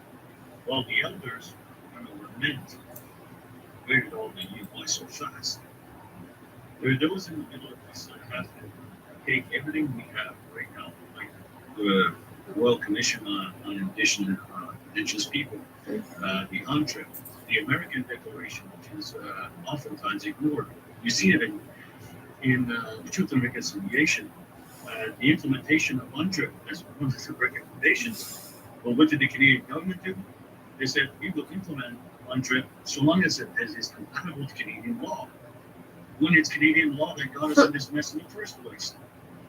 While the elders lament, where did all the youth play so fast? There are those in the middle of this that have to take everything we have right now, like the Royal Commission on Indigenous People, the UNTRIP, the American Declaration, which is oftentimes ignored. You see it in the Truth and Reconciliation the implementation of UNDRIP as one of the recommendations. Well, what did the Canadian government do? They said we will implement UNDRIP so long as it is compatible with Canadian law. When it's Canadian law that got us in this mess in the first place.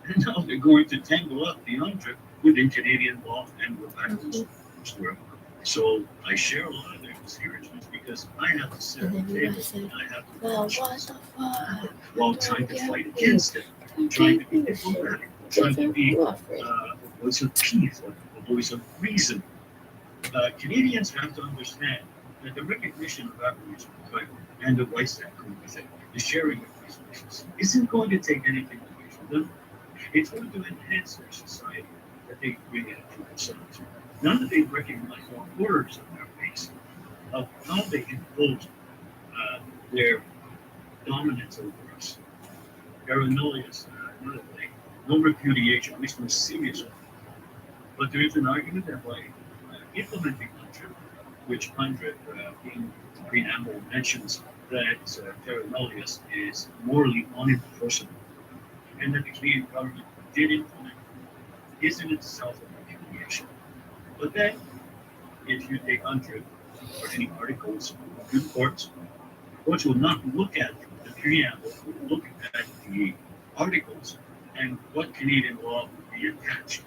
And now they're going to tangle up the UNDRIP within Canadian law and we're backwards. So I share a lot of their discouragements because I have to sit at the table and I have to conscience while trying to fight against it, trying to be diplomatic, trying to be a voice of peace, a voice of reason. Canadians have to understand that the recognition of Aboriginal people and the rights that come with it, the sharing of resources, isn't going to take anything away from them. It's going to enhance their society that they bring out to themselves. Now that they recognize all horrors of their race, of how they impose their dominance over us. Paranoias, another thing. No repudiation, at least no serious one. But there is an argument that by implementing UNDRIP, which UNDRIP in the preamble mentions that terra nullius is morally unenforceable, and that the Canadian government did implement, is in itself a repudiation. But then, if you take UNDRIP or any articles to the courts will not look at the preamble, will look at the articles and what Canadian law would be attached.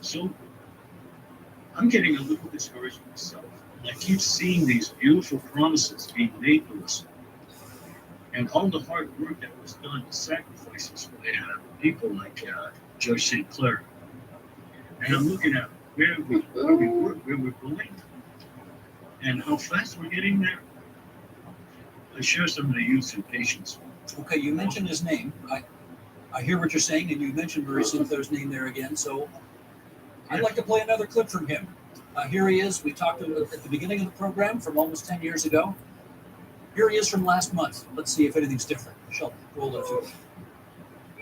So I'm getting a little discouraged myself. I keep seeing these beautiful promises being made to us. And all the hard work that was done, the sacrifices by people like Judge St. Clair. And I'm looking at where we work, where we're going, and how fast we're getting there. I share some of the usurpations. Okay, you mentioned his name. I hear what you're saying, and you mentioned Murray Sinclair's name there again. So I'd like to play another clip from him. Here he is. We talked at the beginning of the program from almost 10 years ago. Here he is from last month. Let's see if anything's different. Sheldon, roll it through.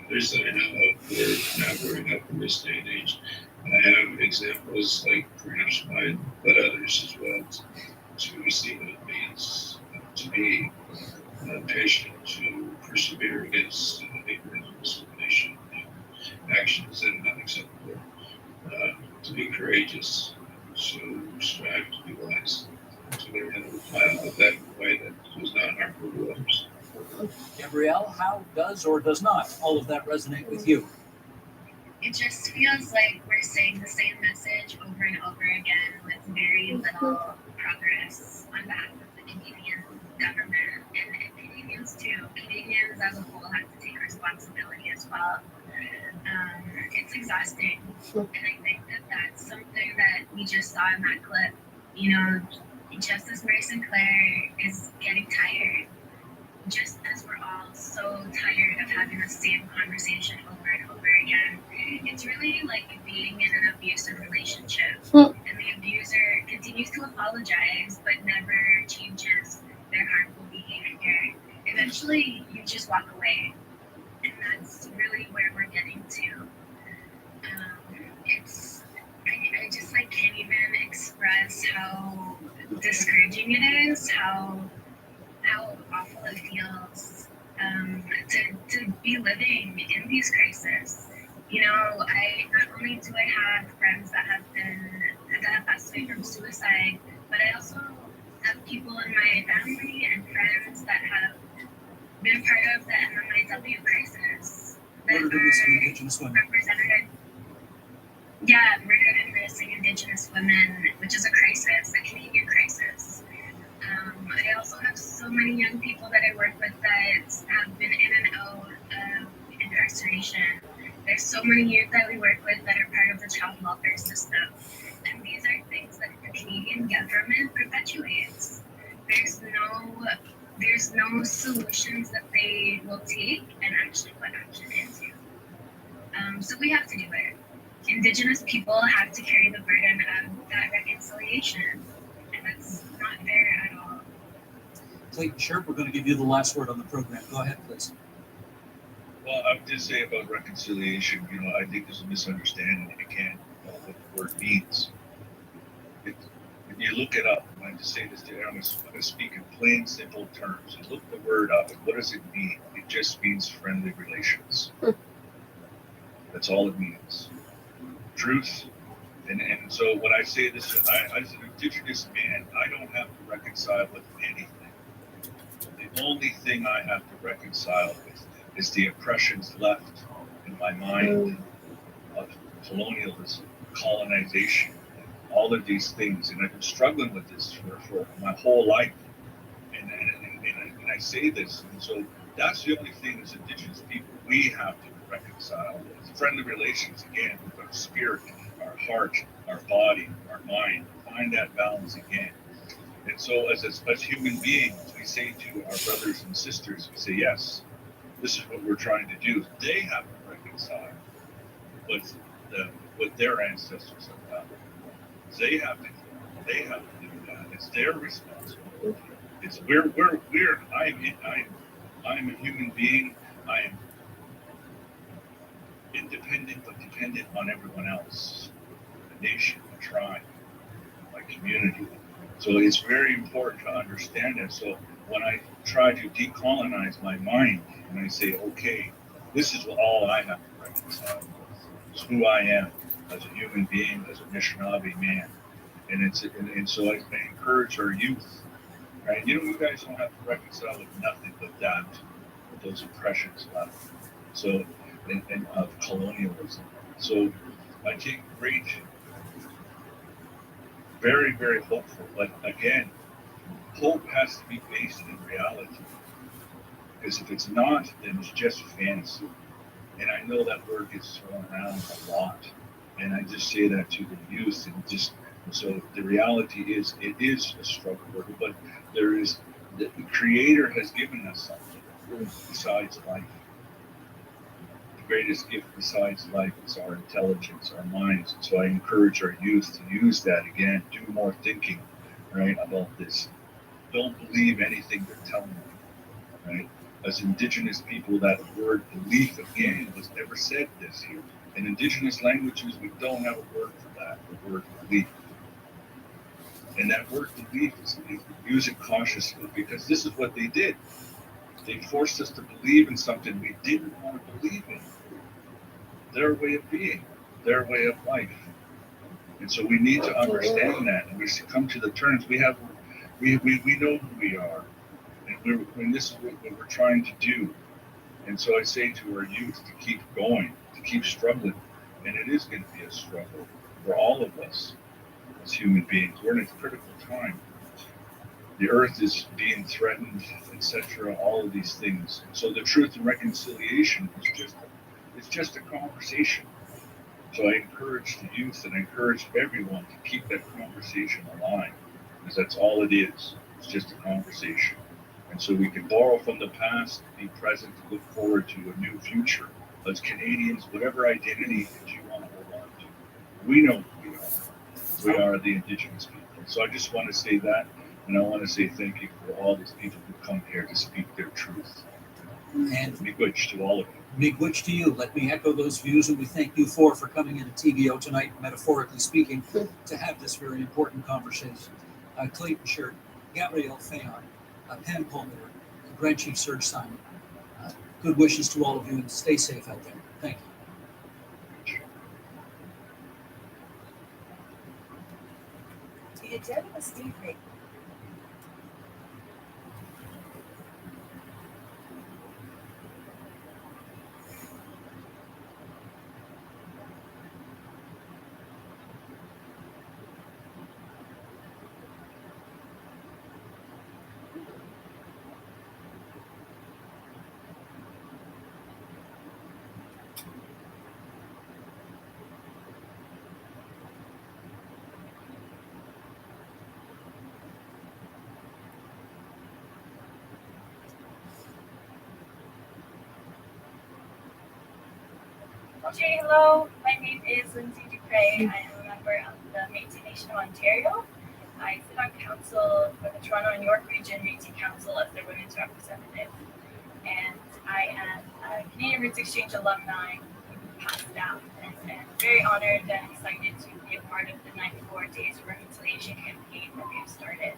There's I know we're now growing up in this day and age. I have examples like perhaps mine, but others as well, to see what it means to be patient, to persevere against ignorance, discrimination, and actions that are not acceptable, to be courageous, to strive to be wise, to learn how to apply that in a way that was not harmful to others. Gabrielle, how does or does not all of that resonate with you? It just feels like we're saying the same message over and over again with very little progress on behalf of the Canadian government and Canadians too. Canadians as a whole have to take responsibility as well. It's exhausting. And I think that that's something that we just saw in that clip. You know, Justice Murray Sinclair is getting tired. Just as we're all so tired of having the same conversation over and over again. It's really like being in an abusive relationship. And the abuser continues to apologize, but never changes their harmful behavior. Eventually, you just walk away. And that's really where we're getting to. I just like can't even express how discouraging it is, how awful it feels to be living in these crises. You know, not only do I have friends that have passed away from suicide, but I also have people in my family and friends that have been part of the MMIW crisis. Murdered and missing Indigenous women. Murdered and missing Indigenous women, which is a crisis, a Canadian crisis. I also have so many young people that I work with that have been in and out of incarceration. There's so many youth that we work with that are part of the child welfare system. And these are things that the Canadian government perpetuates. There's no solutions that they will take and actually put action into. So we have to do it. Indigenous people have to carry the burden of that reconciliation. And that's not fair at all. Clayton Sherp, we're going to give you the last word on the program. Go ahead, please. Well, I would just say about reconciliation, I think there's a misunderstanding again of what the word means. If you look it up, I just say this to you, I'm going to speak in plain, simple terms. You look the word up, and what does it mean? It just means friendly relations. That's all it means. Truth. And so when I say this, as an Indigenous man, I don't have to reconcile with anything. The only thing I have to reconcile with is the impressions left in my mind of colonialism, colonization, all of these things. And I've been struggling with this for my whole life. And I say this, and so that's the only thing as Indigenous people we have to reconcile with. Friendly relations, again, with our spirit, our heart, our body, our mind, find that balance again. And so as human beings, we say to our brothers and sisters, we say, yes, this is what we're trying to do. They have to reconcile with what their ancestors have done. They have to do that. It's their responsibility. It's I'm a human being. I am independent but dependent on everyone else, the nation, the tribe, my community. So it's very important to understand that. So when I try to decolonize my mind and I say, okay, this is all I have to reconcile. It's who I am as a human being, as a Anishinaabe man. And so I encourage our youth, right? You guys don't have to reconcile with nothing but that, with those impressions left. So, and of colonialism. So I take great, very, very hopeful. But again, hope has to be based in reality. Because if it's not, then it's just fantasy. And I know that word gets thrown around a lot. And I just say that to the youth. And so the reality is, it is a struggle, but the Creator has given us something besides life. The greatest gift besides life is our intelligence, our minds. And so I encourage our youth to use that again, do more thinking, right, about this. Don't believe anything they're telling you, right? As Indigenous people, that word belief, again, was never said this here. In Indigenous languages, we don't have a word for that, the word belief. And that word belief, we use it cautiously because this is what they did. They forced us to believe in something we didn't want to believe in. Their way of being, their way of life. And so we need to understand that, and we come to the terms. We know who we are, and this is what we're trying to do. And so I say to our youth to keep going, to keep struggling, and it is going to be a struggle for all of us as human beings. We're in a critical time. The earth is being threatened, etc. All of these things. So the truth and reconciliation is just a conversation. So I encourage the youth and I encourage everyone to keep that conversation alive, because that's all it is. It's just a conversation. And so we can borrow from the past, be present, look forward to a new future. As Canadians, whatever identity that you want to hold on to, we know who we are. We are the Indigenous people. So I just want to say that, and I want to say thank you for all these people who come here to speak their truth. And miigwech to all of you. Miigwech to you. Let me echo those views, and we thank you for coming into TVO tonight, metaphorically speaking, to have this very important conversation. Clayton Shirt, Gabrielle Fayon, Pam Palmer, Grand Chief Serge Simon. Good wishes to all of you, and stay safe out there. Thank you. Unanimous evening. Okay, hello. My name is Lindsay Dupre. I am a member of the Métis Nation of Ontario. I sit on council for the Toronto and York Region Métis Council as their women's representative. And I am a Canadian Roots Exchange alumni, past staff, and I'm very honored and excited to be a part of the 94 Days of Reconciliation campaign that we have started.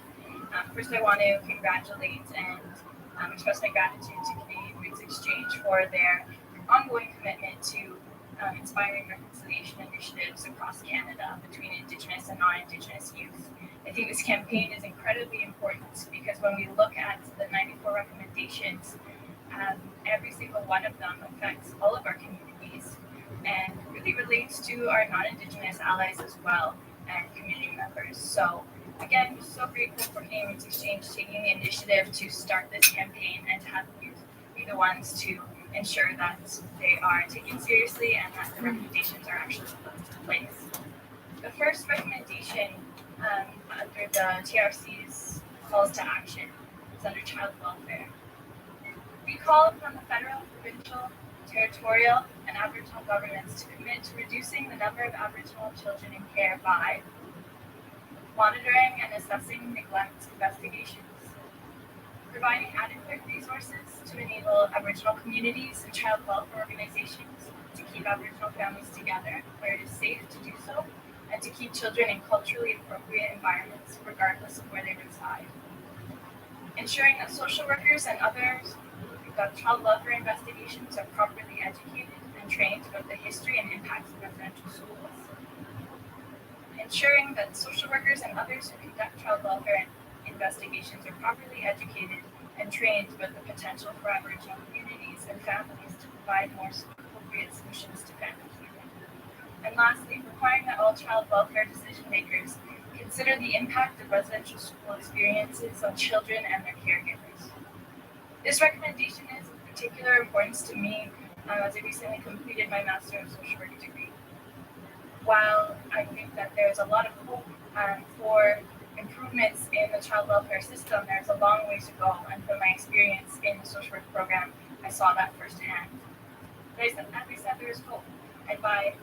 First, I want to congratulate and express my gratitude to Canadian Roots Exchange for their ongoing commitment to inspiring reconciliation initiatives across Canada between Indigenous and non-Indigenous youth. I think this campaign is incredibly important because when we look at the 94 recommendations, every single one of them affects all of our communities and really relates to our non-Indigenous allies as well and community members. So again, we're so grateful for Canadian Roots Exchange taking the initiative to start this campaign and to have youth be the ones to ensure that they are taken seriously and that the recommendations are actually put into place. The first recommendation under the TRC's calls to action is under child welfare. We call upon the federal, provincial, territorial, and Aboriginal governments to commit to reducing the number of Aboriginal children in care by monitoring and assessing neglect investigations, providing adequate resources to enable Aboriginal communities and child welfare organizations to keep Aboriginal families together where it is safe to do so, and to keep children in culturally appropriate environments regardless of where they reside. Ensuring that social workers and others who conduct child welfare investigations are properly educated and trained about the history and impacts of residential schools. Ensuring that social workers and others who conduct child welfare investigations are properly educated and trained about the potential for Aboriginal communities and families to provide more appropriate solutions to families. And lastly, requiring that all child welfare decision makers consider the impact of residential school experiences on children and their caregivers. This recommendation is of particular importance to me as I recently completed my Master of Social Work degree. While I think that there's a lot of hope for improvements in the child welfare system, there's a long ways to go, and from my experience in the social work program, I saw that firsthand. But as I said, there is hope, and by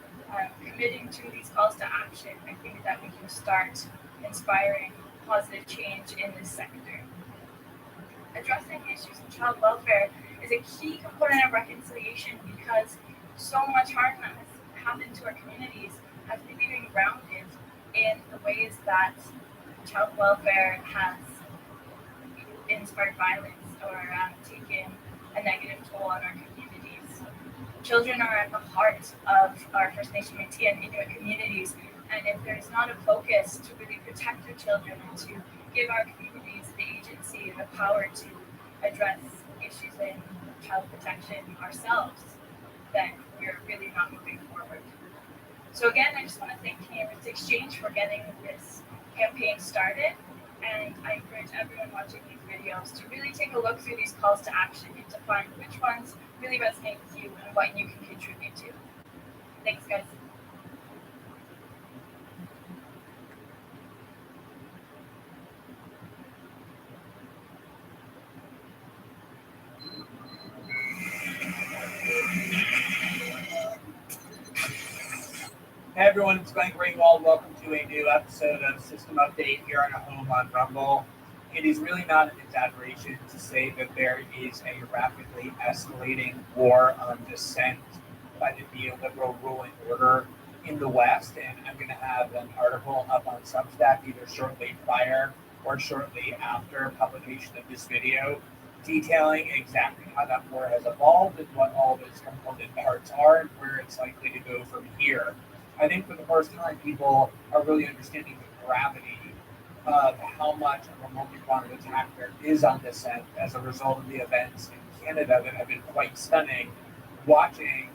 committing to these calls to action, I think that we can start inspiring positive change in this sector. Addressing issues of child welfare is a key component of reconciliation because so much harm that has happened to our communities has really been grounded in the ways that child welfare has inspired violence or taken a negative toll on our communities. Children are at the heart of our First Nation, Métis, and Inuit communities, and if there's not a focus to really protect our children and to give our communities the agency and the power to address issues in child protection ourselves, then we're really not moving forward. So again, I just want to thank Canadian Roots Exchange for getting this campaign started, and I encourage everyone watching these videos to really take a look through these calls to action and to find which ones really resonate with you and what you can contribute to. Thanks, guys. Hey everyone, it's Glenn Greenwald. Welcome to a new episode of System Update here on our home on Rumble. It is really not an exaggeration to say that there is a rapidly escalating war on dissent by the neoliberal ruling order in the West, and I'm going to have an article up on Substack either shortly prior or shortly after publication of this video detailing exactly how that war has evolved and what all of its component parts are and where it's likely to go from here. I think for the first time, people are really understanding the gravity of how much of a multi-pronged attack there is on dissent as a result of the events in Canada that have been quite stunning. Watching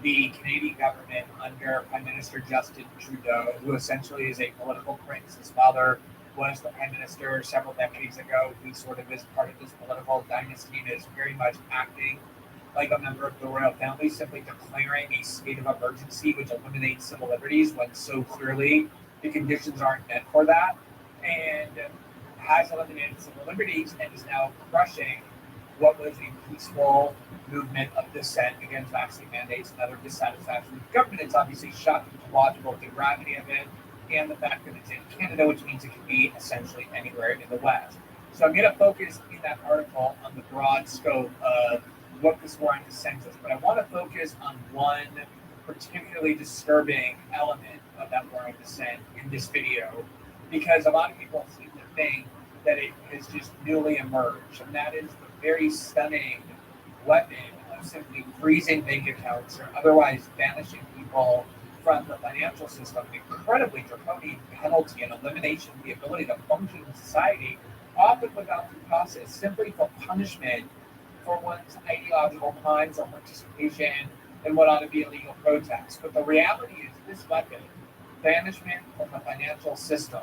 the Canadian government under Prime Minister Justin Trudeau, who essentially is a political prince. His father was the Prime Minister several decades ago. He sort of is part of this political dynasty and is very much acting like a member of the royal family, simply declaring a state of emergency which eliminates civil liberties when so clearly the conditions aren't met for that, and has eliminated civil liberties and is now crushing what was a peaceful movement of dissent against vaccine mandates and other dissatisfaction with the government. It's obviously shocking to watch both the gravity of it and the fact that it's in Canada, which means it can be essentially anywhere in the West. So I'm going to focus in that article on the broad scope of what this war on dissent is, but I want to focus on one particularly disturbing element of that war on dissent in this video, because a lot of people seem to think that it has just newly emerged, and that is the very stunning weapon of of simply freezing bank accounts or otherwise banishing people from the financial system, an incredibly draconian penalty and elimination of the ability to function in society, often without due process, simply for punishment for one's ideological crimes or participation in what ought to be illegal protests. But the reality is this weapon, banishment from the financial system,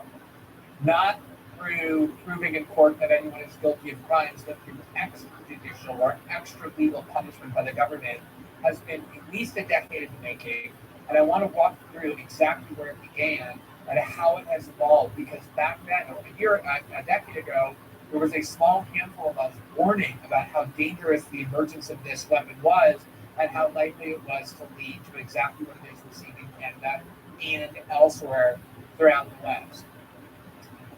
not through proving in court that anyone is guilty of crimes, but through extrajudicial or extra legal punishment by the government, has been at least a decade in the making. And I want to walk through exactly where it began and how it has evolved, because back then, a decade ago, there was a small handful of us warning about how dangerous the emergence of this weapon was and how likely it was to lead to exactly what it is we're seeing in Canada and elsewhere throughout the West.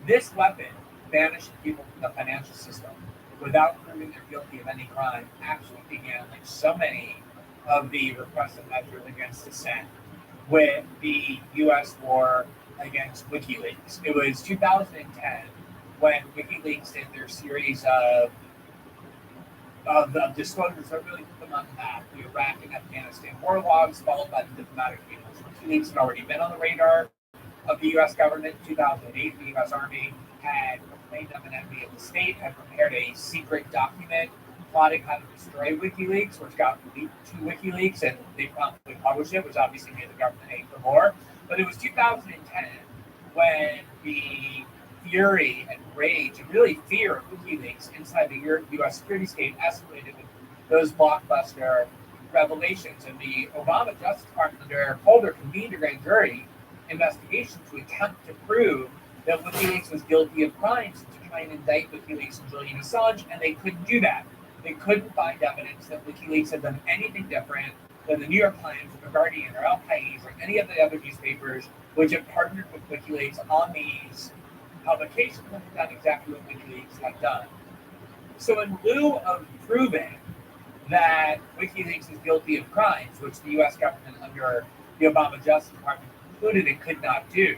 This weapon, banishing people from the financial system without proving they're guilty of any crime, actually began, like so many of the repressive measures against dissent, with the U.S. war against WikiLeaks. It was 2010 when WikiLeaks did their series of disclosures that really put them on the map. The Iraq and Afghanistan war logs, followed by the diplomatic cables. WikiLeaks had already been on the radar of the U.S. government. In 2008, the U.S. Army had proclaimed them an enemy of the state, had prepared a secret document plotting how to destroy WikiLeaks, which got leaked to WikiLeaks, and they promptly published it, which obviously made the government hate for more. But it was 2010 when the fury and rage and really fear of WikiLeaks inside the U.S. security state escalated with those blockbuster revelations. And the Obama Justice Department under Holder convened a grand jury investigation to attempt to prove that WikiLeaks was guilty of crimes, to try and indict WikiLeaks and Julian Assange, and they couldn't do that. They couldn't find evidence that WikiLeaks had done anything different than the New York Times or the Guardian or El País or any of the other newspapers which had partnered with WikiLeaks on these publications and had done exactly what WikiLeaks had done. So in lieu of proving that WikiLeaks is guilty of crimes, which the U.S. government under the Obama Justice Department concluded it could not do,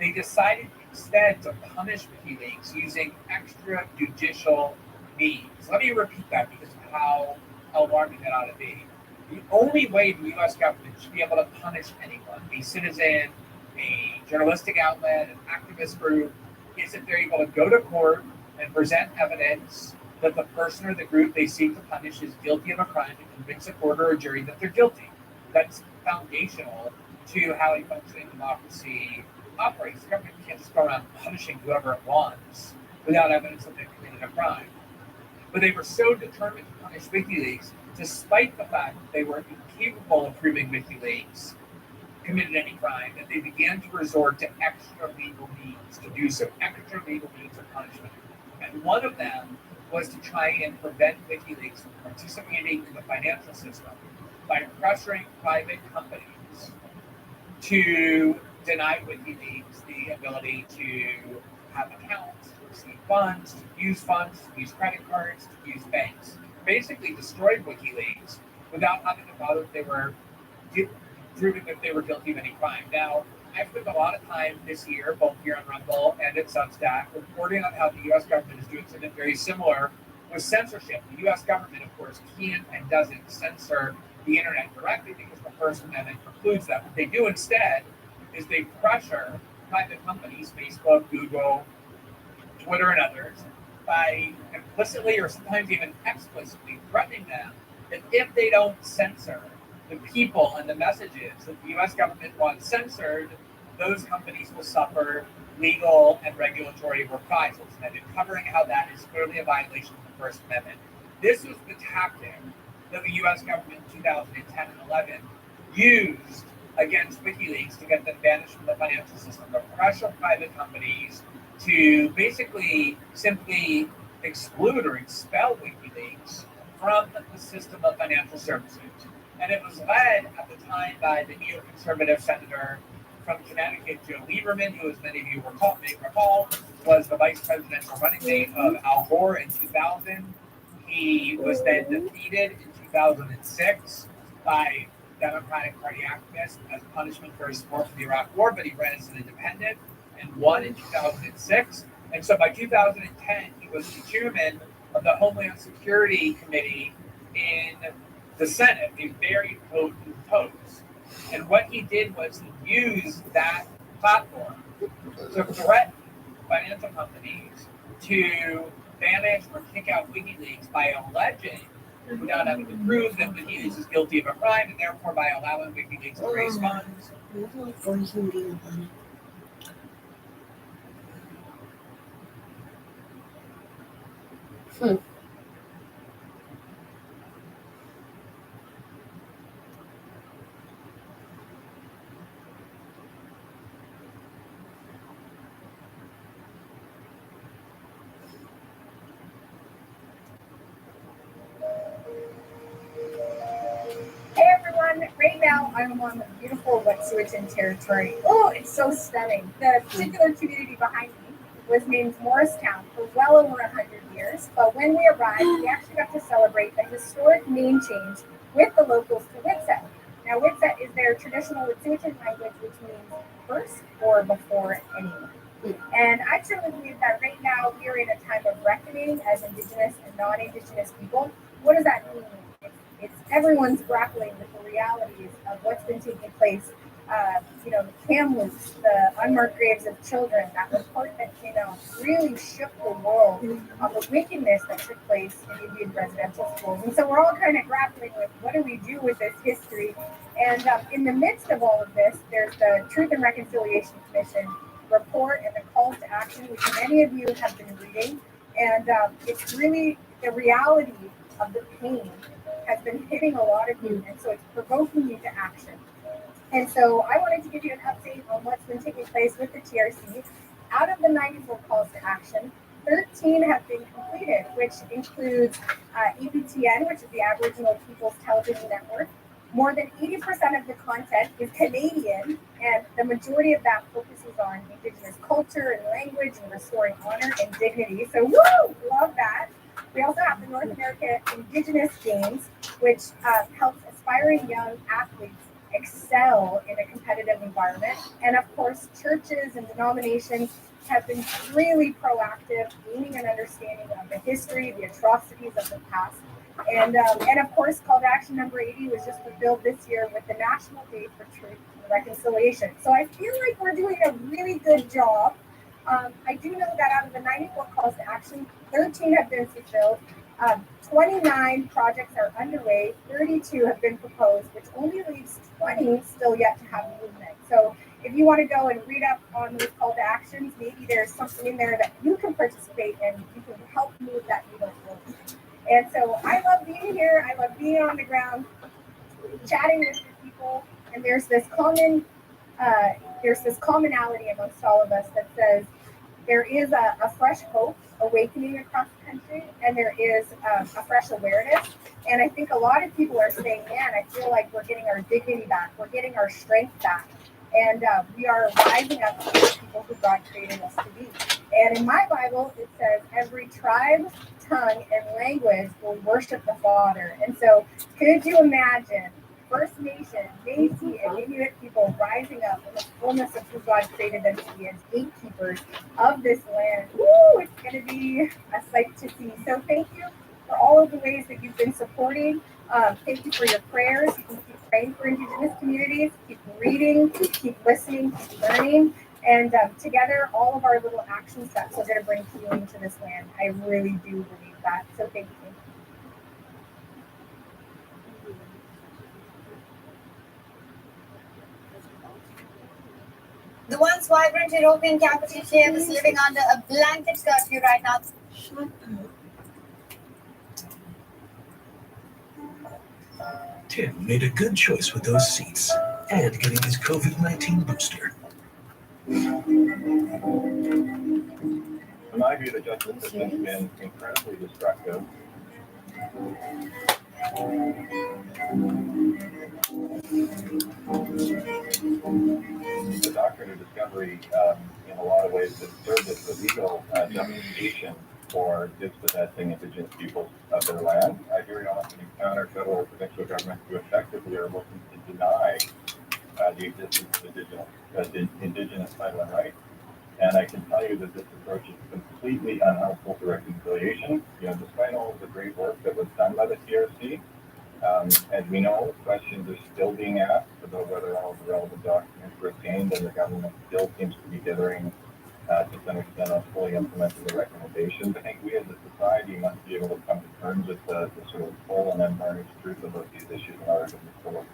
they decided instead to punish WikiLeaks using extrajudicial means. Let me repeat that because of how alarming that ought to be. The only way the U.S. government should be able to punish anyone, a citizen, a journalistic outlet, an activist group, is if they're able to go to court and present evidence that the person or the group they seek to punish is guilty of a crime and convince a court or a jury that they're guilty. That's foundational to how a functioning democracy operates. The government can't just go around punishing whoever it wants without evidence that they've committed a crime. But they were so determined to punish WikiLeaks, despite the fact that they were incapable of proving WikiLeaks committed any crime, that they began to resort to extra legal means to do so, extra legal means of punishment. And one of them was to try and prevent WikiLeaks from participating in the financial system by pressuring private companies to deny WikiLeaks the ability to have accounts, to receive funds, to use credit cards, to use banks. Basically destroyed WikiLeaks without having to bother if they were proving that they were guilty of any crime. Now, I've spent a lot of time this year, both here on Rumble and at Substack, reporting on how the U.S. government is doing something very similar with censorship. The U.S. government, of course, can't and doesn't censor the internet directly because the First Amendment precludes that. What they do instead is they pressure private companies, Facebook, Google, Twitter, and others, by implicitly or sometimes even explicitly threatening them that if they don't censor the people and the messages that the U.S. government wants censored, those companies will suffer legal and regulatory reprisals. And I've been covering how that is clearly a violation of the First Amendment. This was the tactic that the U.S. government in 2010 and 11 used against WikiLeaks to get them banished from the financial system, to pressure private companies to basically simply exclude or expel WikiLeaks from the system of financial services. And it was led at the time by the neoconservative senator from Connecticut, Joe Lieberman, who, as many of you may recall, was the vice presidential running mate of Al Gore in 2000. He was then defeated in 2006 by Democratic Party activists as punishment for his support for the Iraq War, but he ran as an independent and won in 2006. And so by 2010, he was the chairman of the Homeland Security Committee in the Senate a very potent pose. And what he did was he used that platform to threaten financial companies to banish or kick out WikiLeaks by alleging, without having to prove, that WikiLeaks is guilty of a crime, and therefore by allowing WikiLeaks to raise funds. Hey everyone, right now I'm on the beautiful Wet'suwet'en territory. Oh, it's so stunning. The particular community behind me was named Morristown for well over 100 years, but when we arrived, we actually got to celebrate the historic name change with the locals to Witsat. Now, Witsat is their traditional Wet'suwet'en language, which means first or before anyone. And I truly believe that right now we are in a time of reckoning as Indigenous and non-Indigenous people. What does that mean? It's everyone's grappling with the realities of what's been taking place. The Kamloops, the unmarked graves of children, that report that came out really shook the world on the wickedness that took place in Indian residential schools. And so we're all kind of grappling with what do we do with this history. And in the midst of all of this, there's the Truth and Reconciliation Commission report and the calls to action, which many of you have been reading. And it's really the reality of the pain has been hitting a lot of you, and so it's provoking you to action. And so I wanted to give you an update on what's been taking place with the TRC. Out of the 94 calls to action, 13 have been completed, which includes APTN, which is the Aboriginal People's Television Network. More than 80% of the content is Canadian, and the majority of that focuses on Indigenous culture and language and restoring honor and dignity. So, woo! Love that. We also have the North America Indigenous Games, which helps aspiring young athletes excel in a competitive environment. And of course, churches and denominations have been really proactive, gaining an understanding of the history, the atrocities of the past. And of course, call to action number 80 was just fulfilled this year with the National Day for Truth and Reconciliation. So I feel like we're doing a really good job. I do know that out of the 94 calls to action, 13 have been fulfilled. 29 projects are underway, 32 have been proposed, which only leaves 20 still yet to have movement. So if you want to go and read up on those call to actions, maybe there's something in there that you can participate in. You can help move that needle forward. And so I love being here. I love being on the ground, chatting with the people. And there's this commonality amongst all of us that says there is a fresh hope awakening across the country, and there is a fresh awareness. And I think a lot of people are saying, man, I feel like we're getting our dignity back. We're getting our strength back. And we are rising up to be the people who God created us to be. And in my Bible, it says every tribe, tongue, and language will worship the Father. And so could you imagine First Nation, Métis, and Inuit people rising up in the fullness of who God created them to be as gatekeepers of this land? Woo! It's going to be a sight to see. So thank you for all of the ways that you've been supporting. Thank you for your prayers. You can keep praying for Indigenous communities, keep reading, keep listening, keep learning. And together, all of our little action steps are going to bring healing to this land. I really do believe that. So thank you. The once vibrant European capital Kiev is living under a blanket curfew right now. Tim made a good choice with those seats and getting his COVID-19 booster. In my view, the justice system has been incredibly destructive. The doctrine of discovery, in a lot of ways, has served as the legal justification for dispossessing Indigenous peoples of their land. I very often encounter federal or provincial governments who effectively are looking to deny the existence of Indigenous title and rights. And I can tell you that this approach is completely unhelpful to reconciliation. Despite all of the great work that was done by the TRC, As we know, questions are still being asked about whether all of the relevant documents were obtained, and the government still seems to be dithering to some extent on fully implementing the recommendations. I think we as a society must be able to come to terms with the sort of full and unvarnished truth about these issues in order to move forward.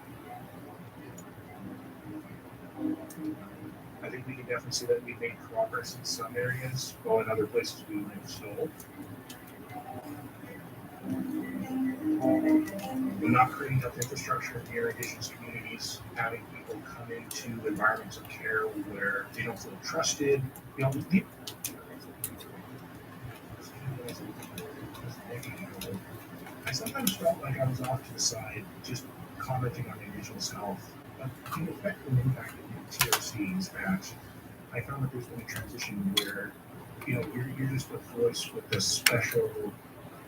I think we can definitely see that we've made progress in some areas, while in other places we remain slow. We're not creating enough infrastructure near Indigenous communities, having people come into environments of care where they don't feel trusted. You know, I sometimes felt like I was off to the side, just commenting on Indigenous health. But the effect and impact of TRC is that I found that there's been a transition where, you know, you're just a voice with this special,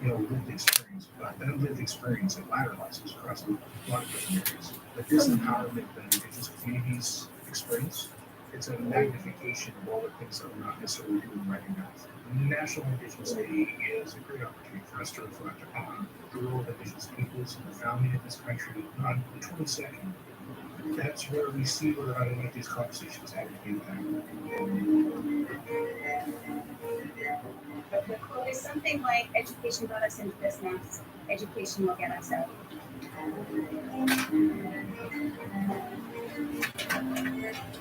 you know, lived experience, but that lived experience it lateralizes across a lot of different areas. But this empowerment that Indigenous communities experience, it's a magnification of all the things that we're not necessarily doing right now. National Indigenous Day is a great opportunity for us to reflect on the role of Indigenous peoples in the founding of this country on the 22nd. That's where we see where I want these conversations having impact. The quote is something like, education got us into this mess, education will get us out.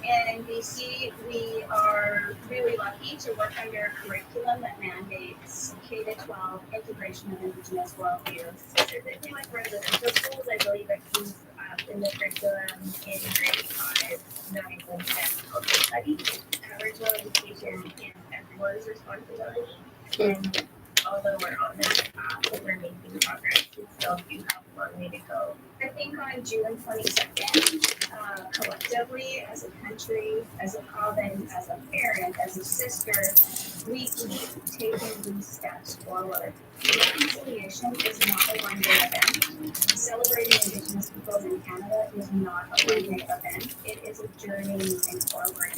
And in BC, we are really lucky to work under a curriculum that mandates K-12 integration of Indigenous worldviews. Specifically with residential schools, I believe it comes in the curriculum in grade 5, 9, and 10 cultural studies. Aboriginal education is everyone's responsibility. And although we're on this path and we're making progress, we still do have a long way to go. I think on June 22nd, collectively, as a country, as a province, as a parent, as a sister, we keep taking these steps forward. Reconciliation is not a one-day event. Celebrating Indigenous peoples in Canada is not a one-day event. It is a journey moving forward.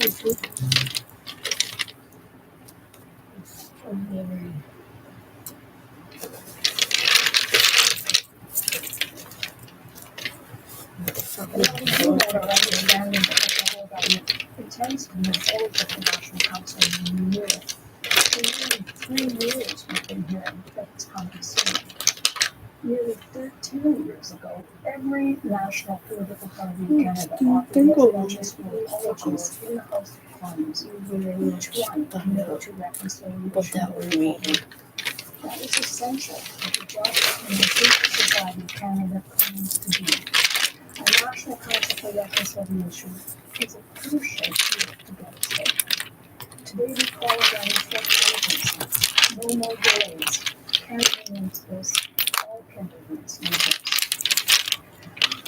Intends to move forward with the National Council in the year. For nearly 3 years, we've been hearing that it's coming soon. Nearly 13 years ago, every national political party in Canada offered residential school colleges in the House of Commons. Each one committed to reconciliation. That is essential for the just and inclusive society Canada claims to be. A National Council for Reconciliation is a crucial tool to get us there. Today we call it on urgency. No more delays. Canada needs this. All Canadians need this.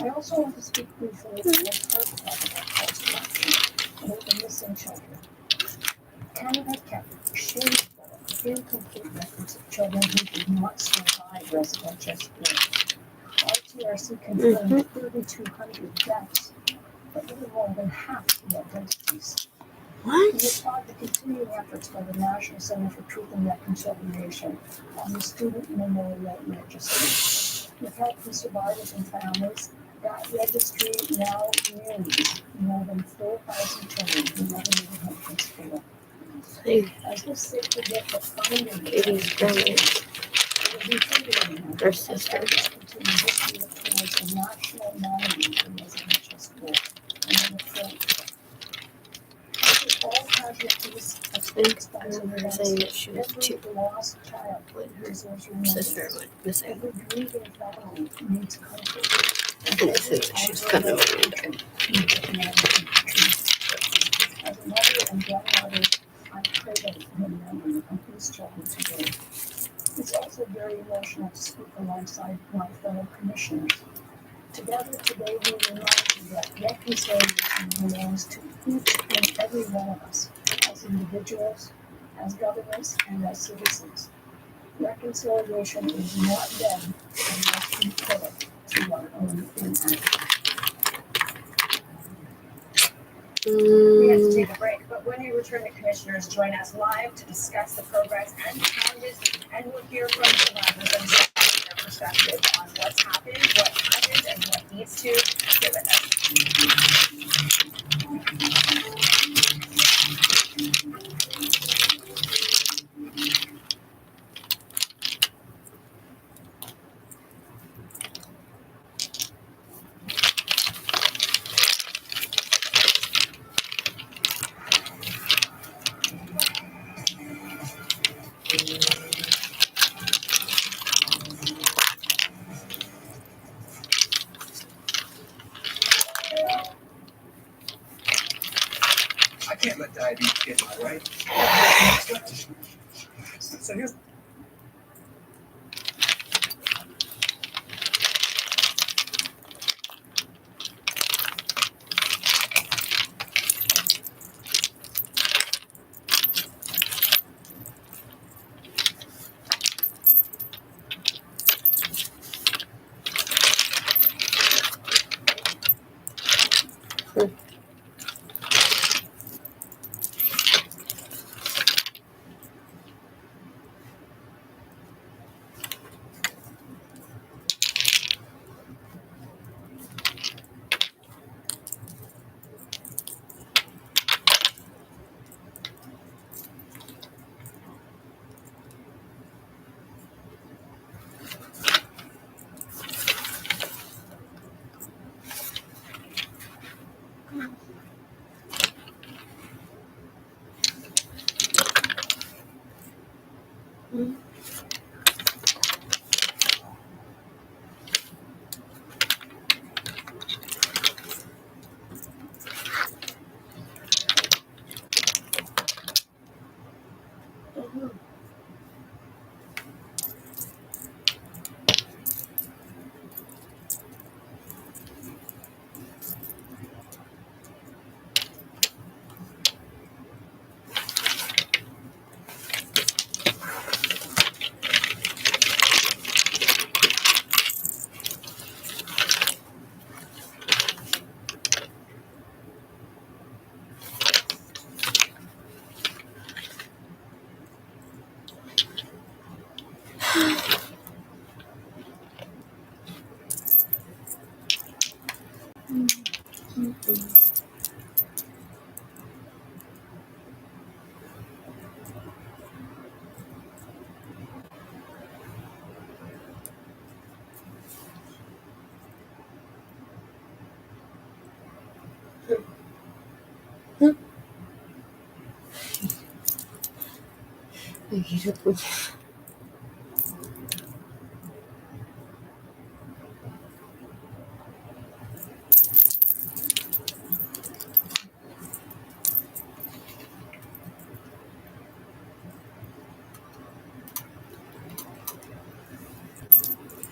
I also want to speak briefly about part of our calls to action about the missing children. Canada kept shameful, incomplete records of children who did not survive residential school. RTRC confirmed 3,200 deaths, but little more than half the identities. We applaud the continuing efforts by the National Center for Truth and Reconciliation on the Student Memorial Registry. With help from survivors and families, that registry now nears more than 4,000 children who never made it home from school. As this sacred gift of finding Katie's grandmother, her sister. continue this year towards a national nominee for residential school and the front. All casualties of state-sponsored Her saying that she was every 2 lost child when her deserves remembrance. sister went missing. Every grieving family needs comfort. And I think that she's kind of random. As a mother and grandmother, I pray that you remember of these children today. It's also very emotional to speak alongside my fellow commissioners. Together today we remind you that reconciliation belongs to each and every one of us, as individuals, as governments, and as citizens. Reconciliation is not dead unless we put it to our own impact. We have to take a break, but when we return, the commissioners join us live to discuss the progress and challenges, and we'll hear from survivors and perspective on what's happened, and what needs to. Stay with us. I can't let diabetes get in my way. So here's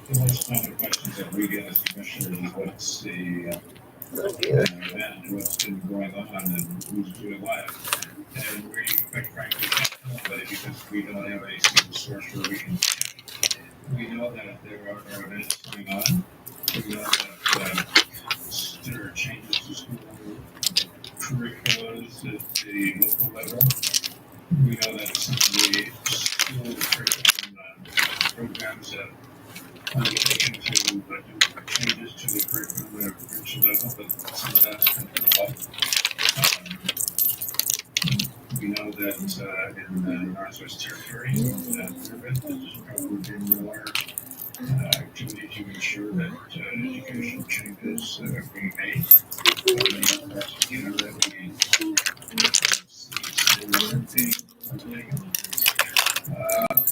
The most common questions that we get as commissioners is what's the event, what's been going on, and who's doing what. And we, quite frankly, can't tell anybody because we don't have a single source where we can check. We know that there are events going on. We know that there are changes to school curricula at the local level. We know that some of the school curriculum programs have undertaken to do changes to the curriculum at a provincial level, but some of that's been developed. We know that in the Northwest Territory, there's probably been more activity to ensure that educational changes are being made. In parts of Canada, we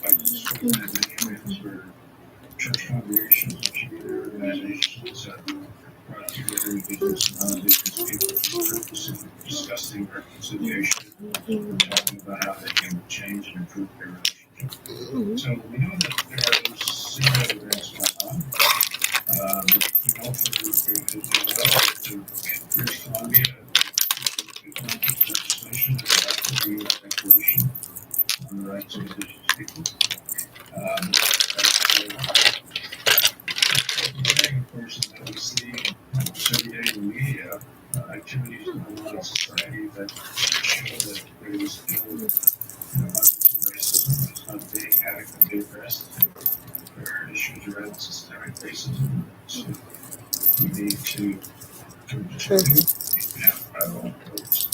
by the school administrators for church congregations and community organizations brought together business and non-business people for the purpose of discussing reconciliation and talking about how they can change and improve their relationship. So we know that there are those similar events going on. We know for British Columbia, legislation that adopted the U.S. Declaration on the Rights of Indigenous People. The thing, of course, is that we see every day in the media activities going on in society that show that there is still abundance of racism that's not being adequately addressed. there are issues around systemic racism. So we need to have our own approach,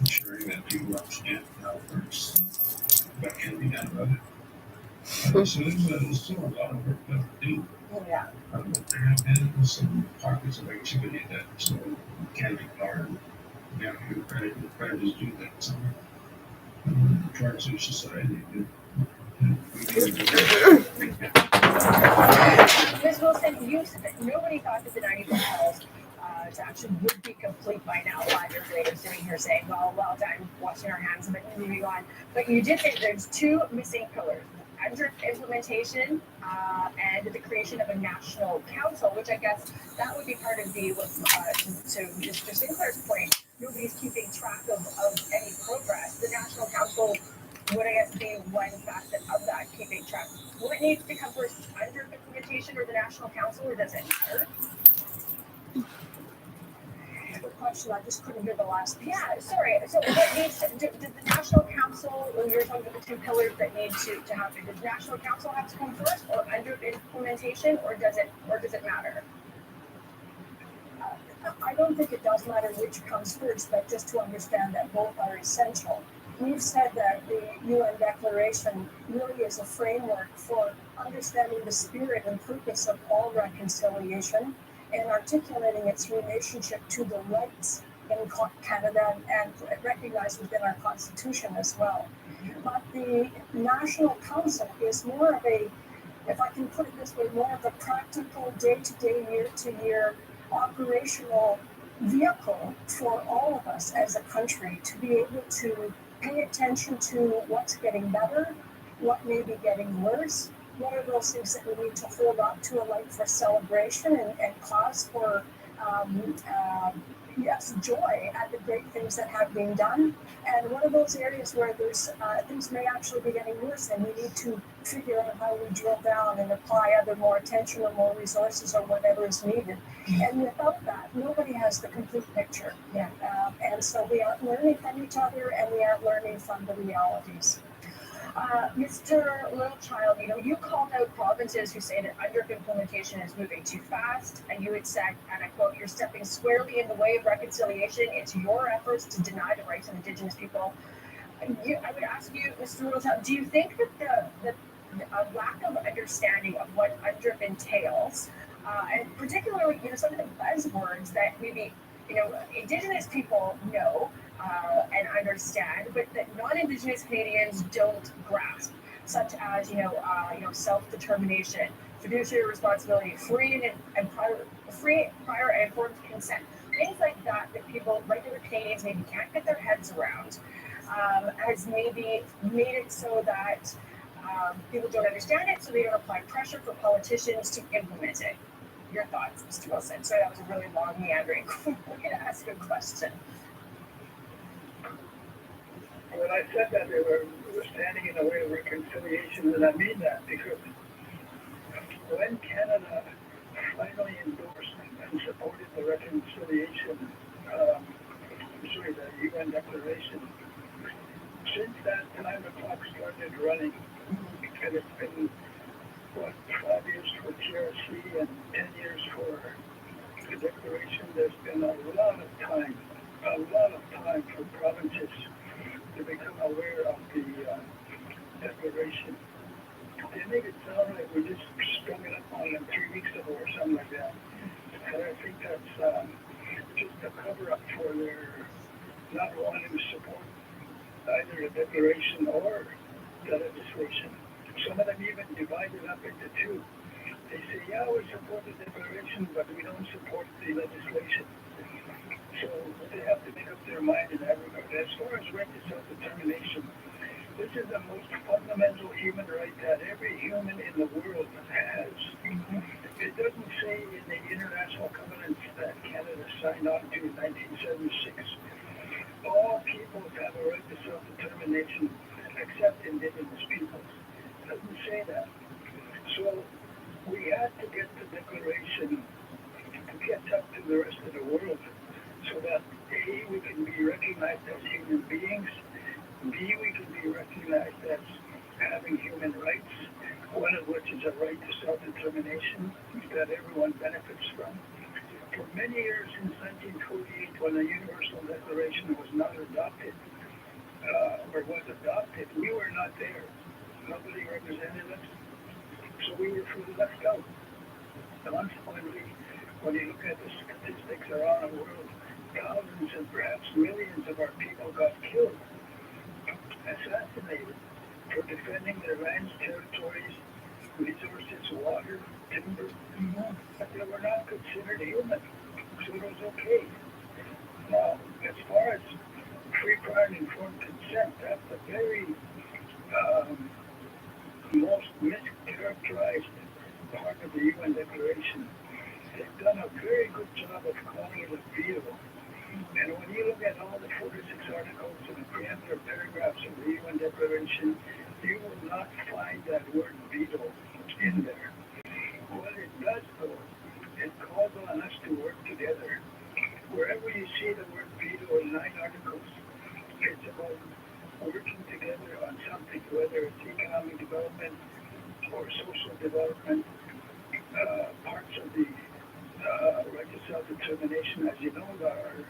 ensuring that people understand how it works and what can be done about it. So there's still a lot of work left to do. Yeah. But there have been some pockets of activity that so we can't ignore. We have to give credit where credit is due that somewhere. Towards our society. Ms. Wilson, you said that nobody thought that the 94 calls to action would be complete by now, 5 years later, sitting here saying, well done, washing our hands of it and moving on. But you did say there's 2 missing pillars. Under implementation and the creation of a national council, which I guess that would be part of the, to Mr. Sinclair's point, nobody's keeping track of any progress. The national council would, I guess, be one facet of that, keeping track. What needs to come first, under implementation or the national council, or does it matter? Good question. I just couldn't hear the last piece. Yeah, sorry. So what needs to, did the national council, when you're talking about the 2 pillars that need to happen, does the national council have to come first or under implementation, or does it matter? I don't think it does matter which comes first, but just to understand that both are essential. We've said that the UN Declaration really is a framework for understanding the spirit and purpose of all reconciliation and articulating its relationship to the rights in Canada and recognized within our Constitution as well. But the National Council is more of a, if I can put it this way, more of a practical day-to-day, year-to-year operational vehicle for all of us as a country to be able to pay attention to what's getting better, what may be getting worse, what are those things that we need to hold up to a light for celebration and cause for, joy at the great things that have been done. And what are those areas where there's things may actually be getting worse and we need to figure out how we drill down and apply either more attention or more resources or whatever is needed. And without that, nobody has the complete picture. Yeah. And so we aren't learning from each other and we aren't learning from the realities. Mr. Littlechild, you called out provinces who say that under implementation is moving too fast, and you had said, and I quote, "You're stepping squarely in the way of reconciliation. It's your efforts to deny the rights of Indigenous people." I would ask you, Mr. Littlechild, do you think that the lack of understanding of what UNDRIP entails, and particularly some of the buzzwords that maybe Indigenous people know and understand, but that non-Indigenous Canadians don't grasp, such as self-determination, fiduciary responsibility, free and prior and informed consent, things like that people, regular Canadians, maybe can't get their heads around, has maybe made it so that people don't understand it, so they don't apply pressure for politicians to implement it. Your thoughts, Mr. Wilson? Sorry, that was a really long, meandering way to ask a question. When I said that they were standing in the way of reconciliation, and I mean that because when Canada finally endorsed and supported the reconciliation, the UN Declaration, since that time the clock started running, and it's been, 5 years for TRC and 10 years for the Declaration. There's been a lot of time for provinces to become aware of the Declaration. They make it sound like we just sprung it up on them 3 weeks ago or something like that. And I think that's just a cover-up for their not wanting to support either the Declaration or the legislation. Some of them even divide it up into 2. They say, yeah, we support the Declaration, but we don't support the legislation. So they have to make up their mind in that regard. As far as right to self-determination, this is the most fundamental human right that every human in the world has. It doesn't say in the international covenants that Canada signed on to in 1976, all peoples have a right to self-determination except Indigenous peoples. It doesn't say that. So we had to get the Declaration to catch up to the rest of the world so that A, we can be recognized as human beings, B, we can be recognized as having human rights, one of which is a right to self-determination that everyone benefits from. For many years since 1948, when the Universal Declaration was not adopted, or was adopted, we were not there. Nobody represented us, so we were fully left out. Consequently, when you look at the statistics around the world, thousands and perhaps millions of our people got killed, assassinated, for defending their lands, territories, resources, water, timber, but they were not considered human, so it was okay. Now, as far as free, prior, and informed consent, that's the very most mischaracterized part of the UN Declaration. They've done a very good job of calling it a veto. And when you look at all the 46 articles and the preamble paragraphs of the UN Declaration, you will not find that word veto in there. What it does, though, it calls on us to work together. Wherever you see the word veto in 9 articles, it's about working together on something, whether it's economic development or social development, parts of the right to self-determination, as you know, are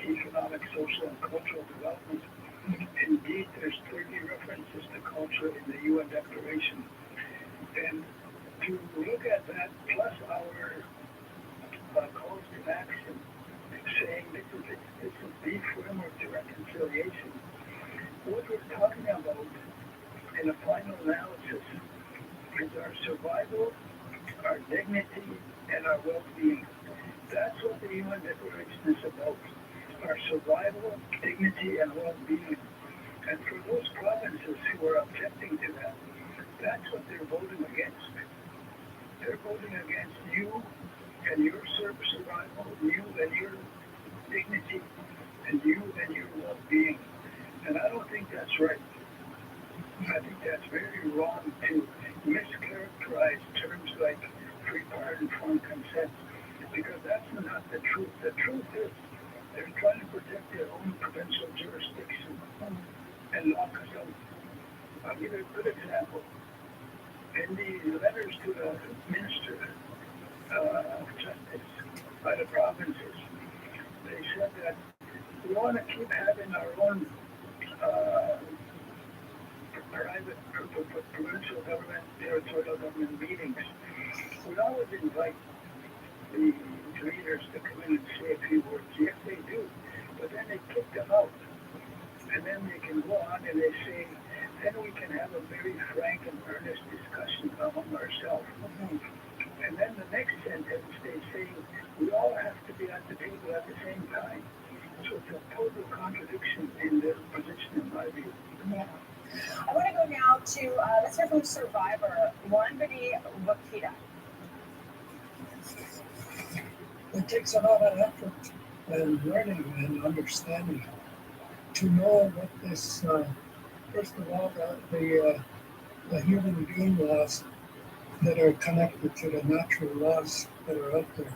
economic, social, and cultural development. Indeed, there's 30 references to culture in the UN Declaration. And to look at that, plus our calls to action, saying this is the framework to reconciliation, what we're talking about in a final analysis is our survival, our dignity, and our well-being. That's what the UN Declaration is about. Our survival, dignity, and well-being. And for those provinces who are objecting to that, that's what they're voting against. They're voting against you and your survival, you and your dignity, and you and your well-being. And I don't think that's right. I think that's very wrong to mischaracterize terms like free, prior, and informed consent, because that's not the truth. The truth is they're trying to protect their own provincial jurisdiction and lock us out. I'll give you a good example. In the letters to the Minister of Justice by the provinces, they said that we want to keep having our own private, provincial government, territorial government meetings. We always invite the leaders to come in and say a few words. Yes, they do. But then they kick them out. And then they can go on and they say, then we can have a very frank and earnest discussion among ourselves. And then the next sentence, they say, we all have to be at the table at the same time. So it's a total contradiction in their position, in my view. Yeah. I want to go now to, let's hear from Survivor, Wanbadi Wakita. It takes a lot of effort and learning and understanding to know what this, first of all, the human being laws that are connected to the natural laws that are out there.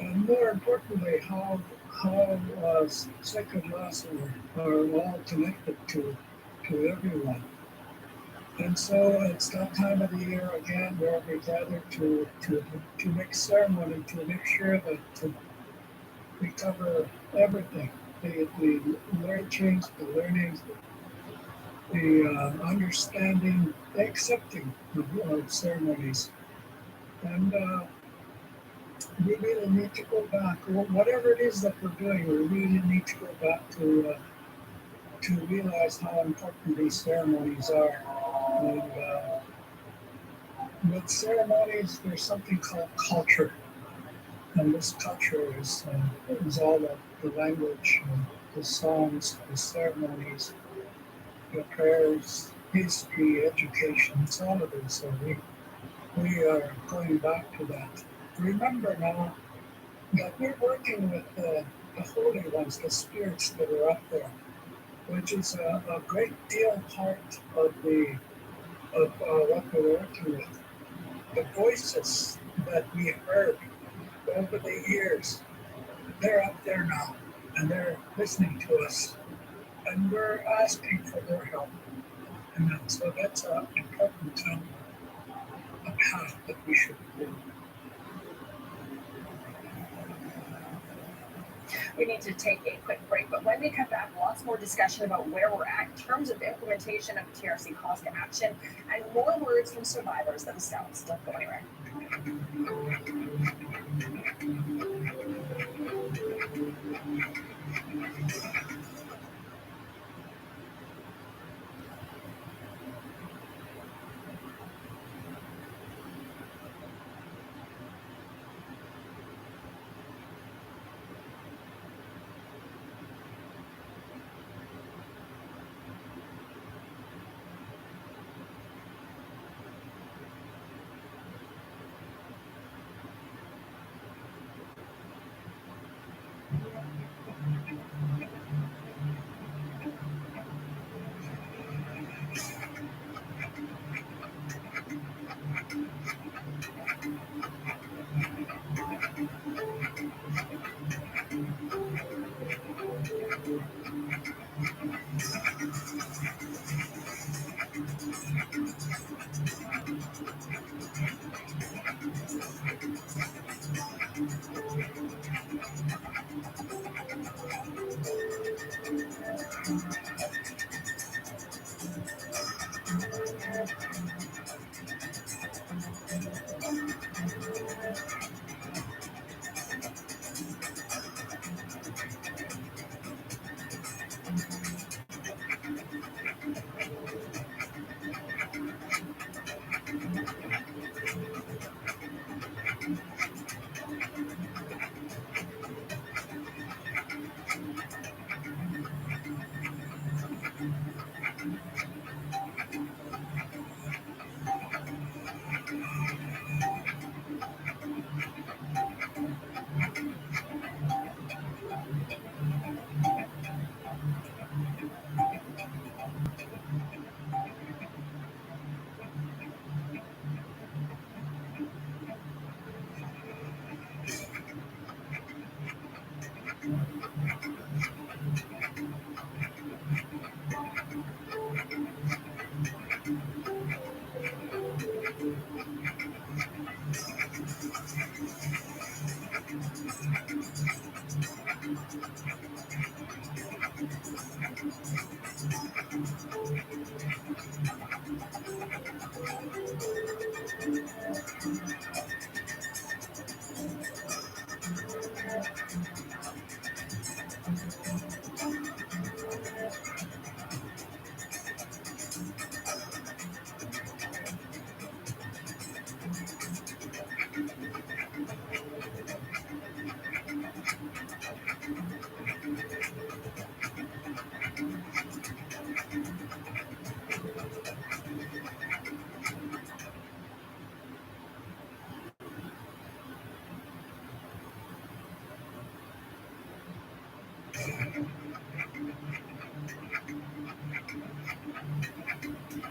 And more importantly, how sacred laws are all connected to everyone. And so it's that time of the year again where we gather to make ceremony, to make sure that we cover everything, the teachings, the learnings, the understanding, the accepting of ceremonies. And we really need to go back, whatever it is that we're doing, we really need to go back to realize how important these ceremonies are. And with ceremonies, there's something called culture. And this culture is all the language, the songs, the ceremonies, the prayers, history, education, it's all of it. So we are going back to that. Remember now that we're working with the holy ones, the spirits that are up there, which is a great deal part of what we're working with. The voices that we heard over the years, they're up there now, and they're listening to us, and we're asking for their help. And so that's an important path that we should go. We need to take a quick break, but when we come back, lots more discussion about where we're at in terms of the implementation of TRC calls to action and more words from survivors themselves. Don't go anywhere.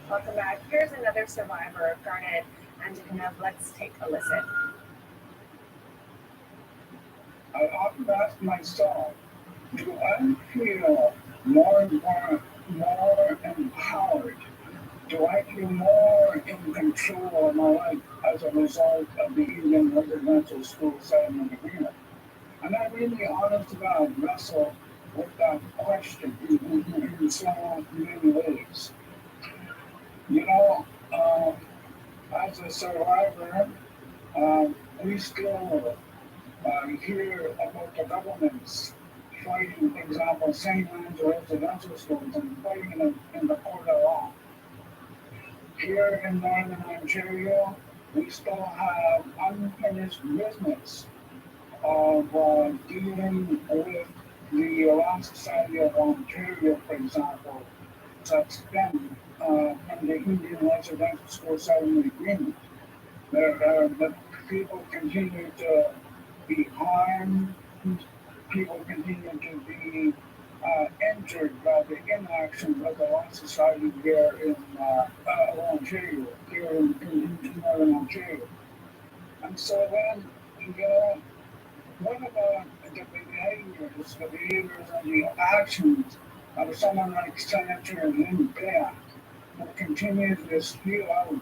Welcome back. Here's another survivor of Garnet and Deneuve. Let's take a listen. I often ask myself, do I feel more empowered? Do I feel more in control of my life as a result of the Indian Residential School Settlement Agreement? And I really, honest to God, wrestle with that question in so many ways. You know, as a survivor, we still hear about the governments fighting, for example, St. Anne's residential schools and fighting them in the court of law. Here in Northern Ontario, we still have unfinished business of dealing with the Law Society of Ontario, for example, that's been in the Indian Residential School Settlement Agreement. The people continue to be harmed, people continue to be injured by the inaction of the Law Society here in Ontario, here in Northern Ontario. And so then, you know, what about the behaviors and the actions of someone like Senator Lynn Beck, who continues to spew out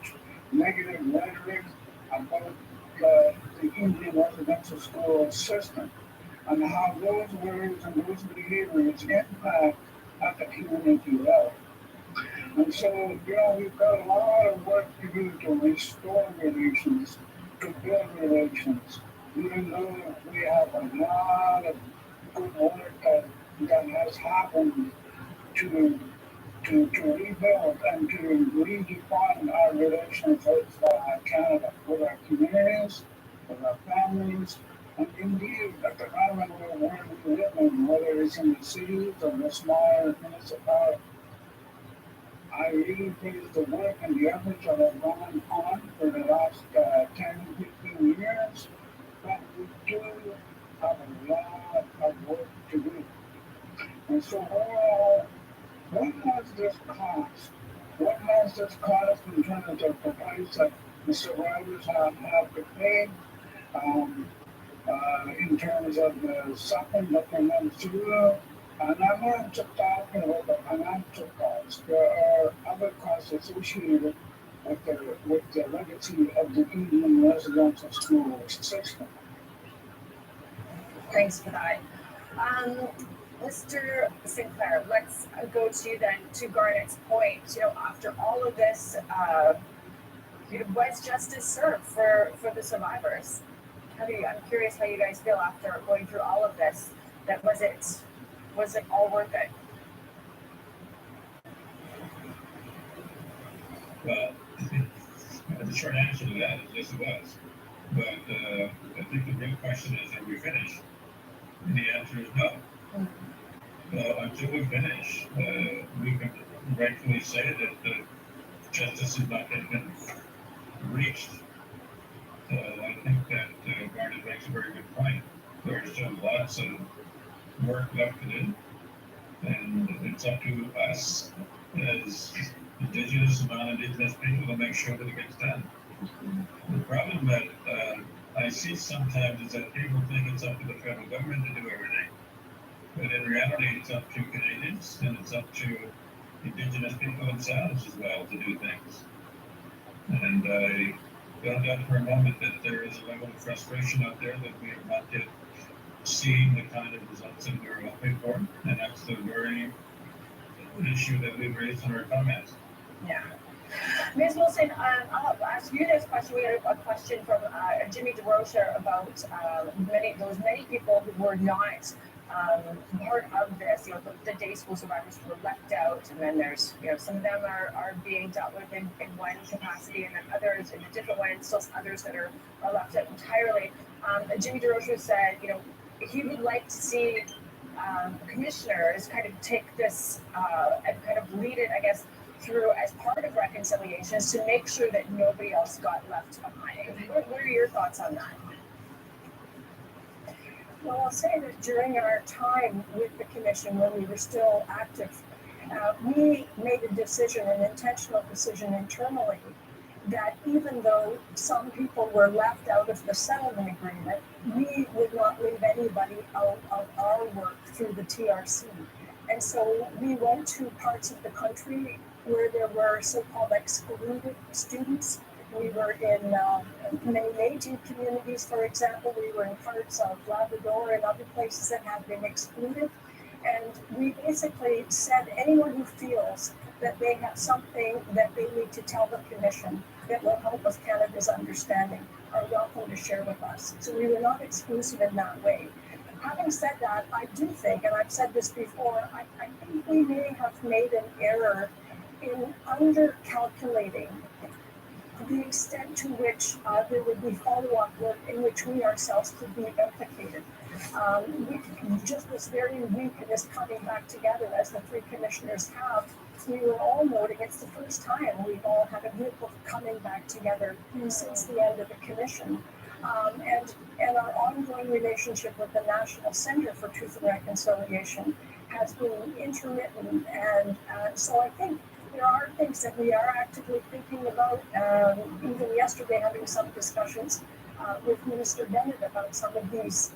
negative rhetoric about the Indian residential school system and how those words and those behaviors impact at the community level. And so, we've got a lot of work to do to restore relations, to build relations, even though we have a lot of good work that has happened to rebuild and to redefine our relations with Canada, with our communities, with our families, and indeed at the island where we live in, whether it's in the cities or the smaller municipalities. I really praise the work and the efforts that have gone on for the last 10, 15 years, but we do have a lot of work to do. And so overall, what has this cost? What has this cost in terms of the price that the survivors have to pay, in terms of the suffering that they went through? And I'm not just talking about the financial costs. There are other costs associated with the legacy of the Indian residential school system. Thanks for that. Mr. Sinclair, let's go to you then, to Garnett's point. After all of this, was justice served for the survivors? I'm curious how you guys feel after going through all of this. That was it all worth it? Well, the short answer to that is yes, it was. But I think the real question is, are we finished? And the answer is no. Until we finish, we can rightfully say that justice has not yet been reached. I think that Garnet makes a very good point. There are still lots of work left to do, and it's up to us as Indigenous and non-Indigenous people to make sure that it gets done. The problem that I see sometimes is that people think it's up to the federal government to do everything. But in reality, it's up to Canadians and it's up to Indigenous people themselves as well to do things. And I don't doubt for a moment that there is a level of frustration out there that we have not yet seen the kind of results that we were hoping for. And that's the very issue that we've raised in our comments. Yeah. Ms. Wilson, I'll ask you this question. We had a question from Jimmy DeRocher about those many people who were not part of this. The day school survivors who were left out, and then there's some of them are being dealt with in one capacity, and then others in a different way, and still others that are left out entirely. Jimmy DeRocher said, he would like to see commissioners kind of take this and kind of lead it, I guess, through as part of reconciliations to make sure that nobody else got left behind. What are your thoughts on that? Well, I'll say that during our time with the commission, when we were still active, we made a decision, an intentional decision internally, that even though some people were left out of the settlement agreement, we would not leave anybody out of our work through the TRC. And so we went to parts of the country where there were so-called excluded students. We were in many Métis communities, for example. We were in parts of Labrador and other places that have been excluded. And we basically said anyone who feels that they have something that they need to tell the commission that will help with Canada's understanding are welcome to share with us. So we were not exclusive in that way. Having said that, I do think, and I've said this before, I think we may have made an error in under-calculating the extent to which there would be follow-up work in which we ourselves could be implicated. Just this very week, this coming back together as the three commissioners have, we were all noting it's the first time we've all had a group of coming back together since the end of the commission. And our ongoing relationship with the National Center for Truth and Reconciliation has been intermittent. And so I think there are things that we are actively thinking about. Even yesterday, having some discussions with Minister Bennett about some of these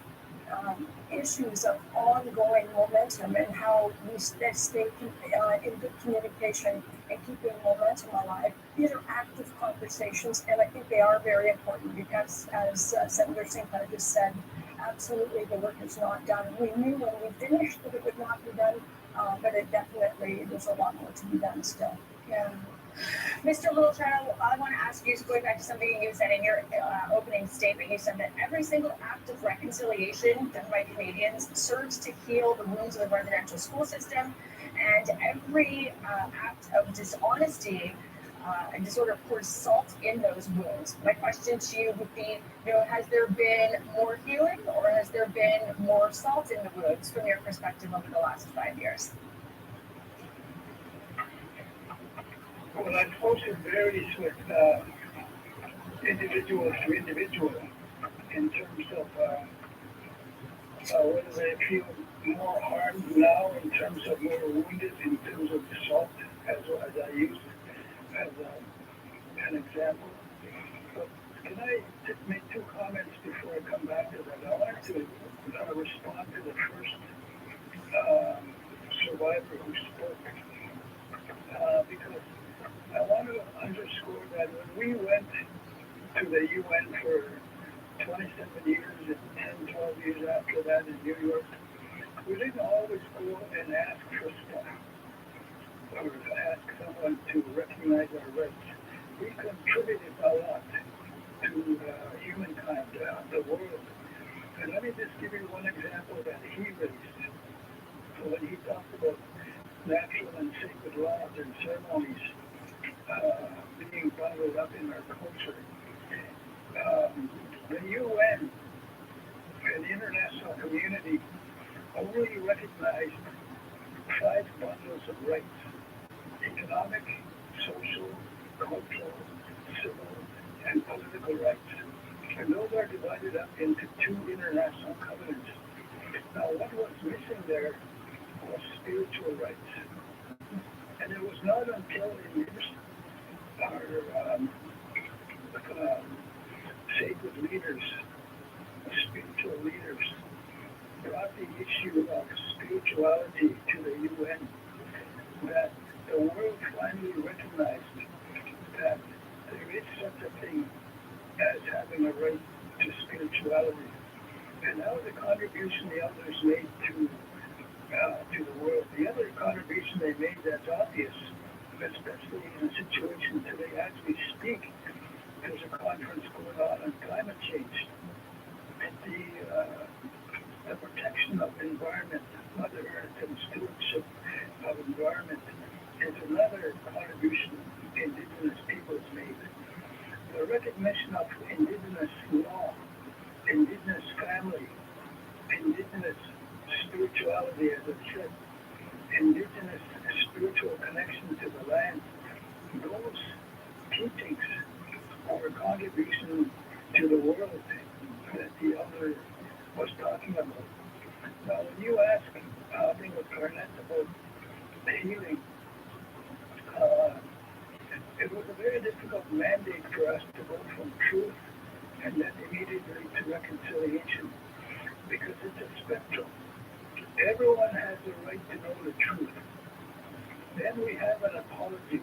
issues of ongoing momentum and how we stay in good communication and keeping momentum alive. these are active conversations, and I think they are very important because, as Senator St. Clair just said, absolutely the work is not done. We knew when we finished that it would not be done, but it definitely, there's a lot more to be done still. Yeah. Mr. Littlechild, I want to ask you, going back to something you said in your opening statement, you said that every single act of reconciliation done by Canadians serves to heal the wounds of the residential school system, and every act of dishonesty and disorder pours salt in those wounds. My question to you would be, has there been more healing or has there been more salt in the wounds from your perspective over the last 5 years? Well, I suppose it varies with individual to individual in terms of whether they feel more harmed now, in terms of more wounded, in terms of the salt, as I used as an example. But can I just make two comments before I come back to that? I wanted to respond to the first survivor who spoke, because I want to underscore that when we went to the UN for 27 years and 10, 12 years after that in New York, we didn't always go and ask for stuff or ask someone to recognize our rights. We contributed a lot to humankind, the world. And let me just give you one example that he raised. So when he talked about natural and sacred laws and ceremonies being bundled up in our culture, the UN and the international community only recognized 5 bundles of rights: economic, social, cultural, civil, and political rights. And those are divided up into 2 international covenants. Now, what was missing there was spiritual rights. And it was not until our sacred leaders, spiritual leaders, brought the issue of spirituality to the UN that the world finally recognized that there is such a thing as having a right to spirituality. And that was a contribution the elders made to the world. The other contribution they made that's obvious, especially in a situation today as we speak, there's a conference going on climate change. The protection of the environment, Mother Earth, and stewardship of environment is another contribution Indigenous peoples made. The recognition of Indigenous law, Indigenous family, Indigenous spirituality, as I said, Indigenous spiritual connection to the land, those teachings are a contribution to the world that the elder was talking about. Now, when you ask, I think with Garnett about healing, it was a very difficult mandate for us to go from truth and then immediately to reconciliation, because it's a spectrum. Everyone has the right to know the truth. Then we have an apology,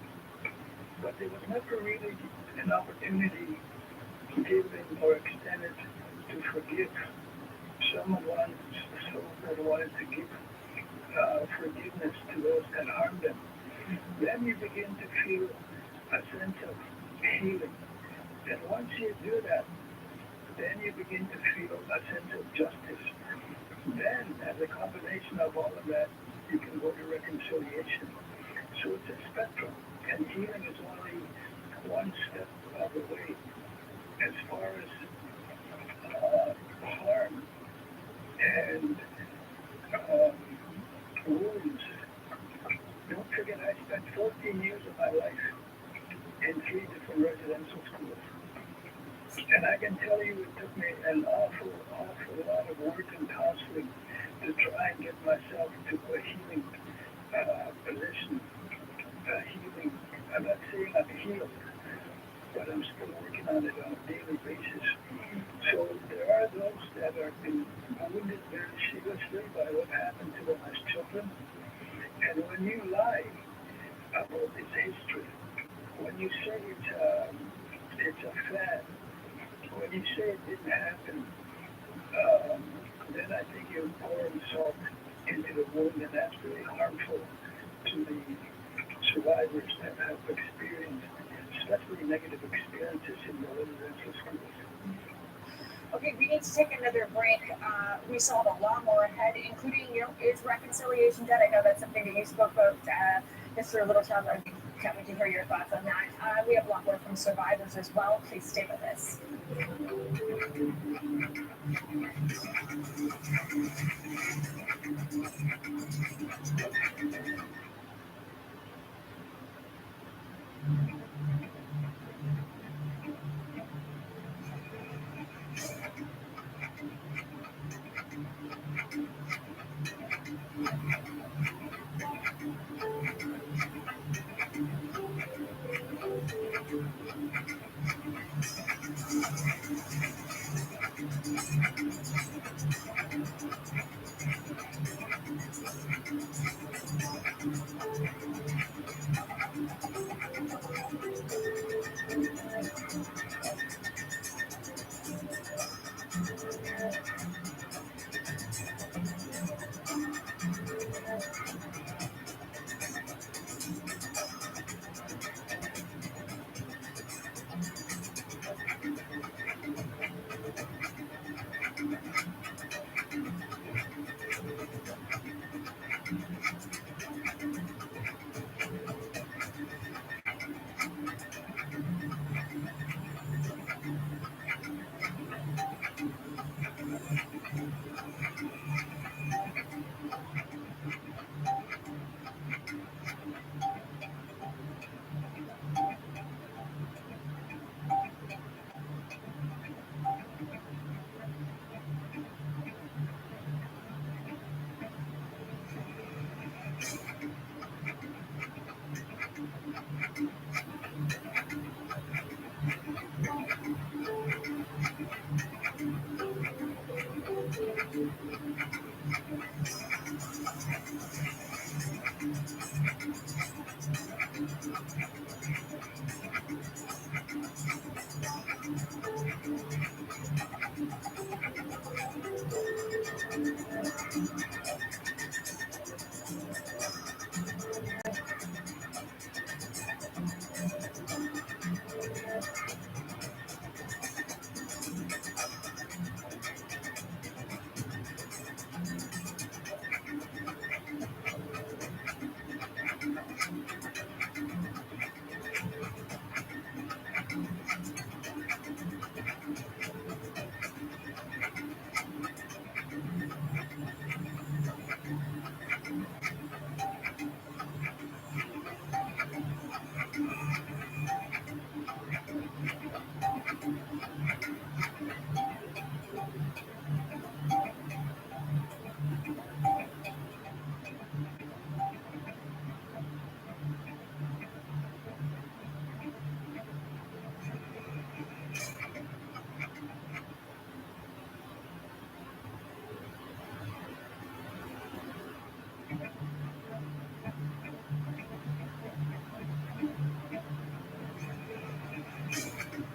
but there was never really an opportunity given or extended to forgive someone that wanted to give forgiveness to those that harmed them. Then you begin to feel a sense of healing. And once you do that, then you begin to feel a sense of justice. Then, as a combination of all of that, you can go to reconciliation. So it's a spectrum, and healing is only one step of the way. As far as harm and wounds, don't forget I spent 14 years of my life in 3 different residential schools. And I can tell you it took me an awful lot of work and counseling to try and get myself to a healing position. Healing. I'm not saying I'm healed, but I'm still working on it on a daily basis. So there are those that have been wounded very seriously by what happened to them as children. And when you lie about this history, when you say it's a fad, when you say it didn't happen, then I think you're pouring salt into the wound, and that's really harmful to the survivors that have experienced, especially negative experiences in the residential schools. Okay, we need to take another break. We still have a lot more ahead, including, is reconciliation dead? I know that's something that you spoke about, Mr. Littleton. I can't wait to hear your thoughts on that. We have a lot more from survivors as well. Please stay with us.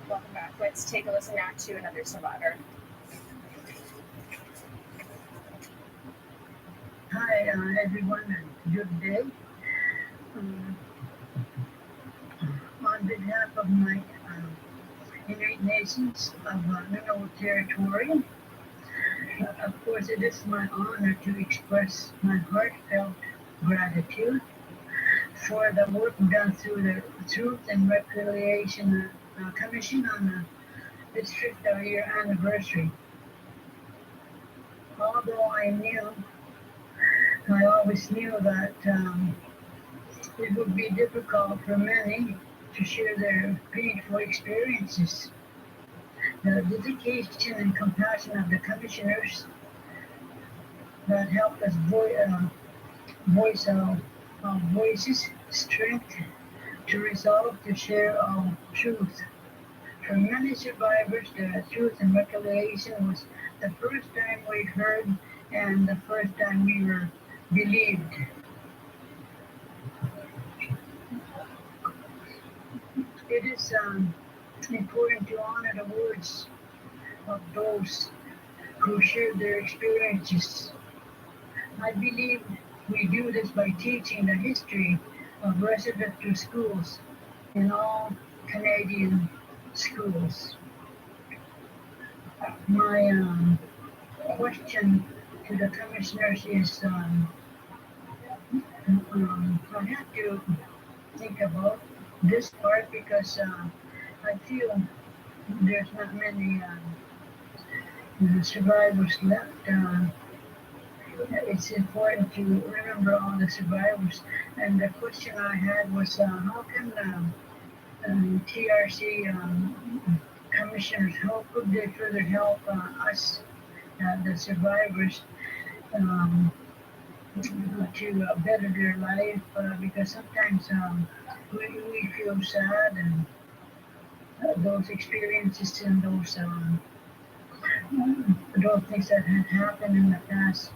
Welcome back. Let's take a listen now to another survivor. Hi, everyone, and good day. On behalf of my Inuit Nations of Nunavut Territory, of course, it is my honor to express my heartfelt gratitude for the work done through the Truth and Reconciliation Commission on the District year anniversary. Although I always knew that it would be difficult for many to share their painful experiences. The dedication and compassion of the commissioners that helped us voice our voices, strength to resolve to share our truth. For many survivors, the Truth and Reconciliation was the first time we heard and the first time we were believed. it is important to honor the words of those who share their experiences. I believe we do this by teaching the history of residential schools in all Canadian schools. My question to the commissioners is I have to think about this part because I feel there's not many survivors left. It's important to remember all the survivors. And the question I had was how can TRC commissioners, how could they further help us, the survivors, to better their life? Because sometimes we feel sad and those experiences and those things that had happened in the past.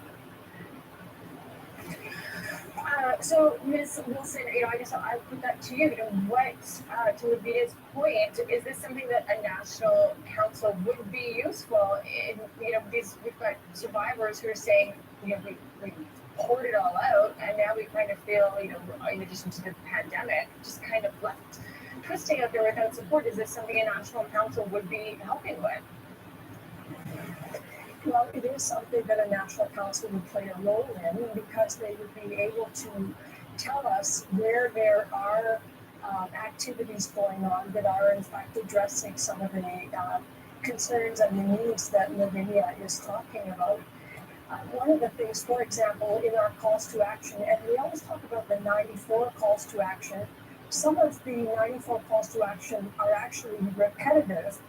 So, Ms. Wilson, I guess I'll put that to you. What, to Lavita's point, is this something that a national council would be useful in? We've got survivors who are saying, we poured it all out, and now we kind of feel, in addition to the pandemic, just kind of left twisting out there without support. Is this something a national council would be helping with? Well, it is something that a national council would play a role in because they would be able to tell us where there are activities going on that are in fact addressing some of the concerns and the needs that Lavinia is talking about. One of the things, for example, in our calls to action, and we always talk about the 94 calls to action, some of the 94 calls to action are actually repetitive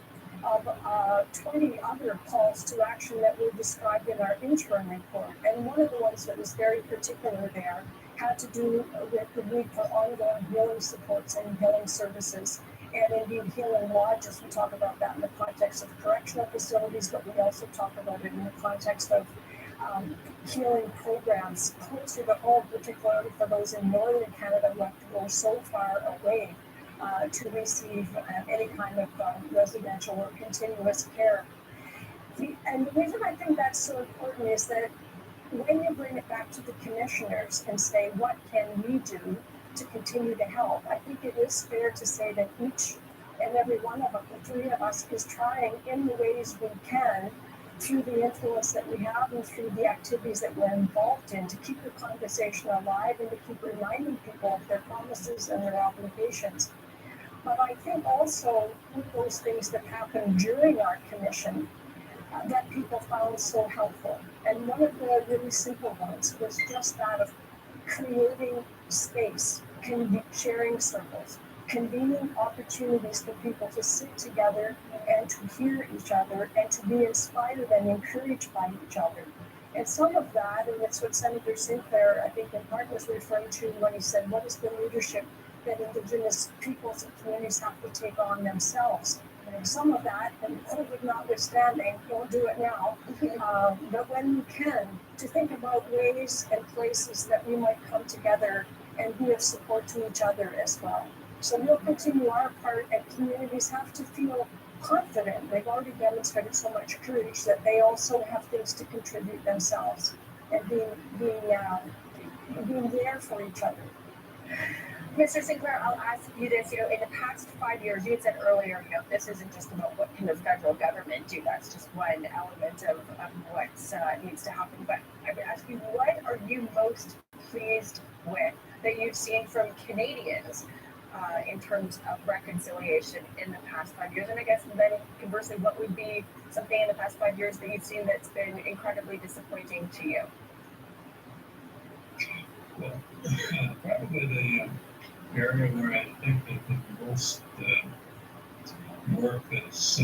of 20 other calls to action that were described in our interim report. And one of the ones that was very particular there had to do with the need for ongoing healing supports and healing services, and indeed healing lodges. We talk about that in the context of correctional facilities, but we also talk about it in the context of healing programs closer to home, particularly for those in northern Canada who have to go so far away to receive any kind of residential or continuous care. And the reason I think that's so important is that when you bring it back to the commissioners and say, what can we do to continue to help? I think it is fair to say that each and every one of us, the three of us, is trying in the ways we can through the influence that we have and through the activities that we're involved in to keep the conversation alive and to keep reminding people of their promises and their obligations. But I think also with those things that happened during our commission that people found so helpful. And one of the really simple ones was just that of creating space, sharing circles, convening opportunities for people to sit together and to hear each other and to be inspired and encouraged by each other. And some of that, and that's what Senator Sinclair, I think in part was referring to when he said, what is the leadership that Indigenous peoples and communities have to take on themselves? Some of that, and COVID notwithstanding, don't do it now, but when you can, to think about ways and places that we might come together and be of support to each other as well. So we'll continue our part, and communities have to feel confident. They've already demonstrated so much courage that they also have things to contribute themselves and being there for each other. Mr. Sinclair, I'll ask you this. In the past 5 years, you had said earlier, this isn't just about what can the federal government do. That's just one element of what needs to happen. But I would ask you, what are you most pleased with that you've seen from Canadians in terms of reconciliation in the past 5 years? And I guess then conversely, what would be something in the past 5 years that you've seen that's been incredibly disappointing to you? Well, probably the area where I think that the most work has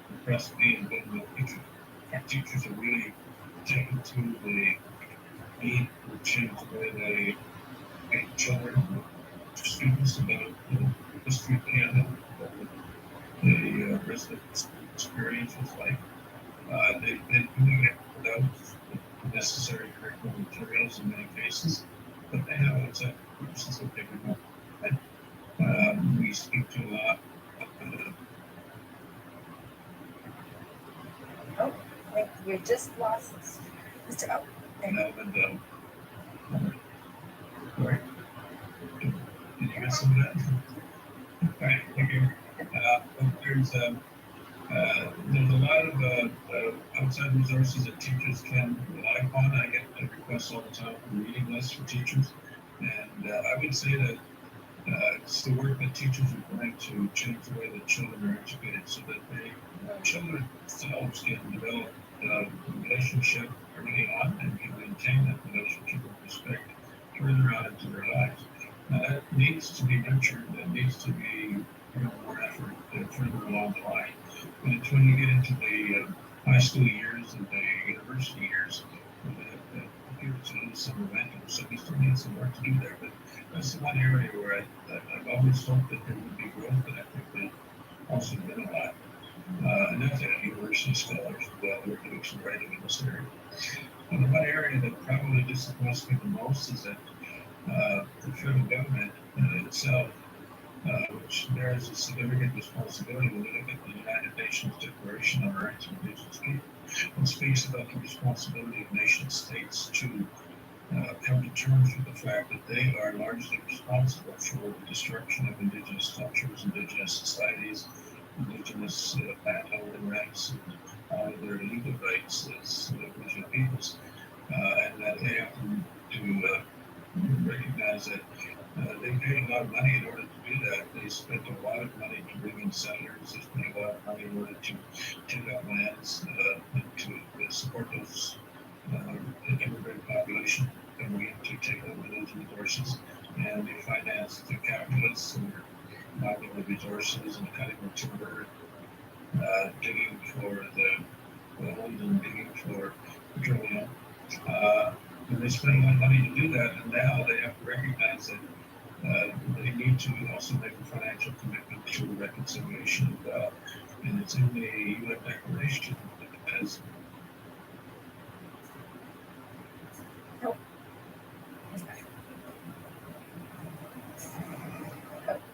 impressed me has been with teachers. Teachers are really taken to the need to change the way they make children, students about the history of Canada, the resident experience was like. They've been doing it without the necessary curriculum materials in many cases, but they have outside courses that they can help. We speak to a lot. Oh, I think we just lost Mr. O. Melvin, right. Did you get some of that? Right, thank you. There's a lot of outside resources that teachers can rely upon. I get requests all the time for reading lists for teachers. And I would say that it's the work that teachers are going to change the way that children are educated so that children themselves can develop a relationship early on and can maintain that relationship with respect further on into their lives. That needs to be nurtured, that needs to be more effort further along the line. But it's when you get into the high school years and the university years, that appears to lose some momentum. So we still need some work to do there. But that's the one area where I've always hoped that there would be growth, but I think there's also been a lot. And that's at university scholars as well. We're doing some writing in this area. And the one area that probably disappoints me the most is that the federal government itself, which bears a significant responsibility when you look at the United Nations Declaration on the Rights of Indigenous People, it speaks about the responsibility of nation states to come to terms with the fact that they are largely responsible for the destruction of indigenous cultures, indigenous societies, indigenous landholding rights, and all of their legal rights as Aboriginal peoples, and that they have to recognize that they paid a lot of money in order to do that. They spent a lot of money to bring in settlers. They spent a lot of money in order to take up lands and to support those immigrant population coming in to take over those resources. And they financed the capitalists who were mining the resources and cutting the timber, digging for the gold and digging for petroleum. And they spent a lot of money to do that, and now they have to recognize that they need to also make a financial commitment to reconciliation as well. And it's in the UN Declaration as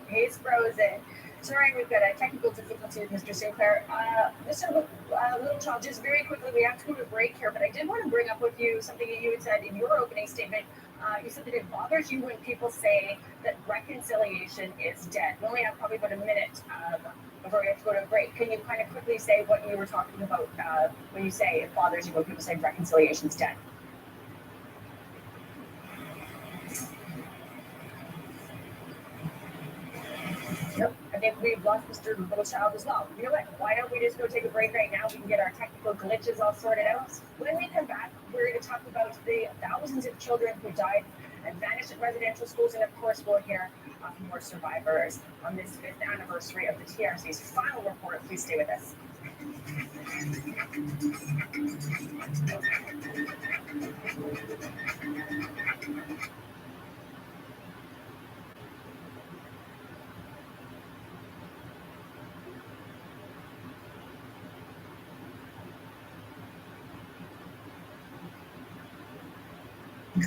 He's frozen. Sorry, we've got a technical difficulty with Mr. Sinclair. Mr. Littlechild, just very quickly, we have to go to a break here, but I did want to bring up with you something that you had said in your opening statement. You said that it bothers you when people say that reconciliation is dead. We only have probably about a minute before we have to go to a break. Can you kind of quickly say what you were talking about when you say it bothers you when people say reconciliation is dead? Yep, I think we've lost Mr. Littlechild as well. You know what? Why don't we just go take a break right now? We can get our technical glitches all sorted out. When we come back, we're going to talk about the thousands of children who died and vanished at residential schools, and of course, we'll hear from more survivors on this 5th anniversary of the TRC's final report. Please stay with us.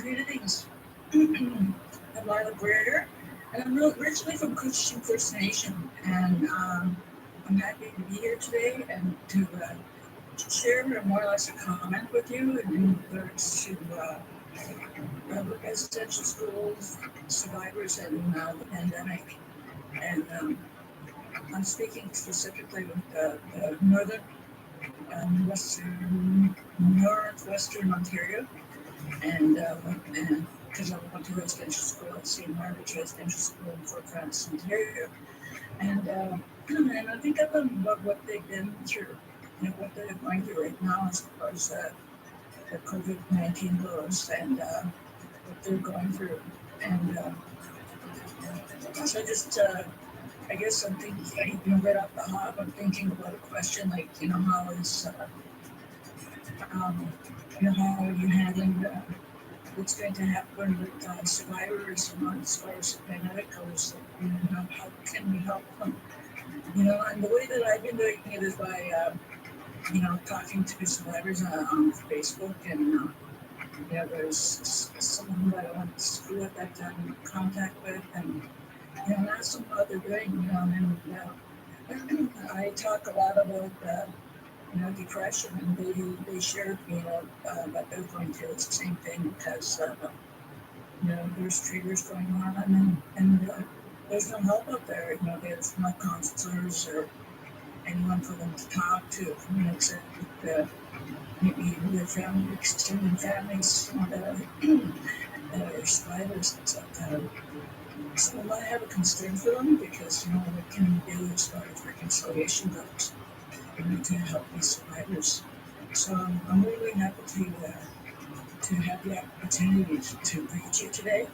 Greetings. I'm Marla Breeder, and I'm originally from Christian First Nation, and I'm happy to be here today and to share more or less a comment with you in regards to residential schools, survivors, and the pandemic. And I'm speaking specifically with the northern and northwestern Ontario. And because I went to residential school at St. Margaret's Residential School in Fort Frances, Ontario. And I think about what they've been through, what they're going through right now as far as the COVID-19 goes and what they're going through. And so just, I guess I'm thinking, right off the hop, I'm thinking about a question like, how is, how are you handling what's going to happen with survivors as far as the pandemic goes? How can we help them? And the way that I've been doing it is by, talking to survivors on Facebook, and there's someone who I went to school with that I'm in contact with, and and ask them what they're doing. And I talk a lot about depression, and they shared that they're going through the same thing because there's triggers going on, and there's no help out there. There's no counselors or anyone for them to talk to, except maybe their family, extended families, that are survivors. So I have a concern for them because, what can we do as far as reconciliation goes, to help these survivors. So I'm really happy to have the opportunity to reach you today.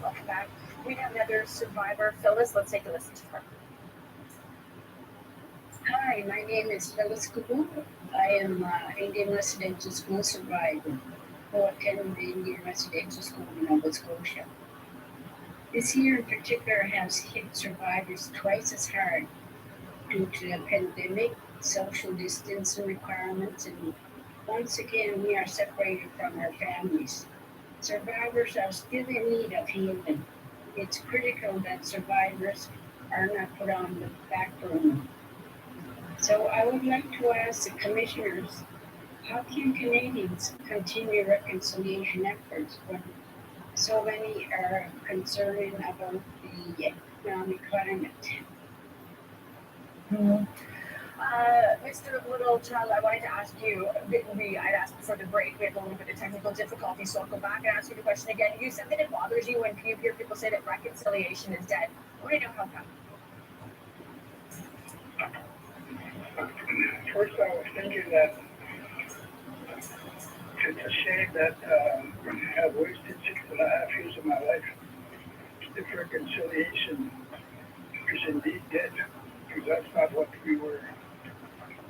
Welcome back. We have another survivor, Phyllis. Let's take a listen to her. Hi, my name is Phyllis Kubu. I am Indian residential school survivor who attended the Indian residential school in Nova Scotia. This year in particular has hit survivors twice as hard due to the pandemic, social distancing requirements, and once again we are separated from our families. Survivors are still in need of healing. It's critical that survivors are not put on the back burner. So I would like to ask the commissioners, how can Canadians continue reconciliation efforts when so many are concerned about the economic climate? Mr. Littlechild, I wanted to ask you, I'd asked before the break, we had a little bit of technical difficulty, so I'll go back and ask you the question again. You said that it bothers you when you hear people say that reconciliation is dead. I want to know how come. First, I was thinking that it's a shame that I have wasted 6.5 years of my life if reconciliation is indeed dead, because that's not what we were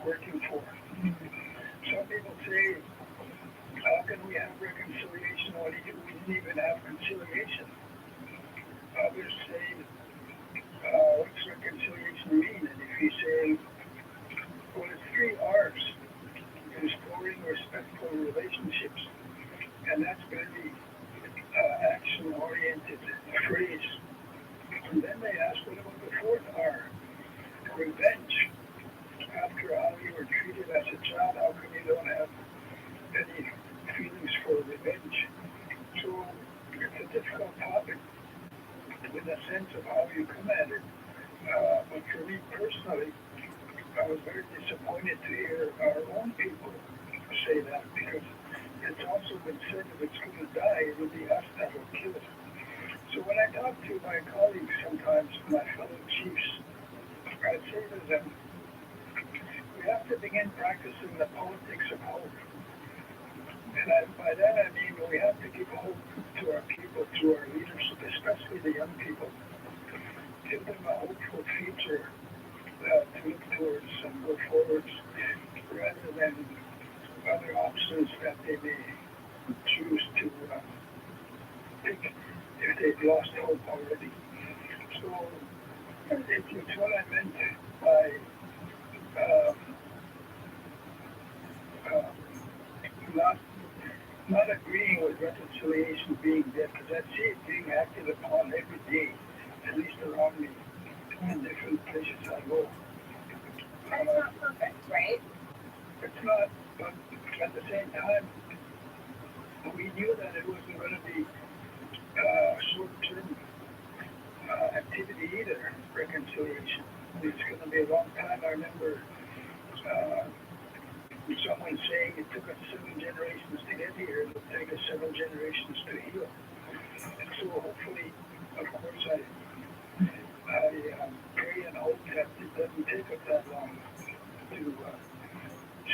working for. Some people say, how can we have reconciliation when we didn't even have conciliation? Others say, what's reconciliation mean? And if you say, well, it's 3 R's: restoring respectful relationships, and that's going to be action-oriented phrase. And then they ask, what about the 4th R? Revenge. After how you were treated as a child, how come you don't have any feelings for revenge? So it's a difficult topic in the sense of how you come at it. But for me personally, I was very disappointed to hear our own people say that, because it's also been said if it's going to die, it will be us that will kill it. So when I talk to my colleagues sometimes, my fellow chiefs, I say to them, we have to begin practicing the politics of hope. And by that I mean we have to give hope to our people, to our leaders, especially the young people. Give them a hopeful future to look towards and go forwards, rather than other options that they may choose to pick if they've lost hope already. So it's what I meant by not agreeing with reconciliation being dead, because I see it being acted upon every day, at least around me, in different places I go. That's not perfect, right? It's not, but at the same time, we knew that it wasn't going to be short-term activity either, reconciliation. It's going to be a long time. I remember someone saying it took us 7 generations to get here, it will take us 7 generations to heal. And so hopefully, of course, I pray and hope that it doesn't take us that long to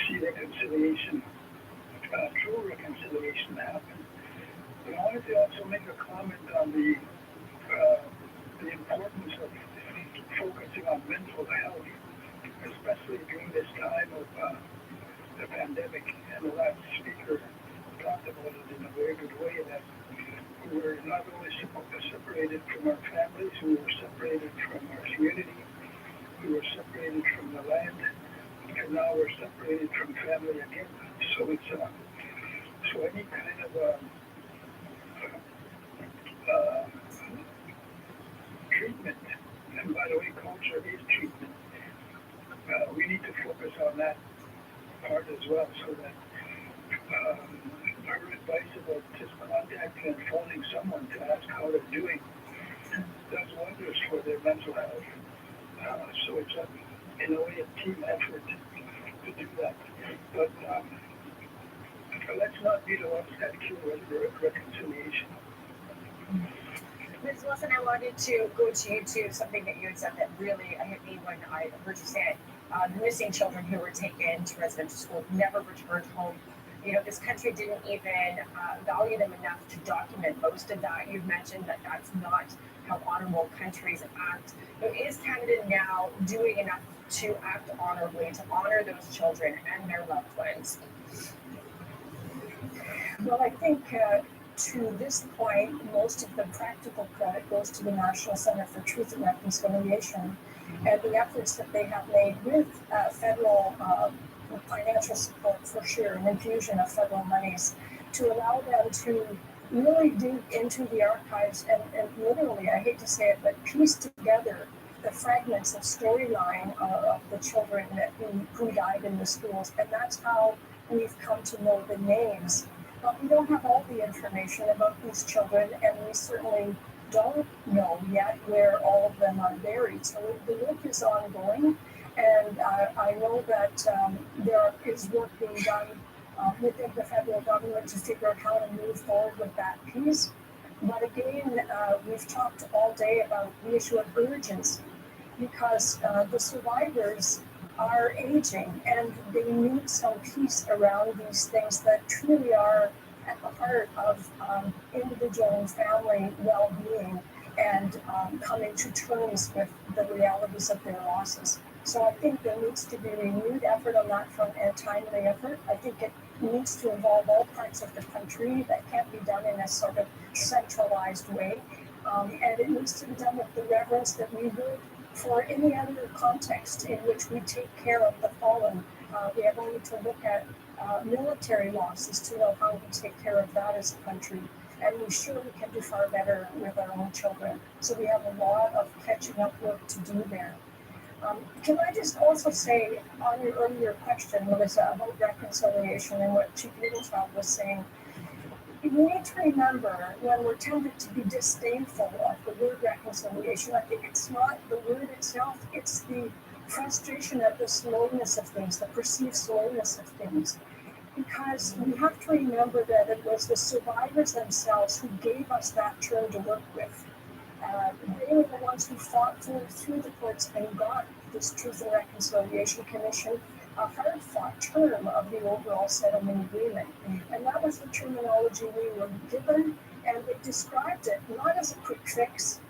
see reconciliation, true reconciliation happen. But wanted to also make a comment on the importance of focusing on mental health, especially during this time of the pandemic. And the last speaker talked about it in a very good way, that we're not only separated from our families, we were separated from our community, we were separated from the land, and now we're separated from family again. So it's so any kind of treatment, and by the way, culture is treatment. We need to focus on that part as well, so that our advice about just contacting and phoning someone to ask how they're doing does wonders for their mental health. So it's in a way a team effort to do that. But let's not be the ones that kill reconciliation. Ms. Wilson, I wanted to go to you to something that you had said that really hit me when I heard you say it. The missing children who were taken to residential school never returned home. You know, this country didn't even value them enough to document most of that. You've mentioned that that's not how honorable countries act. But is Canada now doing enough to act honorably, to honor those children and their loved ones? Well, I think to this point, most of the practical credit goes to the National Center for Truth and Reconciliation and the efforts that they have made with federal financial support for sure, and infusion of federal monies to allow them to really dig into the archives and literally, I hate to say it, but piece together the fragments of storyline of the children who died in the schools. And that's how we've come to know the names. But we don't have all the information about these children, and we certainly don't know yet where all of them are buried. So the work is ongoing, and I know that there is work being done within the federal government to figure out how to move forward with that piece. But again, we've talked all day about the issue of urgency, because the survivors are aging and they need some peace around these things that truly are at the heart of individual and family well-being and coming to terms with the realities of their losses. So I think there needs to be renewed effort on that front and timely effort. I think it needs to involve all parts of the country. That can't be done in a sort of centralized way. And it needs to be done with the reverence that we would for any other context in which we take care of the fallen. We have only to look at military losses to know how we take care of that as a country. And we surely can do far better with our own children. So we have a lot of catching up work to do there. Can I just also say on your earlier question, Melissa, about reconciliation and what Chief Littlechild was saying, we need to remember when we're tempted to be disdainful of the word reconciliation, I think it's not the word itself, it's the frustration at the slowness of things, the perceived slowness of things. Because we have to remember that it was the survivors themselves who gave us that term to work with. They were the ones who fought through the courts and got this Truth and Reconciliation Commission, a hard-fought term of the overall settlement agreement. And that was the terminology we were given, and it described it not as a quick fix,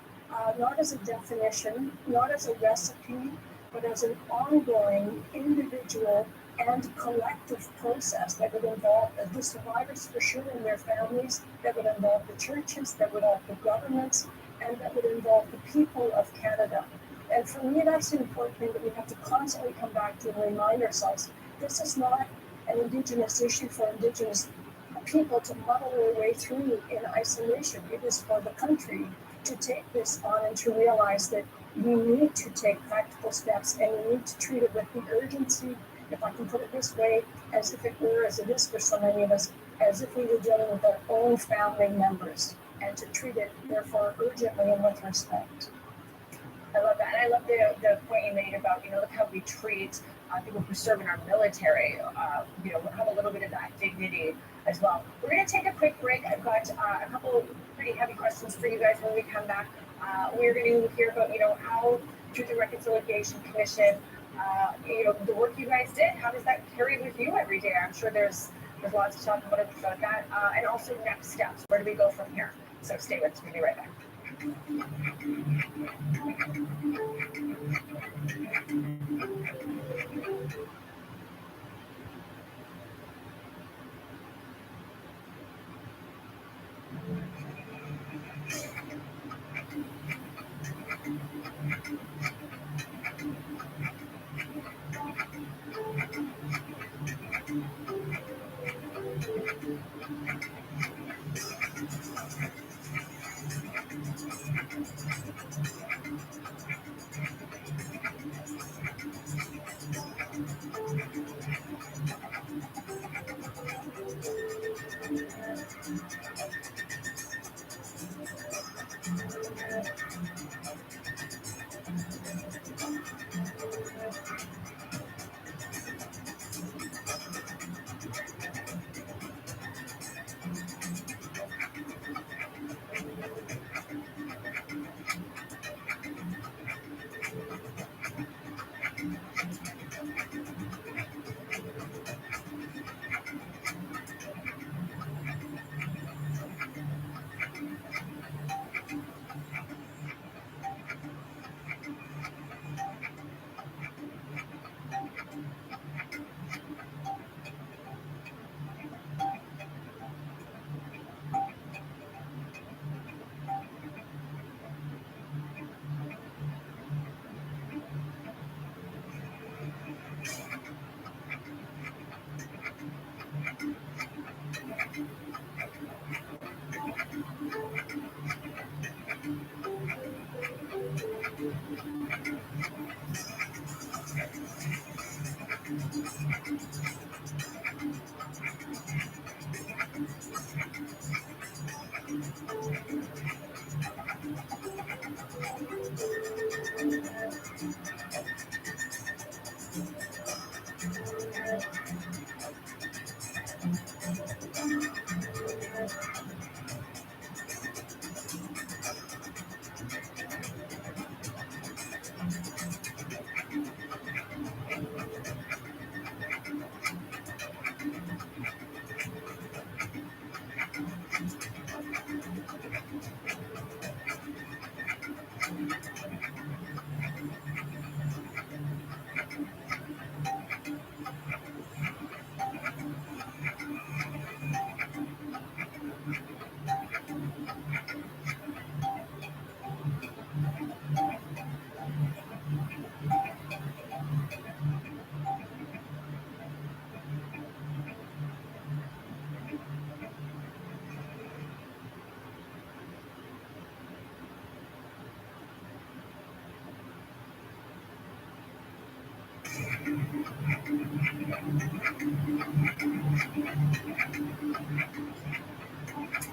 not as a definition, not as a recipe, but as an ongoing individual and collective process that would involve the survivors for sure and their families, that would involve the churches, that would involve the governments, and that would involve the people of Canada. And for me, that's the important thing that we have to constantly come back to and remind ourselves. This is not an Indigenous issue for Indigenous people to muddle their way through in isolation. It is for the country to take this on and to realize that we need to take practical steps and we need to treat it with the urgency, if I can put it this way, as if it were, as it is for so many of us, as if we were dealing with our own family members, and to treat it, therefore, urgently and with respect. I love that. And I love the point you made about, look how we treat people who serve in our military, have a little bit of that dignity as well. We're going to take a quick break. I've got a couple pretty heavy questions for you guys when we come back. We're going to hear about, how Truth and Reconciliation Commission, the work you guys did, how does that carry with you every day? I'm sure there's There's lots to talk about that, and also next steps. Where do we go from here? So stay with us. We'll be right back.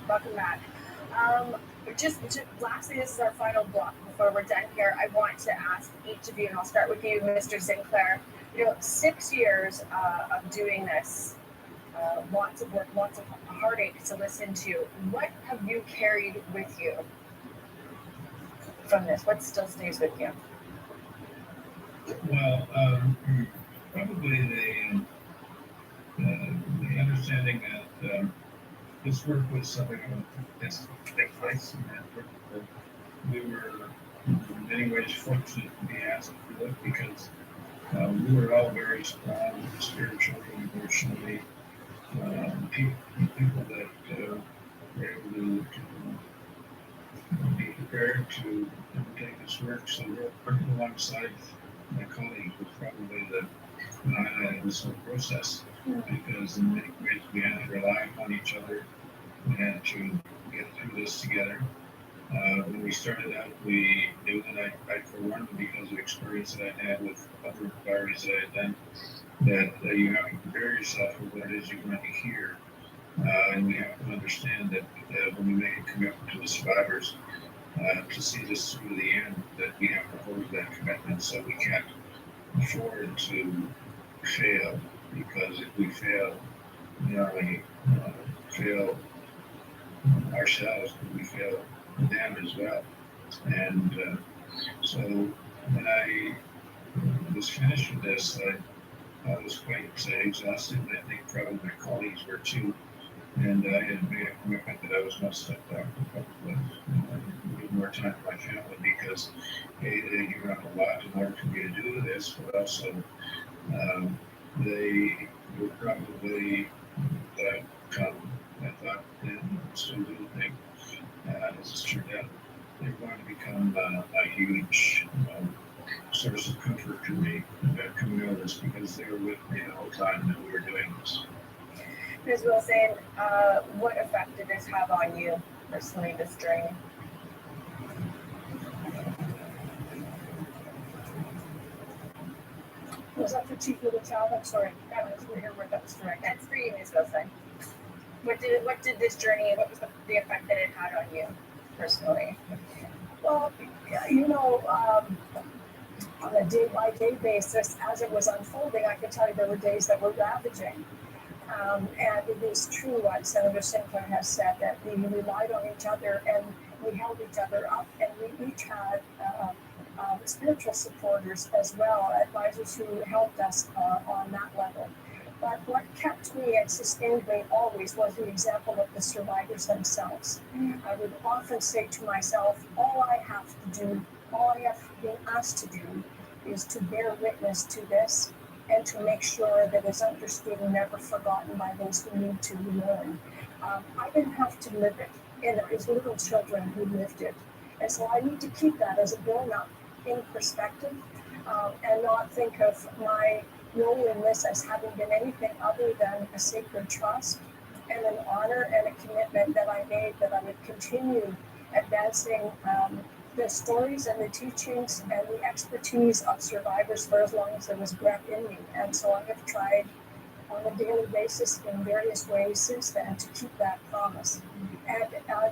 Welcome back. Just lastly, this is our final block before we're done here. I want to ask each of you, and I'll start with you, Mr. Sinclair. 6 years of doing this, lots of work, lots of heartache to listen to. What have you carried with you from this? What still stays with you? Well, probably the understanding that this work was something that take place, and that we were in many ways fortunate to be asked to do it because we were all very strong spiritually, emotionally, people that were able to be prepared to undertake this work. So working alongside my colleagues was probably the highlight of this whole process, because in many ways we had to rely upon each other. We had to get through this together. When we started out, we knew that I for one, because of experience that I had with other inquiries that I had done, that you have to prepare yourself for what it is you're going to hear. And we have to understand that when we make a commitment to the survivors, to see this through to the end, that we have to hold that commitment. So we can't afford to fail, because if we fail, we not only fail ourselves, but we fail them as well. And so when I was finished with this, I was quite exhausted, and I think probably my colleagues were too. And I had made a commitment that I was going to step back for a couple of need more time with my family because you have a lot in order for me to do this, but also they will probably come. I thought then still do the thing. As it's turned out, they're going to become a huge source of comfort for me coming out of this because they were with me the whole time that we were doing this. Ms. Wilson, what effect did this have on you personally, this journey? Was that for Chief Little Child? I'm sorry, that was for here where that was correct. That's for you, Ms. Wilson. What did this journey, what was the effect that it had on you personally? Well, you know, on a day-by-day basis, as it was unfolding, I can tell you there were days that were ravaging. And it is true what Senator Sinclair has said, that we relied on each other and we held each other up, and we each had spiritual supporters as well, advisors who helped us on that level. But what kept me and sustained me always was the example of the survivors themselves. I would often say to myself, all I have to do, all I have been asked to do is to bear witness to this and to make sure that it's understood and never forgotten by those who need to learn. I didn't have to live it, and it was little children who lived it. And so I need to keep that as a grown-up in perspective and not think of my role in this as having been anything other than a sacred trust and an honor and a commitment that I made that I would continue advancing the stories and the teachings and the expertise of survivors for as long as there was breath in me. And so I have tried on a daily basis in various ways since then to keep that promise and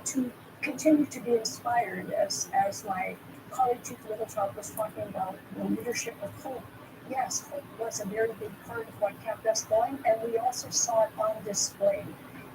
to continue to be inspired as my colleague Chief Littlechild was talking about the leadership of hope. Yes, hope was a very big part of what kept us going, and we also saw it on display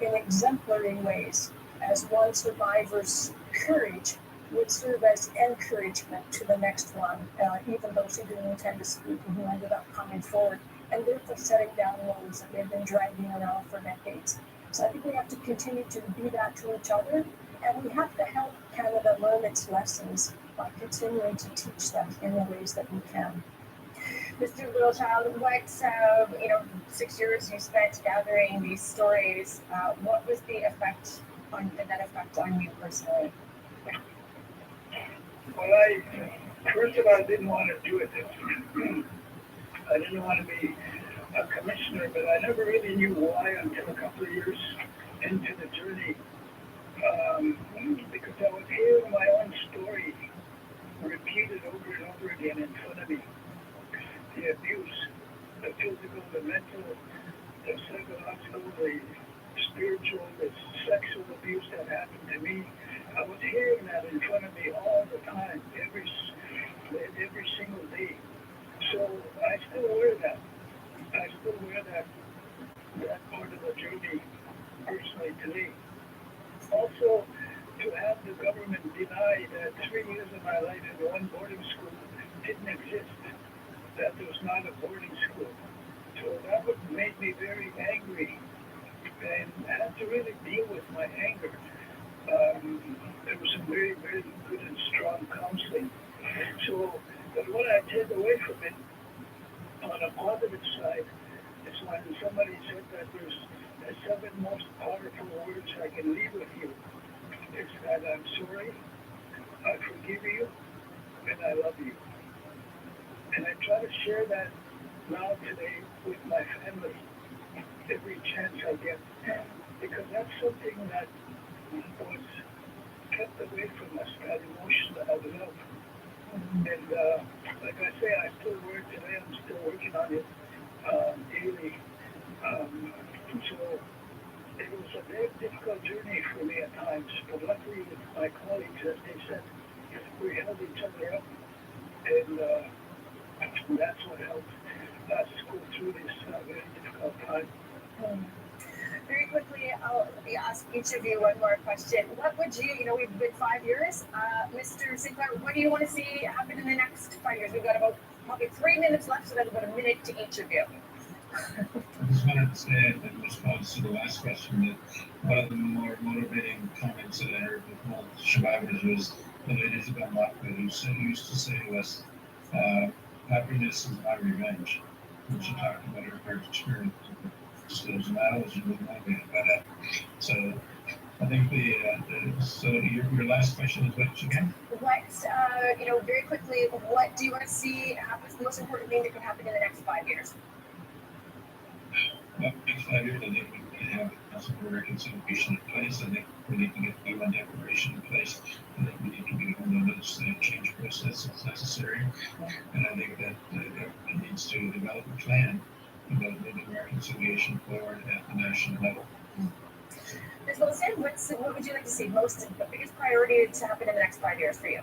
in exemplary ways as one survivor's courage would serve as encouragement to the next one, even those who didn't intend to speak and who ended up coming forward and therefore setting down wounds that they've been dragging around for decades. So I think we have to continue to be that to each other, and we have to help Canada learn its lessons by continuing to teach them in the ways that we can. Mr. Littlechild, what 6 years you spent gathering these stories, what was the effect on you personally? Well, first of all, I didn't want to do it. I didn't want to be a commissioner, but I never really knew why until a couple of years into the journey, because I was hearing my own story repeated over and over again in front of me. The abuse, the physical, the mental, the psychological, the spiritual, the sexual abuse that happened to me. I was hearing that in front of me all the time, every single day. So I still wear that. I still wear that part of the journey personally today. Also, to have the government deny that 3 years of my life in one boarding school didn't exist, that there was not a boarding school. So that would make me very angry, and I had to really deal with my anger. There was some very, very good and strong counseling. So, but what I take away from it, on a positive side, is when somebody said that there's the 7 most powerful words I can leave with you. It's that I'm sorry, I forgive you, and I love you. And I try to share that now today with my family every chance I get, because that's something that was kept away from us, that emotion of love. And like I say, I still work today, I'm still working on it daily. So it was a very difficult journey for me at times, but luckily with my colleagues, as they said, we held each other up, and that's what helped us go through this very difficult time. Very quickly, I'll ask each of you one more question. What would you, we've been 5 years. Mr. Sinclair, what do you want to see happen in the next 5 years? We've got about probably 3 minutes left, so that's about a minute to each of you. I just wanted to say in response to the last question that one of the more motivating comments that I heard with both survivors was the lady Isabel Lockwood, who used to say to us, happiness is my revenge. When she talked about her experience with schools, and I was really motivated by that. So I think so your last question is what again? What, very quickly, what do you want to see happen? What's the most important thing that could happen in the next 5 years? Well, next 5 years, I think we need to have a possible reconciliation in place. I think we need to get the UN declaration in place. I think we need to get on the legislative change process if necessary. And I think that the government needs to develop a plan about moving reconciliation forward at the national level. Ms. Wilson, what would you like to see the biggest priority to happen in the next 5 years for you?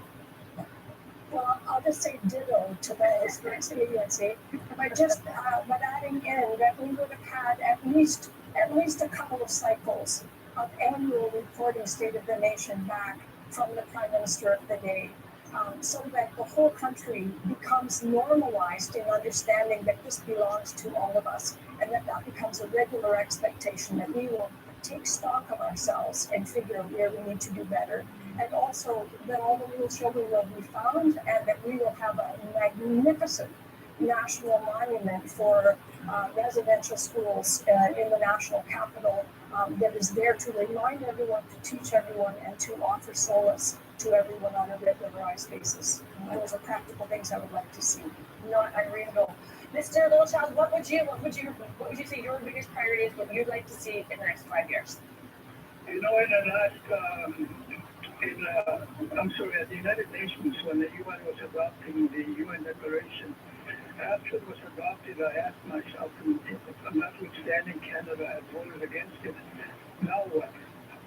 Well, I'll just say ditto to the expediency, but just but adding in that we would have had at least a couple of cycles of annual reporting State of the Nation back from the Prime Minister of the day, so that the whole country becomes normalized in understanding that this belongs to all of us, and that becomes a regular expectation that we will take stock of ourselves and figure where we need to do better. And also that all the real children will be found, and that we will have a magnificent national monument for residential schools in the national capital that is there to remind everyone, to teach everyone, and to offer solace to everyone on a regularized basis. Those are practical things I would like to see. Not unreasonable. Mr. Littlechild, what would you say your biggest priority is, what you'd like to see in the next 5 years? In the last, at the United Nations, when the UN was adopting the UN Declaration, after it was adopted, I asked myself, notwithstanding Canada had voted against it, now what?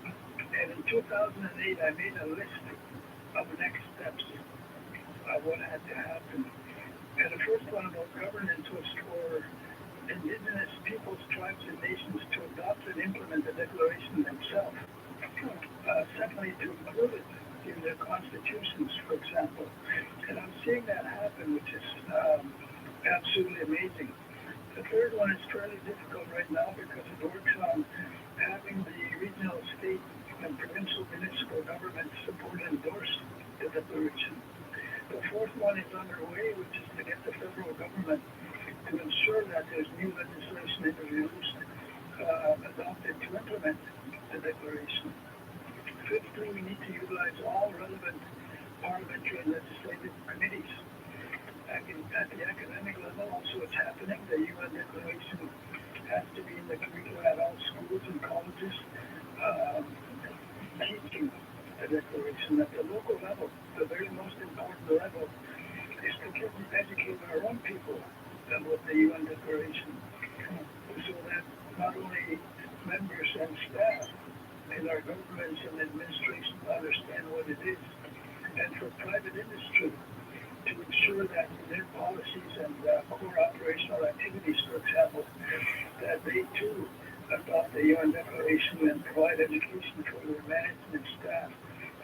And in 2008, I made a list of next steps of what had to happen. And the first one about governance was for Indigenous peoples, tribes, and nations to adopt and implement the declaration themselves. Secondly, to include it in their constitutions, for example. And I'm seeing that happen, which is absolutely amazing. The third one is fairly difficult right now because it works on having the regional, state, and provincial municipal governments support and endorse the declaration. The fourth one is underway, which is to get the federal government to ensure that there's new legislation introduced, adopted to implement the declaration. Fifthly, we need to utilize all relevant parliamentary and legislative committees. At the academic level, also it's happening. The UN Declaration has to be in the curriculum at all schools and colleges, teaching the Declaration. At the local level, the very most important level is to educate our own people about the UN Declaration, so that not only members and staff in our governments and administration understand what it is, and for private industry to ensure that in their policies and core operational activities, for example, that they too adopt the UN Declaration and provide education for their management staff.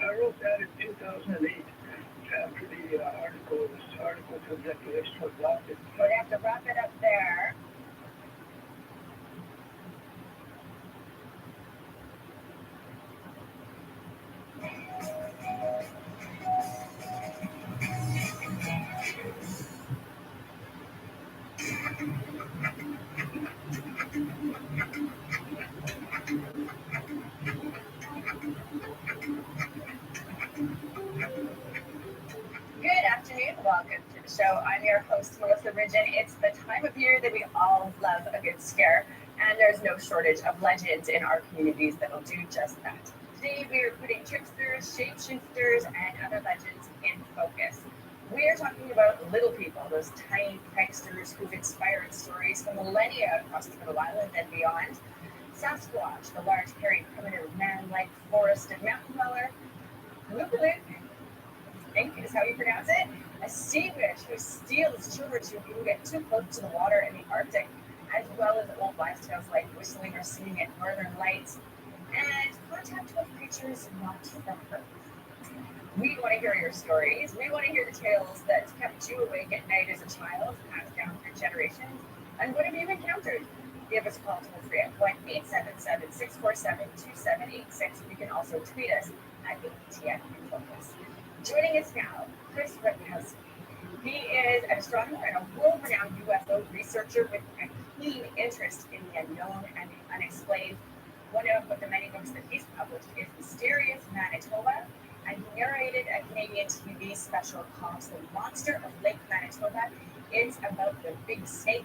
I wrote that in 2008 after the article for the Declaration was adopted. We're going to have to wrap it up there. Good afternoon, welcome to the show. I'm your host, Melissa Ridgen. It's the time of year that we all love a good scare, and there's no shortage of legends in our communities that will do just that. Today we are putting tricksters, shapeshifters, and other legends in focus. We are talking about little people, those tiny pranksters who've inspired stories for millennia across Turtle Island and beyond. Sasquatch, the large, hairy, primitive, man-like forest and mountain dweller. Loopaloop, I think is how you pronounce it. A sea witch who steals children who get too close to the water in the Arctic, as well as old wives' tales like whistling or singing at northern lights, and contact with creatures not from Earth. We want to hear your stories. We want to hear the tales that kept you awake at night as a child, passed down through generations. And what have you encountered? Give us a call toll free at 1-877-647-2786. You can also tweet us at ATN Focus. Joining us now, Chris Rutkowski. He is an astronomer and a world-renowned UFO researcher with a keen interest in the unknown and the unexplained. One of the many books that he's published is Mysterious Manitoba, and he narrated a Canadian TV special called The Monster of Lake Manitoba. It's about the big snake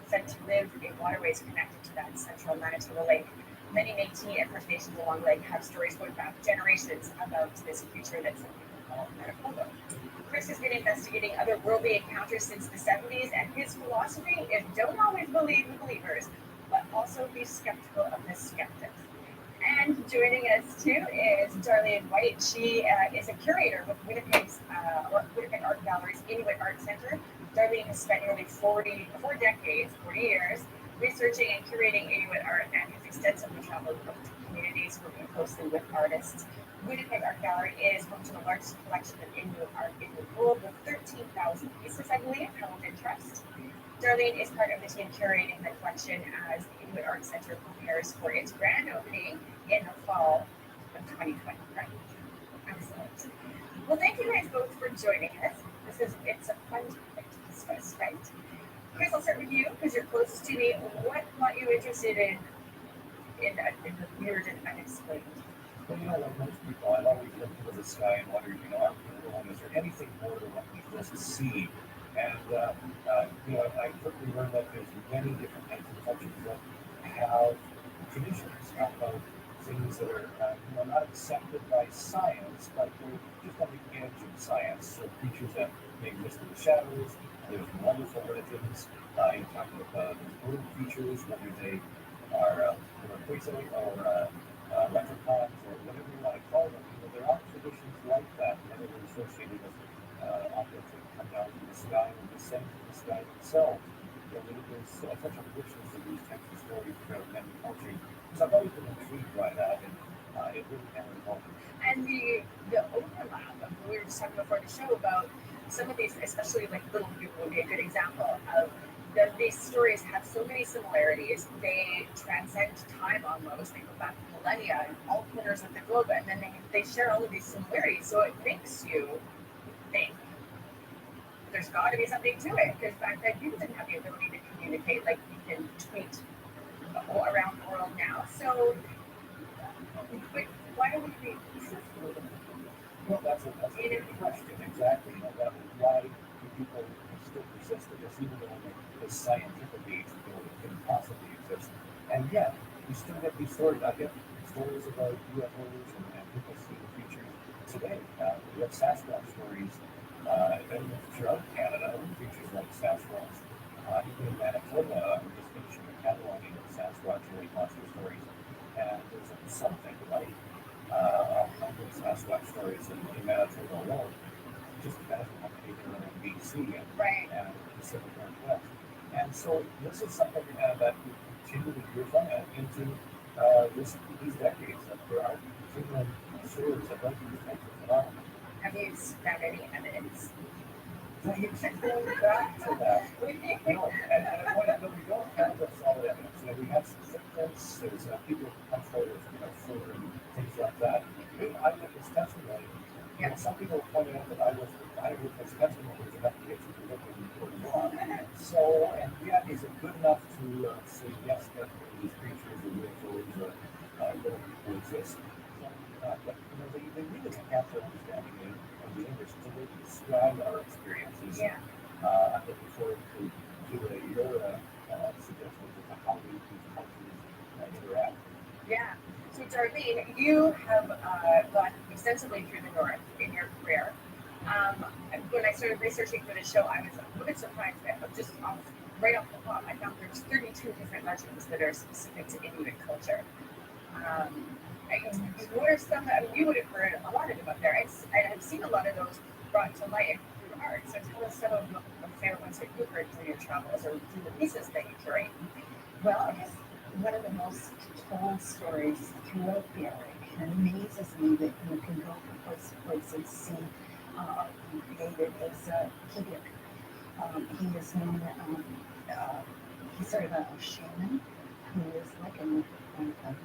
said to live in waterways connected to that central Manitoba lake. Many Métis and First Nations along the lake have stories going back generations about this creature that some people call Manitoba. Chris has been investigating otherworldly encounters since the 70s, and his philosophy is don't always believe the believers, but also be skeptical of the skeptics. And joining us too is Darlene White. She is a curator with Winnipeg Art Gallery's Inuit Art Center. Darlene has spent nearly 4 years, researching and curating Inuit art and has extensively traveled to communities working closely with artists. Winnipeg Art Gallery is home to the largest collection of Inuit art in the world with 13,000 pieces, I believe, held in trust. Darlene is part of the team curating the collection as the Inuit Art Center prepares for its grand opening in the fall of 2020. Right? Excellent. Well, thank you guys both for joining us. It's a fun topic to discuss, right? Chris, I'll start with you because you're closest to me. What got you interested in the weird and unexplained? Well, like most people, I've always looked into the sky and wondered, is there anything more than what we just see? And, I quickly learned that there's many different types of cultures that have traditions about things that are, not accepted by science, but they're just on the edge of science. So creatures that may exist in the shadows. There's wonderful religions. You talk about bird creatures, whether they are quasar or leprechauns or whatever you want to call them. There are traditions like that, and they're associated with objects that come down from the sky and descend from the sky themselves. There's such a richness of these types of stories throughout many cultures. So I've always been intrigued by that, and it really can involve me. And the overlap of we were just talking before the show about some of these, especially like Little People would be a good example of these stories have so many similarities. They transcend time almost. They go back millennia and all corners of the globe, and then they share all of these similarities. So it makes you think there's got to be something to it, because back then people didn't have the ability to communicate like we can tweet around the world now. So why don't we be truthful? Well, that's a good question, exactly. Why do people still persist in this, even though the scientific age couldn't possibly exist? And yet, we still get these stories. I get stories about UFOs and people seeing creatures today. We have Sasquatch stories throughout Canada, creatures like Sasquatch. Even in Manitoba, we're just finishing a cataloging of Sasquatch really monster stories. And there's something like 100 Sasquatch stories in Manitoba alone. Just imagine how many there are in BC and the Pacific Northwest. And so this is something that we continually hear from into these decades, that there are continuing stories about these types of phenomena. Have you found any evidence? Well, you keep going back to that. No, and we don't have the solid evidence. We have some footprints. There's people who come forward with further and things like that. Eyewitness testimony. Some people have pointed out that eyewitness testimony is enough to get you to look at the law. So, and yet, is it good enough to say yes, definitely these creatures or UFOs will exist? But they really have to understand the English to really describe our experiences. Yeah. I'm looking forward to your suggestions of how these cultures interact. Yeah. So Darlene, you have gone extensively through the North in your career. When I started researching for the show, I was a little bit surprised that right off the top, I found there's 32 different legends that are specific to Inuit culture. What are some? You would have heard a lot of them up there, and I've seen a lot of those brought to life through art. So tell us some of the favorite ones that you've heard through your travels or through the pieces that you curate. Well, I guess one of the most told stories throughout the Arctic, and amazes me that you can go from place to place and see created is Kibik. He is known, he's sort of a shaman who is like a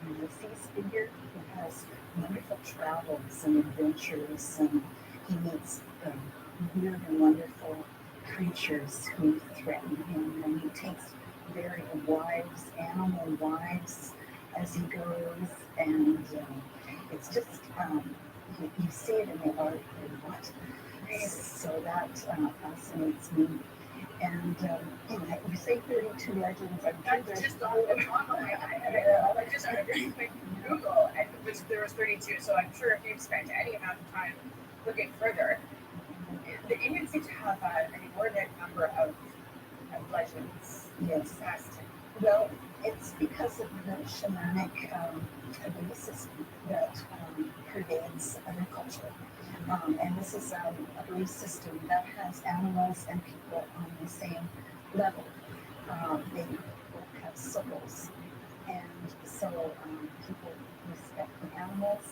Ulysses figure who has wonderful travels and adventures, and he meets weird and wonderful creatures who threaten him, and he takes very wives, animal wives, as he goes, and it's just you see it in the art a lot. So that fascinates me. And you say 32 legends. That's just the whole online. I just had a very quick Google, and there was 32. So I'm sure if you've spent any amount of time looking further, the Indians seem to have an inordinate number of legends. Yes. Well, it's because of the shamanic belief system that pervades their culture. And this is a belief system that has animals and people on the same level. They both have souls. And so people respect the animals.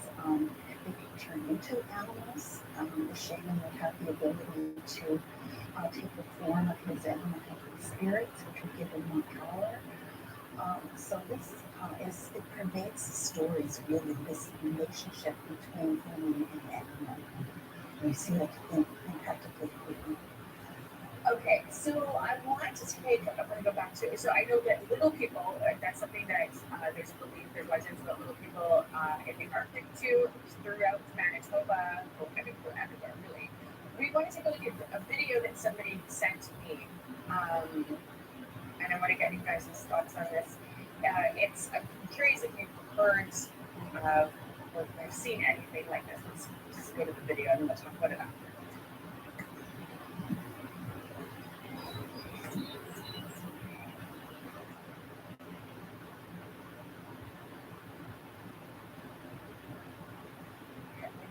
They can turn into animals. The shaman would have the ability to take the form of his animal spirits, which would give him more power. So this it pervades the stories, really, this relationship between human and animal. We see it in practically everything. Okay, so I want to I'm going to go back to, so I know that little people, that's something that there's legends about little people in the Arctic too, throughout Manitoba, everywhere really. We want to take a look at a video that somebody sent me, and I want to get you guys' thoughts on this. I'm curious if you've heard or have seen anything like this. Let's just go to the video and we'll talk about it after.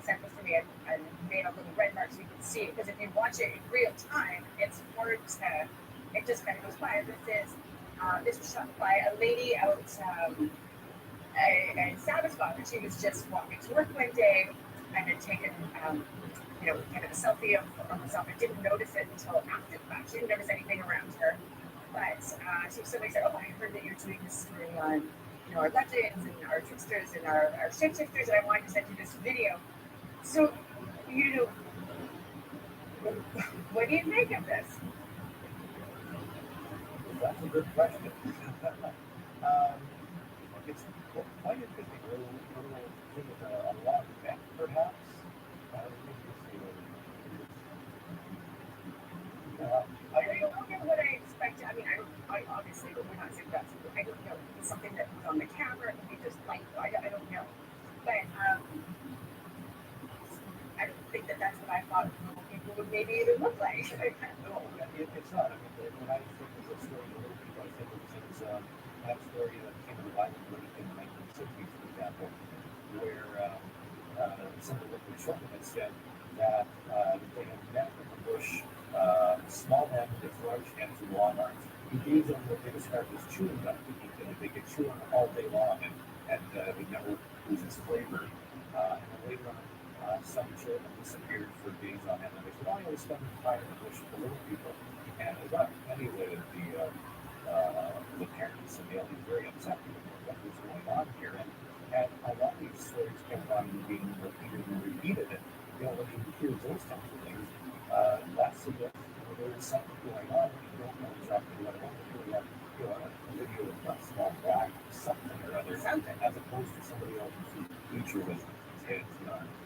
Sent this to me. I made a little red mark so you can see it, because if you watch it in real time, it's hard to. It just kind of goes by. This was shot by a lady out in Satisfy. She was just walking to work one day and had taken, kind of a selfie of herself. I didn't notice it until after the fact. She didn't notice anything around her, but somebody said, "Oh, I heard that you're doing this story on, our legends and our tricksters and our shapeshifters, and I wanted to send you this video." So, what do you think of this? That's a good question. It's quite interesting. A little thing with a lot of depth, perhaps. I don't know what I expected. I mean, I obviously we're not saying that's. I don't know. It's something that was on the camera. It could be just light. I don't know. But I don't think that's what I thought people would maybe even look like. No, it's not. I mean, when I think of the story of little people, I think of things, that story that came to life in the 1960s, for example, where some of the liquid children had said that they had met in the bush, small men with large hands and long arms, who gave them what they described as chewing gum to eat, and they could chew on it all day long, and it would never lose its flavor. And then later on, some children disappeared for days on end, and they said, "Oh, I was spending time in the bush with the little people," and it got many of the parents and the elders very upset with what was going on here, and a lot of these stories kept on being repeated and repeated, and when you hear those types of things, that suggests there is something going on, and you don't know exactly what it is. You have a video of a small guy, something or other, as opposed to somebody else's feature with kids,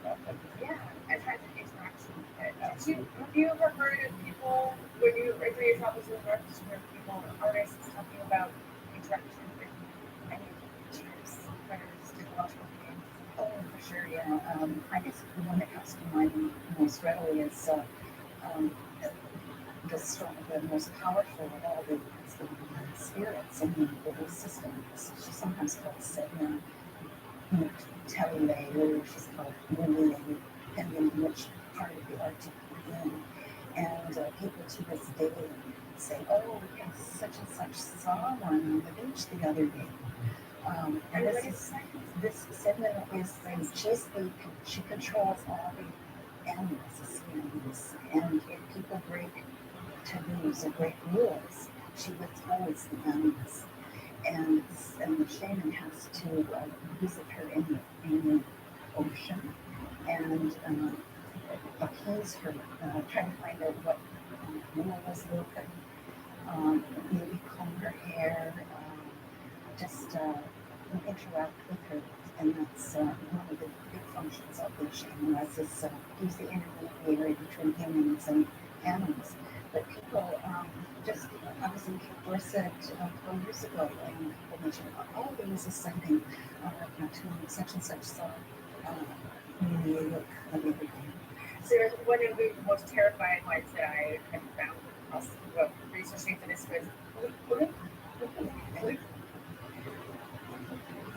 that type of thing. Yeah, and has an interaction. Have you ever heard of people, when you do your travels in the North, where people, artists, talking about interaction with any creatures, predators, technological beings? Oh, for sure, yeah. I guess the one that comes to mind most readily is the most powerful of all the spirits in the belief system. She's sometimes called Sedna, Tellure, or she's called Lily, depending on which part of the Arctic you're in. And people to this day say, "Oh, yes, such and such saw one on the beach the other day." And this Sedna she controls all the animals, the sea animals. And if people break taboos or break rules, she was always the youngest. And the shaman has to visit her in the ocean and appease her, trying to find out what was looking, maybe comb her hair, just interact with her. And that's one of the big functions of the shaman, as is he's the intermediary between humans and animals. But people just, I was in Cape Dorset 12 years ago, and people mentioned, oh, there was a sighting to such and such, so you look like everything. So one of the most terrifying ones that I have found while researching for this was,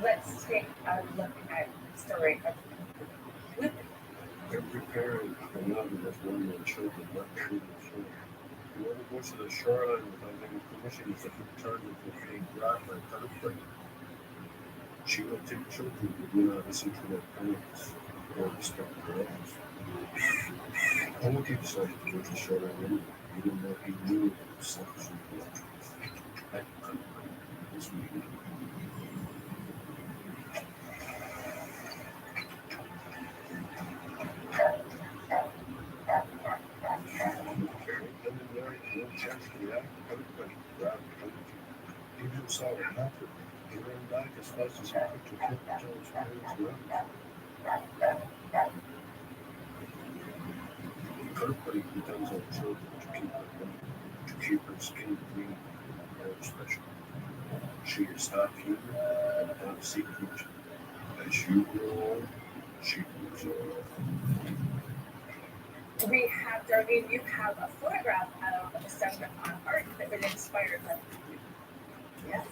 let's take a look at the story of Every parent can know that there's one of their children not treated shore. Whoever goes to the shoreline without any permission is a return with a grab or conflict. She will take children who do not listen to their parents or respect their elders. Timothy decided to go to the shoreline anyway, even though he knew it was selfishly correct. That was me. He himself and Hunter, he ran back as fast as he could to flip until his parents were out. Everybody depends on children to keep her skin clean and hair special. She is half human and half sea creature. As you grow old, she grows old. we have, Darlene, you have a photograph of a settlement on art that was inspired by. Yes,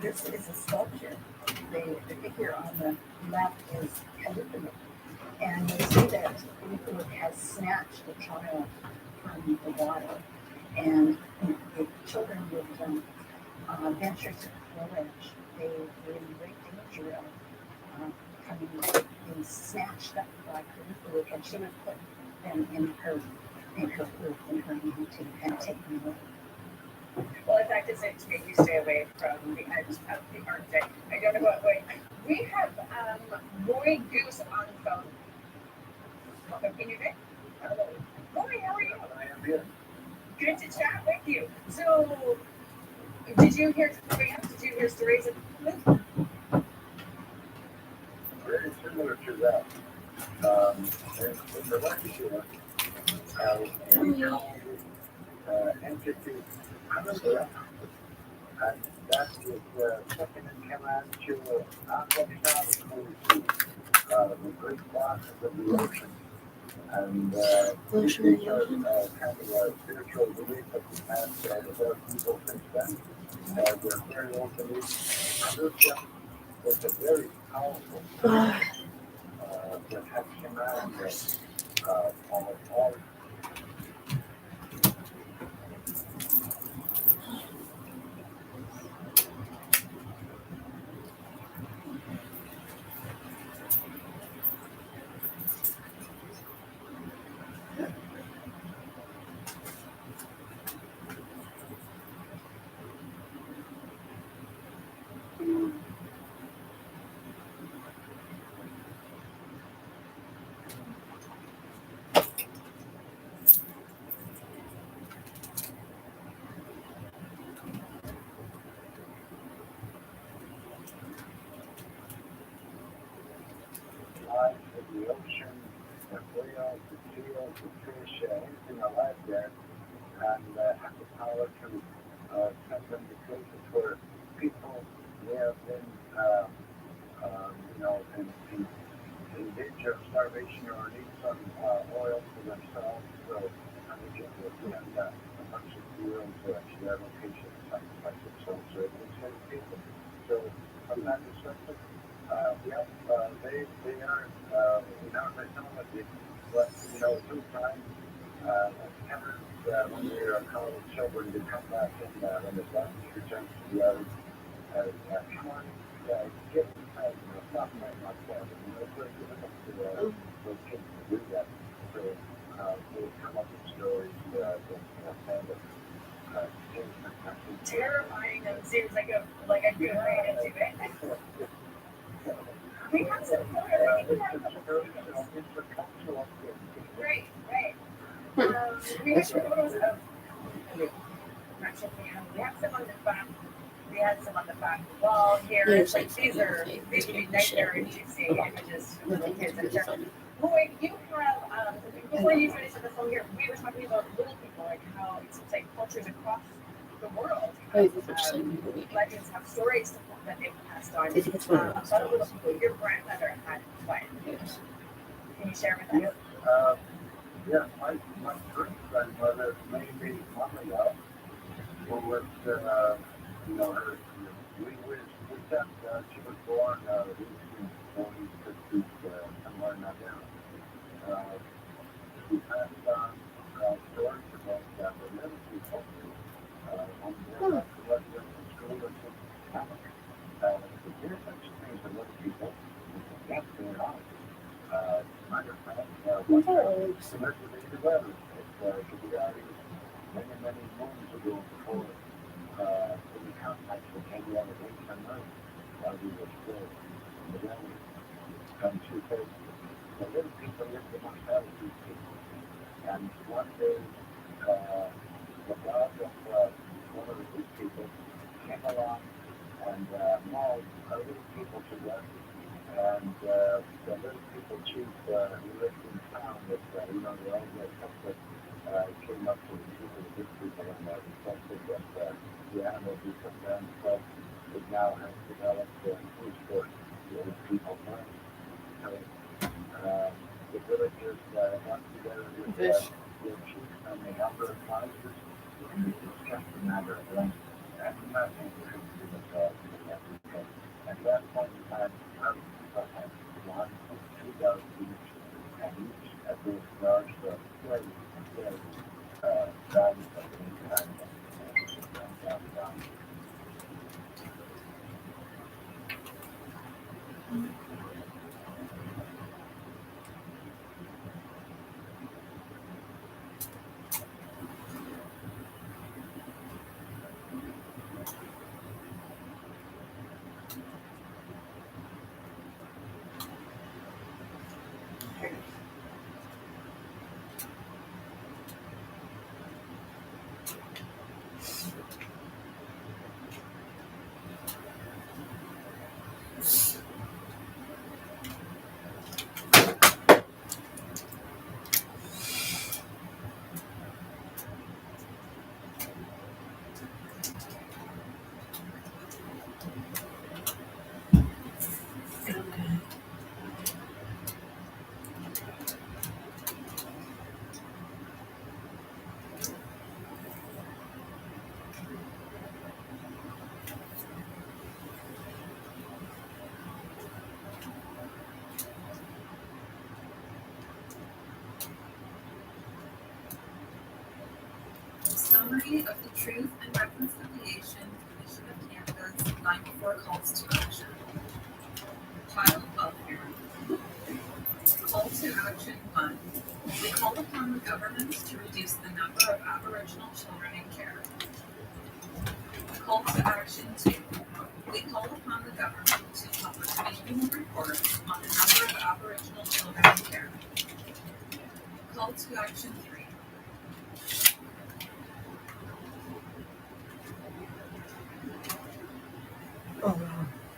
this is a sculpture. The figure on the left is Caligula. And you see that Caligula has snatched a child from the water. And the children would venture to the ledge. They were in great danger of being snatched up by Caligula, and she would put them in her group, in her mountain, and take them away. Well, in fact, it's to make you stay away from the edge of the Arctic. I don't know what way. We have Roy Goose on the phone. Welcome, can you hear? Hello. Roy, how are you? I am here. Good to chat with you. So, did you hear stories of Very similar to that. In the lecture, entity Canada, and that was second in command to the great bosses of the ocean. And these are kind of a spiritual belief that we have without people since then. They're very old beliefs. Spiritual was a very powerful that has command of all. Life in the ocean, the whales, the seals, the fish, anything alive there, and have the power to send them to places where people may have been, in danger of starvation or need some oil for themselves. So we can send a bunch of seals to their location and sacrifice themselves so it can save people. So from that perspective, they are renowned by some of it, but through time, when we were college children, they come back and when the bus returns to the island, come on, get inside, stop my myself. It's very difficult for those kids to do that. So they come up with stories that kind of change the Terrifying them seems like a good way to do it. We have some fun. Right. We have photos of. Not sure if we have some on the back. We had some on the back wall here. It's like these would be nightmare-inducing images for little kids. I'm sure. Lloyd, you have before you finish with the phone here, we were talking about little people, like how it seems like cultures across the world legends have stories that they've passed on. About a little people your grandmother had one. Can you share with us? Yeah, my great grandmother made me mommy up. Who was, her, we got, she was born, somewhere in that area. We passed on stories about the little people. When they went to school or something. Here's such things for little people. That's going on. Matter of fact, one time, Semester of the weather, it could be many moons ago before any contact with any other race on Earth while we were still in the valley. She said, the little people lived amongst other people. And one day, the dog of one of the big people came along and mauled our little people to death. And the little people chief who lived in town with, they all dressed up with, came up to the big people and requested that the animals be put down because it now has developed food for the little people. So the villagers got together with the chiefs and the number of houses, and it was just a matter of length. And nothing to do with the dog. At that point in time, our people had 1 or 2 dogs each, and each of those dogs were very valuable at any time. Summary of the Truth and Reconciliation Commission of Canada's 94 calls to action. Child welfare. Call to action 1. We call upon the government to reduce the number of Aboriginal children in care. Call to action 2. We call upon the government to publish annual reports on the number of Aboriginal children in care. Call to action 3.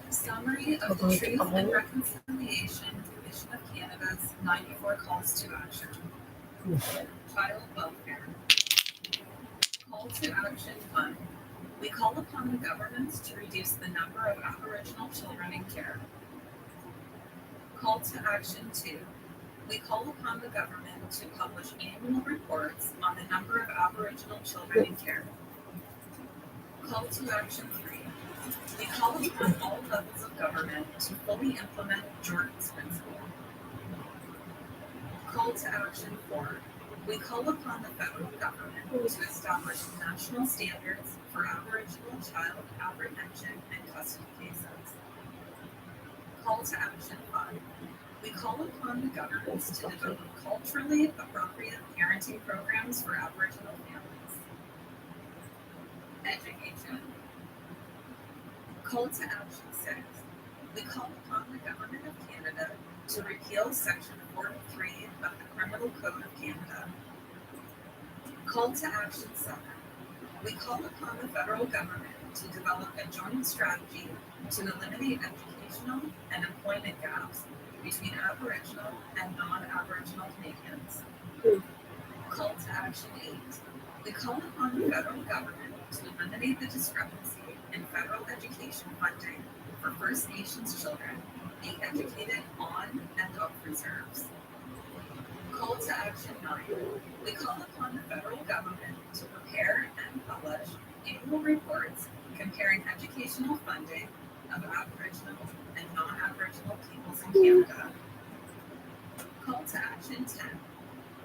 Summary of the Truth and Reconciliation Commission of Canada's 94 calls to action. Child welfare. Call to action 1. We call upon the government to reduce the number of Aboriginal children in care. Call to action 2. We call upon the government to publish annual reports on the number of Aboriginal children in care. Call to action 3. We call upon all levels of government to fully implement Jordan's Principle. Call to action 4. We call upon the federal government to establish national standards for Aboriginal child apprehension and custody cases. Call to action 5. We call upon the governments to develop culturally appropriate parenting programs for Aboriginal families. Educate. Call to action 6. We call upon the Government of Canada to repeal Section 43 of the Criminal Code of Canada. Call to action 7. We call upon the federal government to develop a joint strategy to eliminate educational and employment gaps between Aboriginal and non-Aboriginal Canadians. Call to action 8. We call upon the federal government to eliminate the discrepancy in federal education funding for First Nations children being educated on and off reserves. Call to action 9. We call upon the federal government to prepare and publish annual reports comparing educational funding of Aboriginal and non-Aboriginal peoples in Canada. Call to action 10.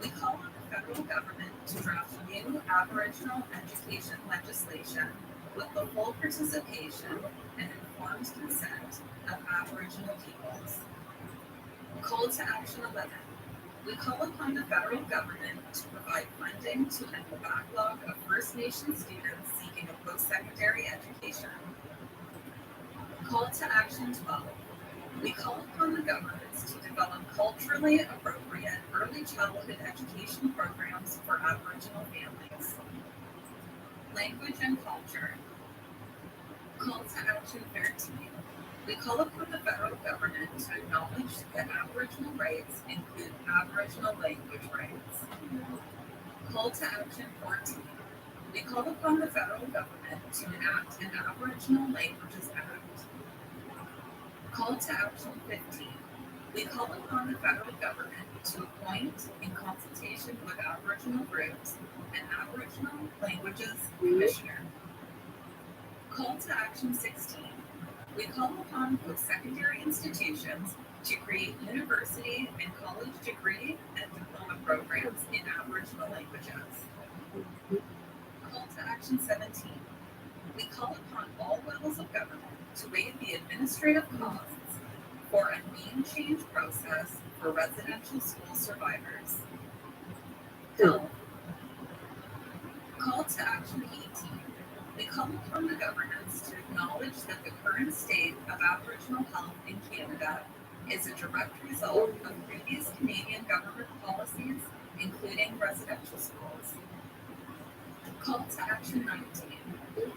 We call on the federal government to draft new Aboriginal education legislation with the full participation and informed consent of Aboriginal peoples. Call to action 11. We call upon the federal government to provide funding to end the backlog of First Nations students seeking a post-secondary education. Call to action 12. We call upon the governments to develop culturally appropriate early childhood education programs for Aboriginal families. Language and culture. Call to action 13. We call upon the federal government to acknowledge that Aboriginal rights include Aboriginal language rights. Call to action 14. We call upon the federal government to enact an Aboriginal Languages Act. Call to action 15. We call upon the federal government to appoint, in consultation with Aboriginal groups, an Aboriginal Languages Commissioner. Call to action 16. We call upon post-secondary institutions to create university and college degree and diploma programs in Aboriginal languages. Call to action 17. We call upon all levels of government to waive the administrative costs for a name change process for residential school survivors. Health. Call to action 18. We call upon the governments to acknowledge that the current state of Aboriginal health in Canada is a direct result of previous Canadian government policies, including residential schools. Call to action 19.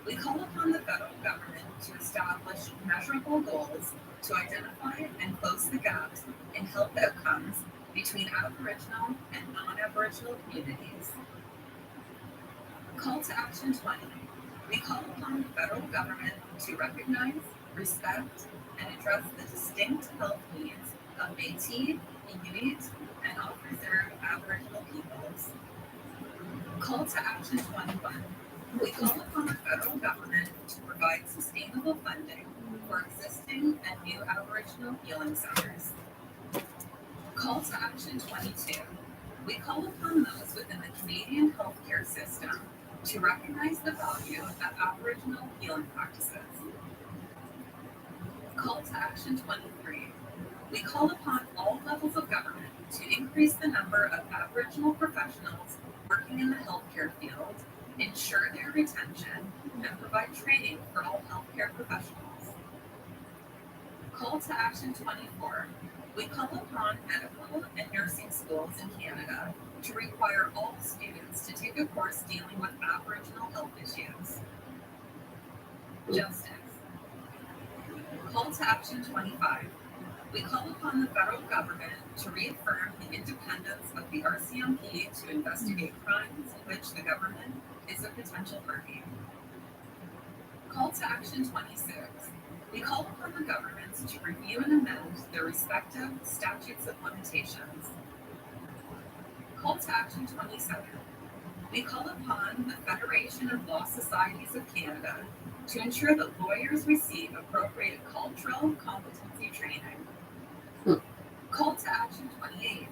We call upon the federal government to establish measurable goals to identify and close the gaps in health outcomes between Aboriginal and non-Aboriginal communities. Call to action 20. We call upon the federal government to recognize, respect, and address the distinct health needs of Métis, Inuit, and off-reserve Aboriginal peoples. Call to action 21. We call upon the federal government to provide sustainable funding for existing and new Aboriginal healing centers. Call to action 22. We call upon those within the Canadian healthcare system to recognize the value of Aboriginal healing practices. Call to action 23. We call upon all levels of government to increase the number of Aboriginal professionals working in the healthcare field, ensure their retention, and provide training for all healthcare professionals. Call to action 24. We call upon medical and nursing schools in Canada to require all students to take a course dealing with Aboriginal health issues. Justice. Call to action 25. We call upon the federal government to reaffirm the independence of the RCMP to investigate crimes in which the government is a potential party. Call to action 26. We call upon the governments to review and amend their respective statutes of limitations. Call to action 27. We call upon the Federation of Law Societies of Canada to ensure that lawyers receive appropriate cultural competency training. Call to action 28.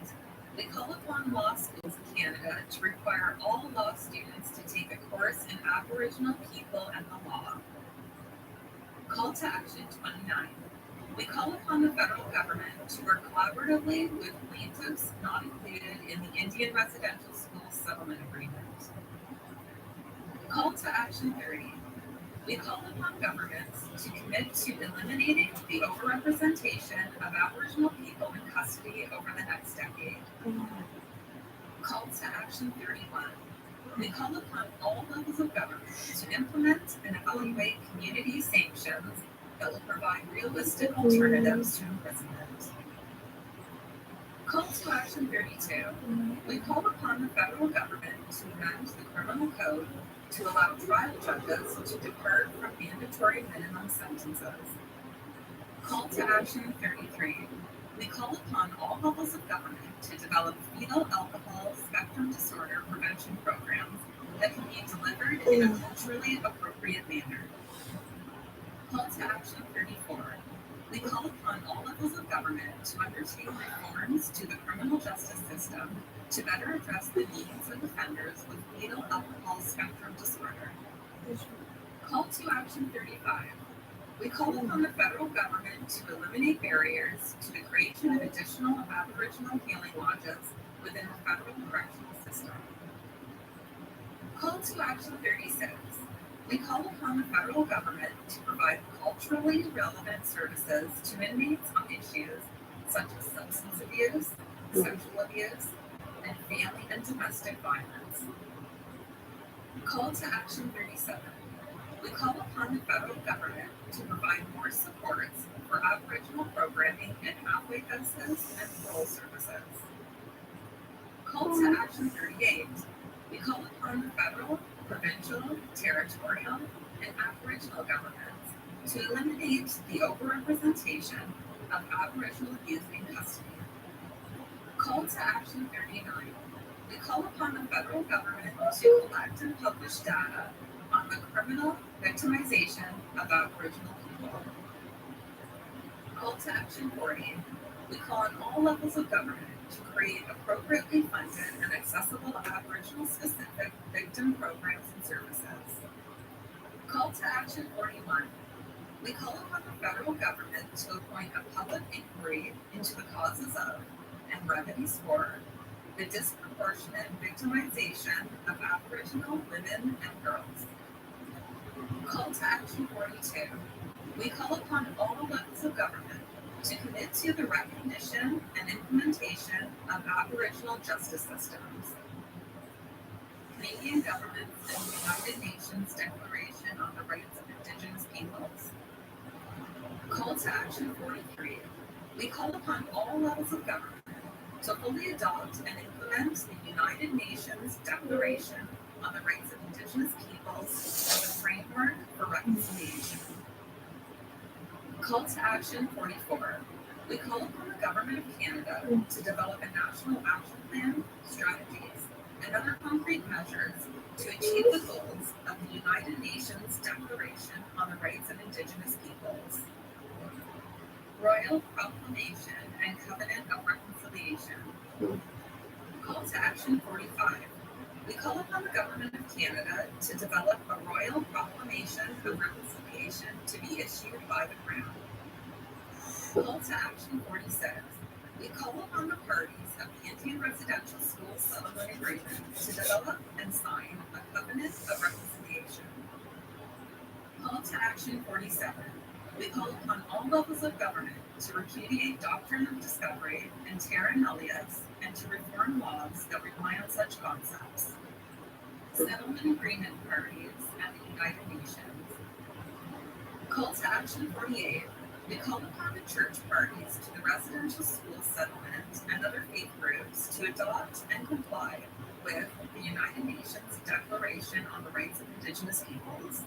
We call upon law schools in Canada to require all law students to take a course in Aboriginal people and the law. Call to action 29. We call upon the federal government to work collaboratively with plaintiffs not included in the Indian Residential School Settlement Agreement. Call to action 30. We call upon governments to commit to eliminating the overrepresentation of Aboriginal people in custody over the next decade. Call to Action 31. We call upon all levels of government to implement and evaluate community sanctions that will provide realistic alternatives to imprisonment. Call to Action 32. We call upon the federal government to amend the criminal code to allow trial judges to depart from mandatory minimum sentences. Call to Action 33. We call upon all levels of government to develop fetal alcohol spectrum disorder prevention programs that can be delivered in a culturally appropriate manner. Call to Action 34. We call upon all levels of government to undertake reforms to the criminal justice system to better address the needs of offenders with fetal alcohol spectrum disorder. Call to Action 35. We call upon the federal government to eliminate barriers to the creation of additional Aboriginal healing lodges within the federal correctional system. Call to Action 36. We call upon the federal government to provide culturally relevant services to inmates on issues such as substance abuse, sexual abuse, and family and domestic violence. Call to Action 37. We call upon the federal government to provide more supports for Aboriginal programming in halfway houses and rural services. Call to Action 38. We call upon the federal, provincial, territorial, and Aboriginal governments to eliminate the overrepresentation of Aboriginal youth in custody. Call to Action 39. We call upon the federal government to collect and publish data on the criminal victimization of Aboriginal people. Call to Action 40. We call on all levels of government to create appropriately funded and accessible Aboriginal specific victim programs and services. Call to Action 41. We call upon the federal government to appoint a public inquiry into the causes of and remedies for the disproportionate victimization of Aboriginal women and girls. Call to Action 42. We call upon all levels of government to commit to the recognition and implementation of Aboriginal justice systems. Canadian government and the United Nations Declaration on the Rights of Indigenous Peoples. Call to Action 43. We call upon all levels of government to fully adopt and implement the United Nations Declaration on the Rights of Indigenous Peoples as a framework for reconciliation. Call to Action 44. We call upon the Government of Canada to develop a national action plan, strategies, and other concrete measures to achieve the goals of the United Nations Declaration on the Rights of Indigenous Peoples. Royal Proclamation and Covenant of Reconciliation. Call to Action 45. We call upon the Government of Canada to develop a Royal Proclamation of Reconciliation to be issued by the Crown. Call to Action 46. We call upon the parties of the Indian Residential School Settlement Agreement to develop and sign a Covenant of Reconciliation. Call to Action 47. We call upon all levels of government to repudiate doctrine of discovery and terra nullius and to reform laws that rely on such concepts. Settlement agreement parties and the United Nations. Call to Action 48. We call upon the church parties to the residential school settlement and other faith groups to adopt and comply with the United Nations Declaration on the Rights of Indigenous Peoples.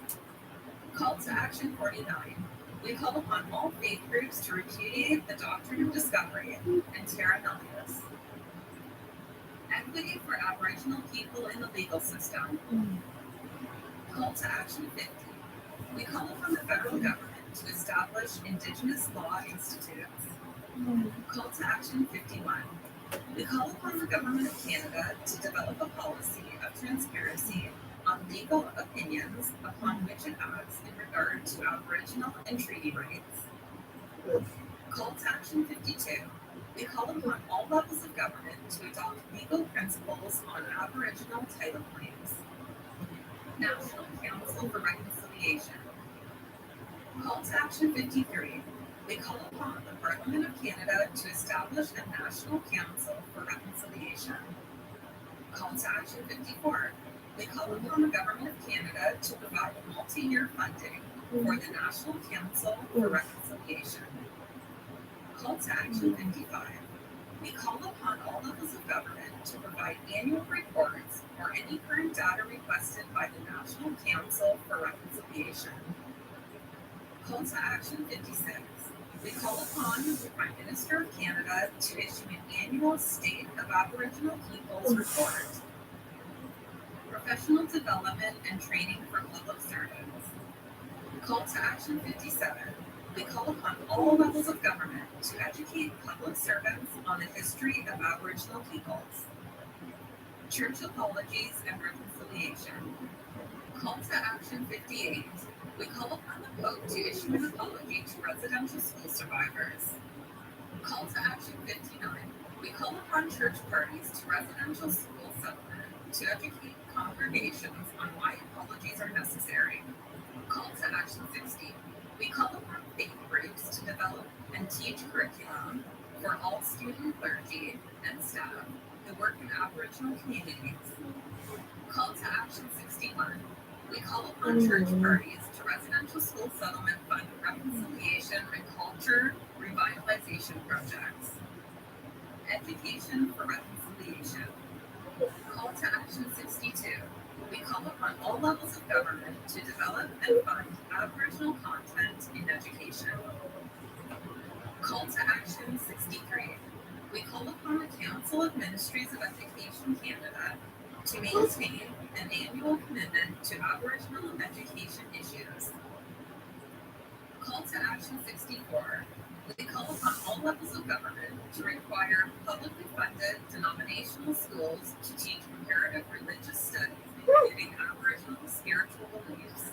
Call to Action 49. We call upon all faith groups to repudiate the doctrine of discovery and terra nullius. Equity for Aboriginal people in the legal system. Call to Action 50. We call upon the federal government to establish Indigenous Law Institutes. Call to Action 51. We call upon the Government of Canada to develop a policy of transparency on legal opinions upon which it acts in regard to Aboriginal and treaty rights. Call to Action 52. We call upon all levels of government to adopt legal principles on Aboriginal title claims. National Council for Reconciliation. Action 53. We call upon the Parliament of Canada to establish a National Council for Reconciliation. Call to Action 54. We call upon the Government of Canada to provide multi-year funding for the National Council for Reconciliation. Call to Action 55. We call upon all levels of government to provide annual reports or any current data requested by the National Council for Reconciliation. Call to Action 56. We call upon the Prime Minister of Canada to issue an annual State of Aboriginal Peoples report. Professional development and training for public servants. Call to Action 57. We call upon all levels of government to educate public servants on the history of Aboriginal peoples. Church apologies and reconciliation. Call to Action 58. We call upon the Pope to issue an apology to residential school survivors. Call to Action 59. We call upon church parties to residential school settlement to educate congregations on why apologies are necessary. Call to Action 60. We call upon faith groups to develop and teach curriculum for all student clergy and staff who work in Aboriginal communities. Call to Action 61. We call upon church parties to residential school settlement fund reconciliation and culture revitalization projects. Education for reconciliation. Call to Action 62. We call upon all levels of government to develop and fund Aboriginal content in education. Call to Action 63. We call upon the Council of Ministries of Education Canada to maintain an annual commitment to Aboriginal education issues. Call to Action 64. We call upon all levels of government to require publicly funded denominational schools to teach comparative religious studies, including Aboriginal spiritual beliefs.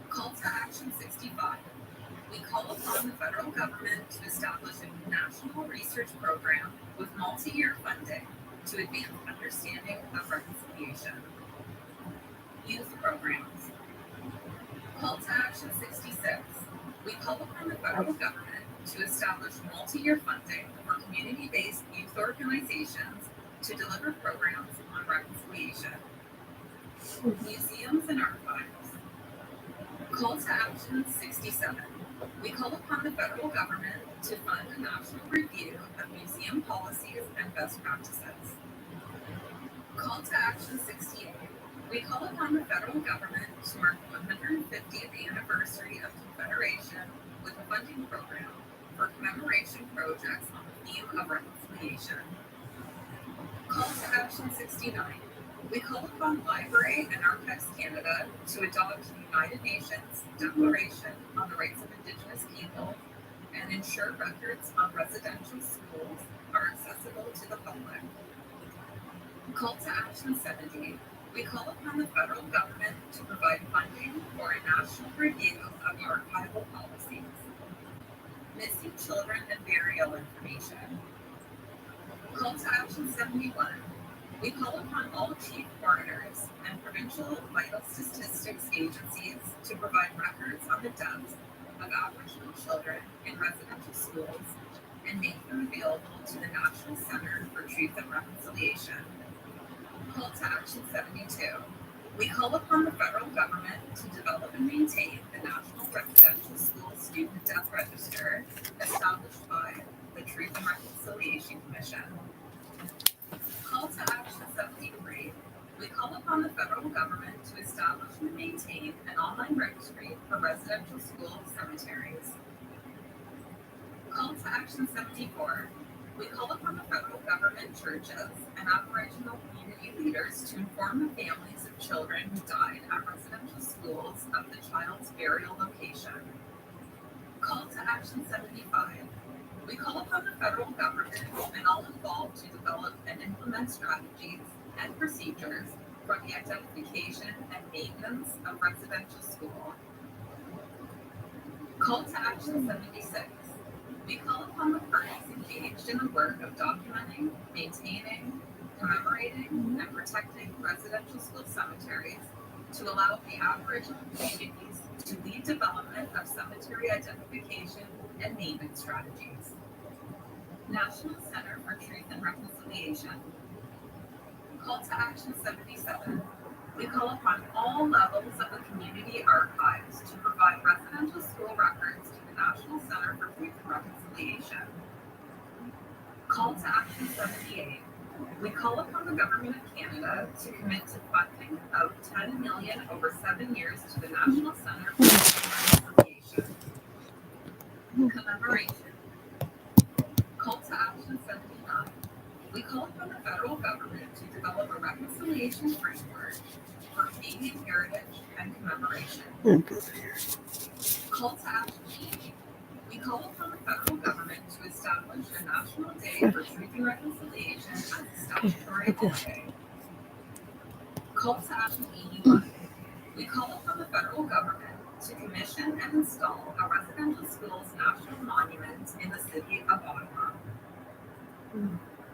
Call to Action 65. We call upon the federal government to establish a national research program with multi-year funding to advance understanding of reconciliation. Youth programs. Call to Action 66. We call upon the federal government to establish multi-year funding for community-based youth organizations to deliver programs on reconciliation. Museums and archives. Call to Action 67. We call upon the federal government to fund a national review of museum policies and best practices. Call to Action 68. We call upon the federal government to mark the 150th anniversary of Confederation with a funding program for commemoration projects on the theme of reconciliation. Call to Action 69. We call upon Library and Archives Canada to adopt the United Nations Declaration on the Rights of Indigenous People and ensure records on residential schools are accessible to the public. Call to Action 70. We call upon the federal government to provide funding for a national review of archival policies. Missing children and burial information. Call to Action 71. We call upon all chief coroners and provincial vital statistics agencies to provide records on the deaths of Aboriginal children in residential schools and make them available to the National Centre for Truth and Reconciliation. Call to Action 72. We call upon the federal government to develop and maintain the National Residential School Student Death Register established by the Truth and Reconciliation Commission. Call to Action 73. We call upon the federal government to establish and maintain an online registry for residential school cemeteries. Call to Action 74. We call upon the federal government, churches, and Aboriginal community leaders to inform the families of children who died at residential schools of the child's burial location. Call to Action 75. We call upon the federal government and all involved to develop and implement strategies and procedures for the identification and maintenance of residential school. Call to Action 76. We call upon the parties engaged in the work of documenting, maintaining, commemorating, and protecting residential school cemeteries to allow the Aboriginal communities to lead development of cemetery identification and naming strategies. National Center for Truth and Reconciliation. Call to Action 77. We call upon all levels of the community archives to provide residential school records to the National Center for Truth and Reconciliation. Call to Action 78. We call upon the Government of Canada to commit to funding of $10 million over 7 years to the National Center for Truth and Reconciliation. Commemoration. Call to Action 79. We call upon the federal government to develop a reconciliation framework for Canadian heritage and commemoration. Call to Action 80. We call upon the federal government to establish a national day for truth and reconciliation as a statutory holiday. Call to Action 81. We call upon the federal government to commission and install a residential schools national monument in the city of Ottawa.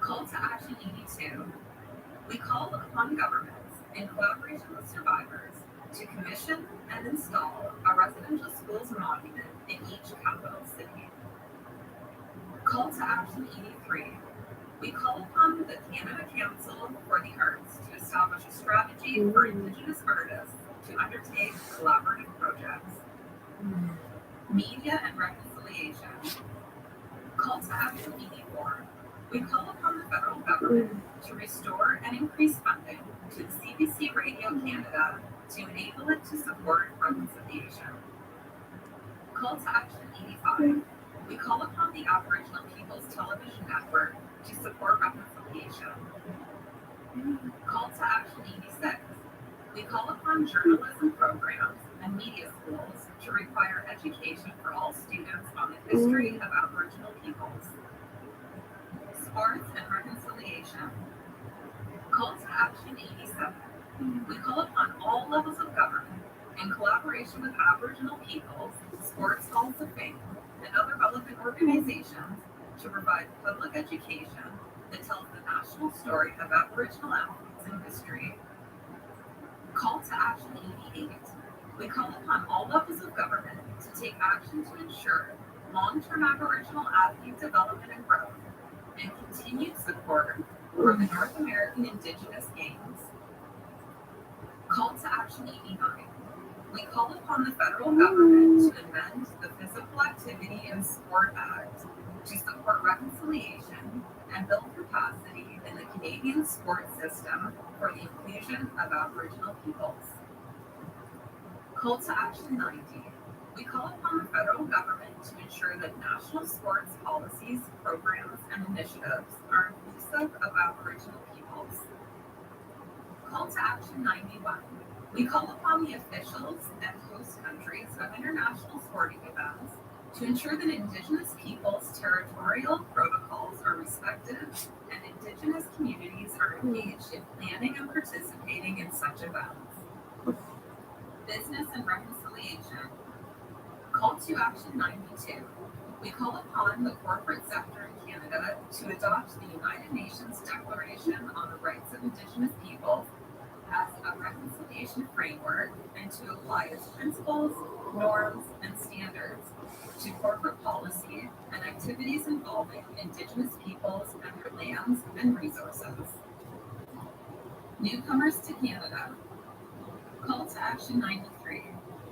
Call to Action 82. We call upon governments, in collaboration with survivors, to commission and install a residential schools monument in each capital city. Call to Action 83. We call upon the Canada Council for the Arts to establish a strategy for Indigenous artists to undertake collaborative projects. Media and reconciliation. Call to Action 84. We call upon the federal government to restore and increase funding to the CBC Radio Canada to enable it to support reconciliation. Call to Action 85. We call upon the Aboriginal Peoples Television Network to support reconciliation. Call to Action 86. We call upon journalism programs and media schools to require education for all students on the history of Aboriginal peoples. Sports and reconciliation. Call to Action 87. We call upon all levels of government, in collaboration with Aboriginal peoples, sports halls of fame, and other relevant organizations, to provide public education that tells the national story of Aboriginal athletes in history. Call to Action 88. We call upon all levels of government to take action to ensure long-term Aboriginal athlete development and growth, and continued support for the North American Indigenous Games. Call to Action 89. We call upon the federal government to amend the Physical Activity and Sport Act to support reconciliation and build capacity in the Canadian sports system for the inclusion of Aboriginal peoples. Call to Action 90. We call upon the federal government to ensure that national sports policies, programs, and initiatives are inclusive of Aboriginal peoples. Call to Action 91. We call upon the officials and host countries of international sporting events to ensure that Indigenous peoples' territorial protocols are respected and Indigenous communities are engaged in planning and participating in such events. Business and reconciliation. Call to Action 92. We call upon the corporate sector in Canada to adopt the United Nations Declaration on the Rights of Indigenous Peoples as a reconciliation framework and to apply its principles, norms, and standards to corporate policy and activities involving Indigenous peoples and their lands and resources. Newcomers to Canada. Call to Action 93.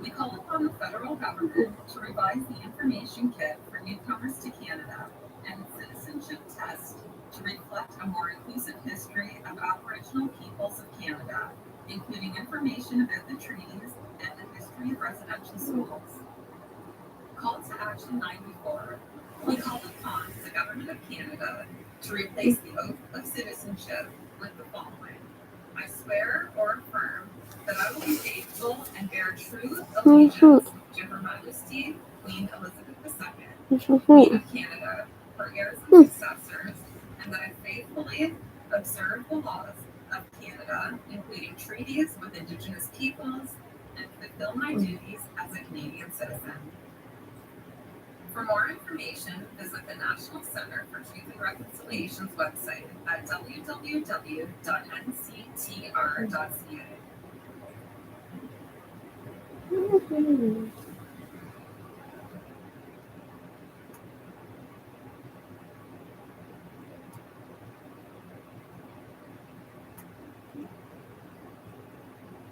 We call upon the federal government to revise the information kit for newcomers to Canada and citizenship test to reflect a more inclusive history of Aboriginal peoples of Canada, including information about the treaties and the history of residential schools. Call to Action 94. We call upon the Government of Canada to replace the oath of citizenship with the following. I swear or affirm that I will be faithful and bear true allegiance to Her Majesty Queen Elizabeth II, Queen of Canada, her heirs and successors, and that I faithfully observe the laws of Canada, including treaties with Indigenous peoples, and fulfill my duties as a Canadian citizen. For more information, visit the National Center for Truth and Reconciliation's website at www.nctr.ca. Woohoo.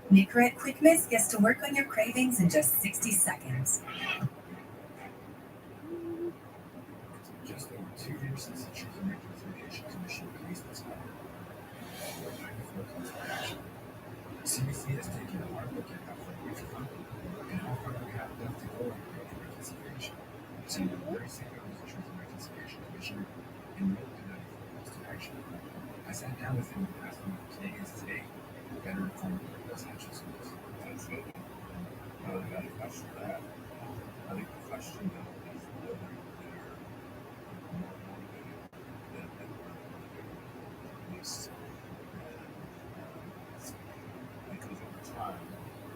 Nicorette Quick Mist gets to work on your cravings in just 60 seconds. Just over 2 years since the Truth and Reconciliation Commission released its number. Over 94 calls for action. CBC has taken a hard look at how far we've come and how far we have left to go on the road to reconciliation. So we're embracing the Truth and Reconciliation Commission and wrote the 94 calls to action. I sat down with him and asked him what Canadians today better informed residential schools. Absolutely. Well, I got a question for that. I think the question though is whether they're more motivated than they were at least. Because over time,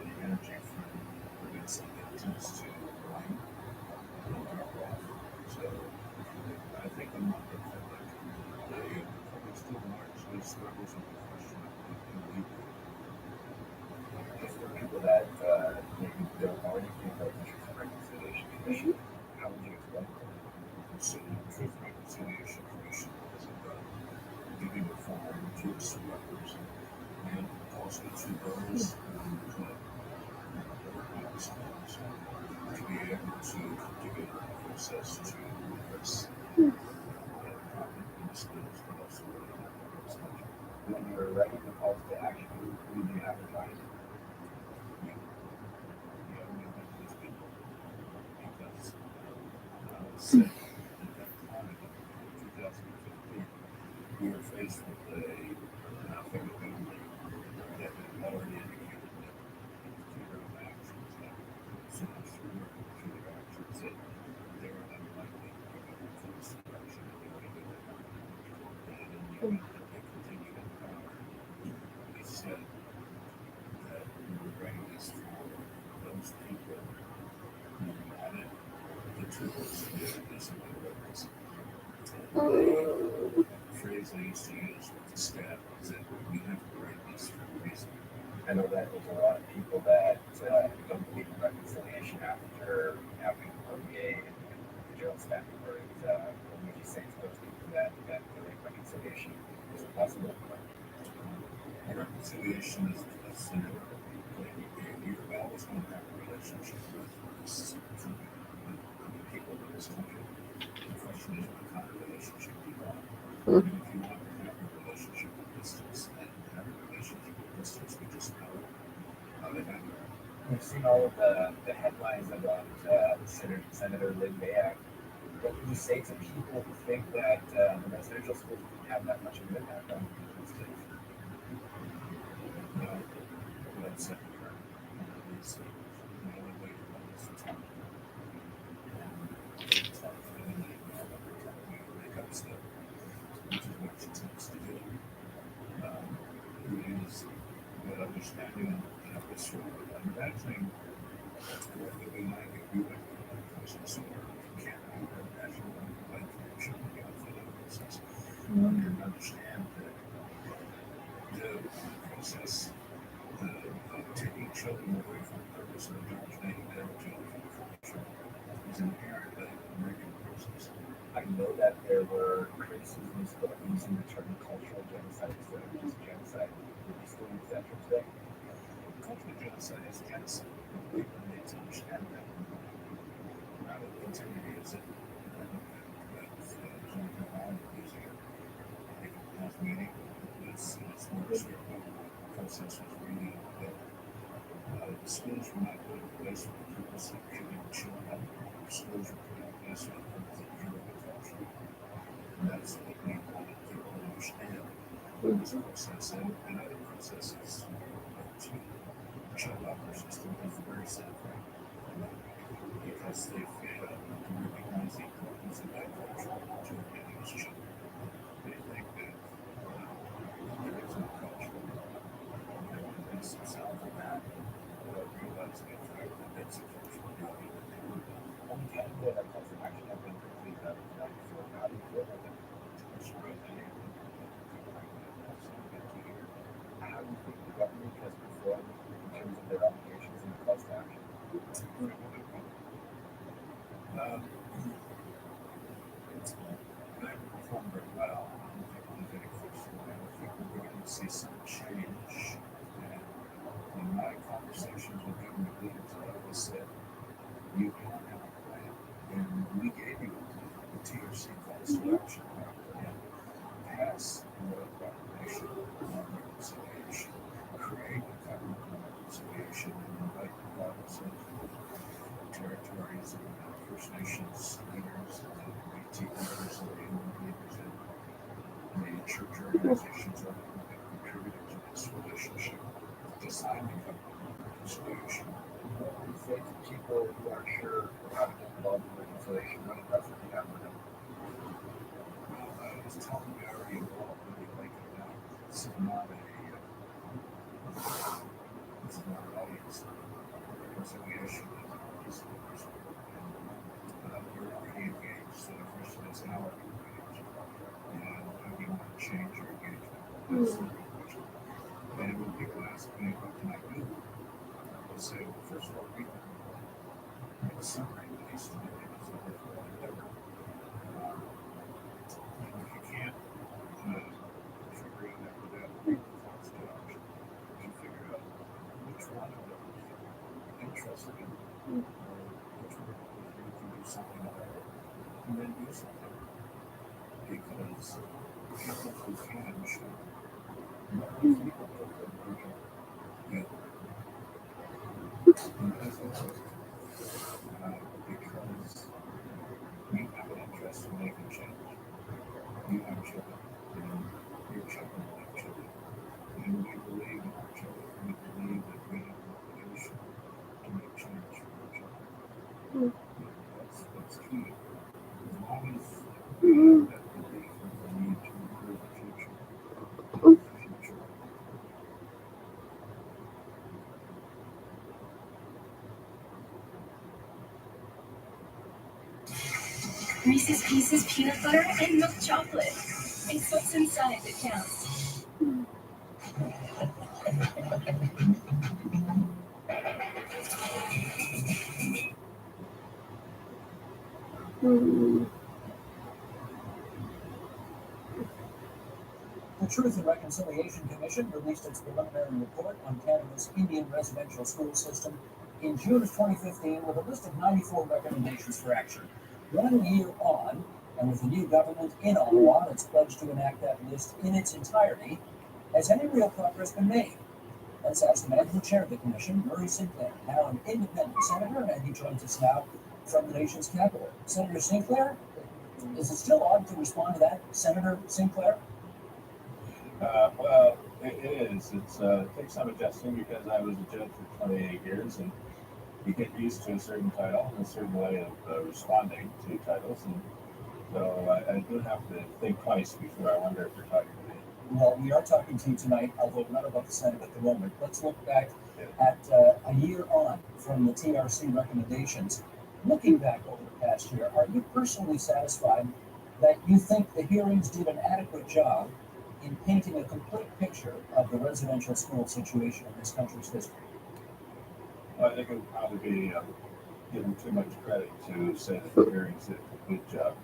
the energy from pregnancy tends to wane and drop off. So I think the market felt like they probably still largely struggles with the question of Just for people that maybe don't already think about the Truth and Reconciliation Commission, how would you explain it? So the Truth and Reconciliation Commission is about giving a forum to survivors and also to those who are survivors to be able to come together and process to address that problem in the schools, but also in the country. When you were writing the calls to action, who did you have in mind? Said at that time, in 2015, we were faced with a federal government that had already indicated that through their actions, that so much through their actions, that they were unlikely to go into this direction, and they already did that. And in the event that they continued in power, we said that we were writing this for those people who wanted the tools to do this in their ways. And the phrase I used to use with the staff was that we have to write this for a reason. I know that there's a lot of people that don't believe in reconciliation after having OBA and the Jonestown words. What would you say to those people that believe reconciliation is possible? Reconciliation is a synonym. You're always going to have a relationship with the people in this country. The question is what kind of relationship you want. And if you want to have a relationship with distance, then have a relationship with distance, we just know how they have it. We've seen all of the headlines about Senator Lynn Mayak. What would you say to people who think that the residential schools don't have that much of an impact on these kids? What I'm saying is the only way to run this is hard. And it's hard for them to make up stuff, which is what she tends to do. Is what understanding of this sort of imagining what would be like if we went to a process or Canada or national like commission to go through that process. And understand that the process of taking children away from the purpose of indoctrinating them to is inherently a regular process. I know that there were criticisms about using the term cultural genocide instead of just genocide. Would you still use that term today? Cultural genocide is genocide. People need to understand that. I will continue to use it. That's Jonathan Hall using it. I think at the last meeting, it's more sort of a process was really built. The schools were not put in place for the purpose of killing children. Schools were put in place for the purpose of killing the culture. And that's what we wanted people to understand. This process and other processes to child welfare system is a very sad thing because they fail to recognize the importance of that culture to these children. They think that there is no culture. They want to base themselves on that without realizing the fact that it's a cultural reality that they live in. Only Canada that calls for action have been complete that before. How do you feel about that? It's great to hear. How do you think the government has performed in terms of their obligations and the calls to action? of territories and First Nations leaders and Métis leaders and Inuit leaders and the church organizations that contributed to this relationship, designing a reconciliation. You say to people who aren't sure how to get involved in reconciliation, what advice would you have for them? Well, I was telling you already involved really like it now. This is not an audience reconciliation. You're already engaged, so the question is how are you engaged? And how do you want to change your engagement? That's the real question. And when people ask me, what can I do? I'll say, well, first of all, read the summary at least, and it is a worthwhile endeavor. And if you can't figure out after that, read the thoughts to option and figure out which one of those you're interested in, or which one of those you can do something about, and then do something. Because people who can should. People who can. Yeah. And that's also because we have an interest in making change. You have children, and your children will have children. And we believe in our children. We believe that we have an obligation to make change for our children. And that's key. As long as we have that belief in the need to improve the future. Reese's Pieces peanut butter and milk chocolate. It's what's inside that counts. The Truth and Reconciliation Commission released its preliminary report on Canada's Indian residential school system in June of 2015 with a list of 94 recommendations for action. 1 year on, and with the new government in Ottawa that's pledged to enact that list in its entirety, has any real progress been made? Let's ask the man who chaired the commission, Murray Sinclair, now an independent senator, and he joins us now from the nation's capital. Senator Sinclair, is it still odd to respond to that, Senator Sinclair? Well, it is. It takes some adjusting because I was a judge for 28 years, and you get used to a certain title and a certain way of responding to titles, and so I do have to think twice before I wonder if you're talking to me. Well, we are talking to you tonight, although not about the Senate at the moment. Let's look back at a year on from the TRC recommendations. Looking back over the past year, are you personally satisfied that you think the hearings did an adequate job in painting a complete picture of the residential school situation in this country's history? Well, I think it would probably be giving too much credit to say that the hearings did a complete job.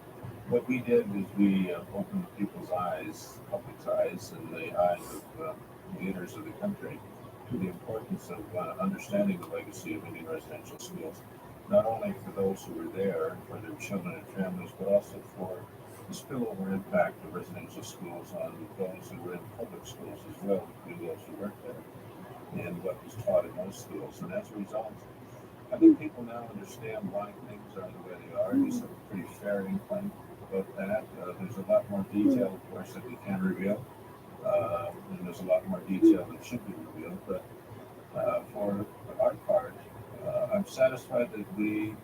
What we did was we opened people's eyes, public's eyes, and the eyes of leaders of the country to the importance of understanding the legacy of Indian residential schools, not only for those who were there and for their children and families, but also for the spillover impact of residential schools on those who were in public schools as well, including those who worked there, and what was taught in those schools. And as a result, I think people now understand why things are the way they are. There's a pretty fair incline about that. There's a lot more detail, of course, that we can reveal, and there's a lot more detail that should be revealed. But for our part, I'm satisfied that we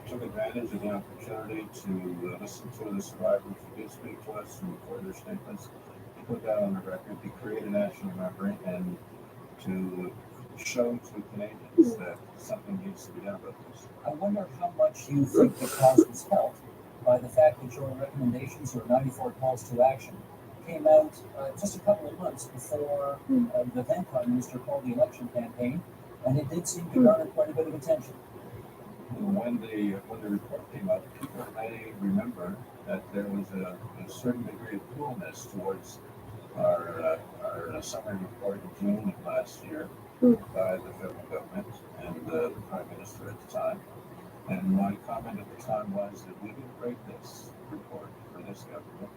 took advantage of the opportunity to listen to the survivors who did speak to us and record their statements, to put that on the record, to create a national memory, and to show to Canadians that something needs to be done about this. I wonder how much you think the cause was helped by the fact that your recommendations, your 94 calls to action, came out just a couple of months before the then Prime Minister called the election campaign, and it did seem to garner quite a bit of attention. When the report came out, people may remember that there was a certain degree of coolness towards our summary report in June of last year by the federal government and the Prime Minister at the time. And my comment at the time was that we didn't write this report for this government.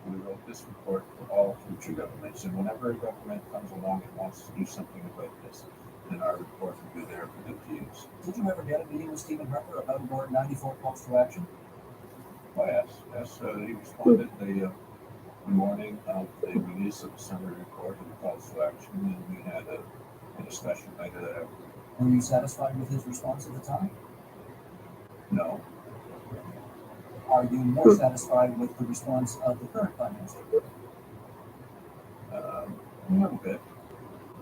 We wrote this report for all future governments. And whenever a government comes along and wants to do something about this, then our report will be there for them to use. did you ever get a meeting with Stephen Harper about Ward 94 calls to action? Oh, yes, he responded the morning of the release of the summary report and the calls to action, and we had a discussion later that afternoon. Were you satisfied with his response at the time? No. Are you more satisfied with the response of the current Prime Minister? A little bit.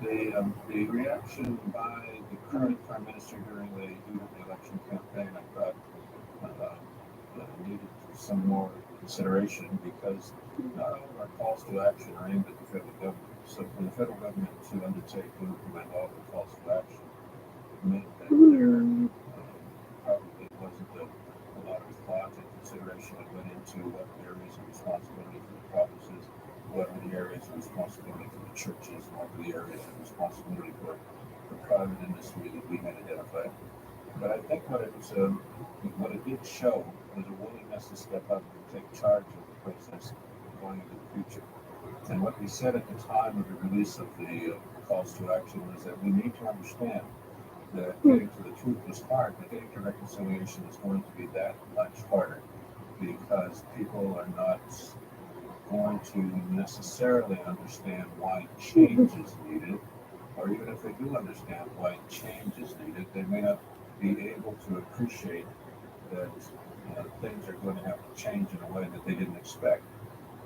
The reaction by the current Prime Minister during the election campaign, I thought, needed some more consideration because not all of our calls to action are aimed at the federal government. So for the federal government to undertake to implement all the calls to action meant that there probably wasn't a lot of thought and consideration that went into what areas of responsibility for the provinces, what are the areas of responsibility for the churches, and what are the areas of responsibility for the private industry that we had identified. But I think what it did show was a willingness to step up and take charge of the process going into the future. And what we said at the time of the release of the calls to action was that we need to understand that getting to the truth was hard, but getting to reconciliation is going to be that much harder because people are not going to necessarily understand why change is needed, or even if they do understand why change is needed, they may not be able to appreciate that things are going to have to change in a way that they didn't expect.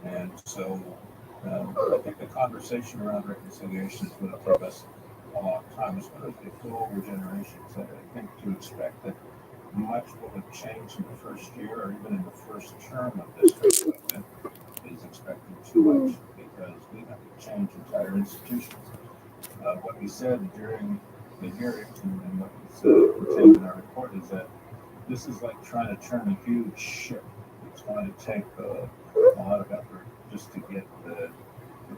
And so I think the conversation around reconciliation is going to take us a long time, especially for older generations. I think to expect that much will have changed in the first year or even in the first term of this government is expecting too much because we have to change entire institutions. What we said during the hearings and what was contained in our report is that this is like trying to turn a huge ship. It's going to take a lot of effort just to get the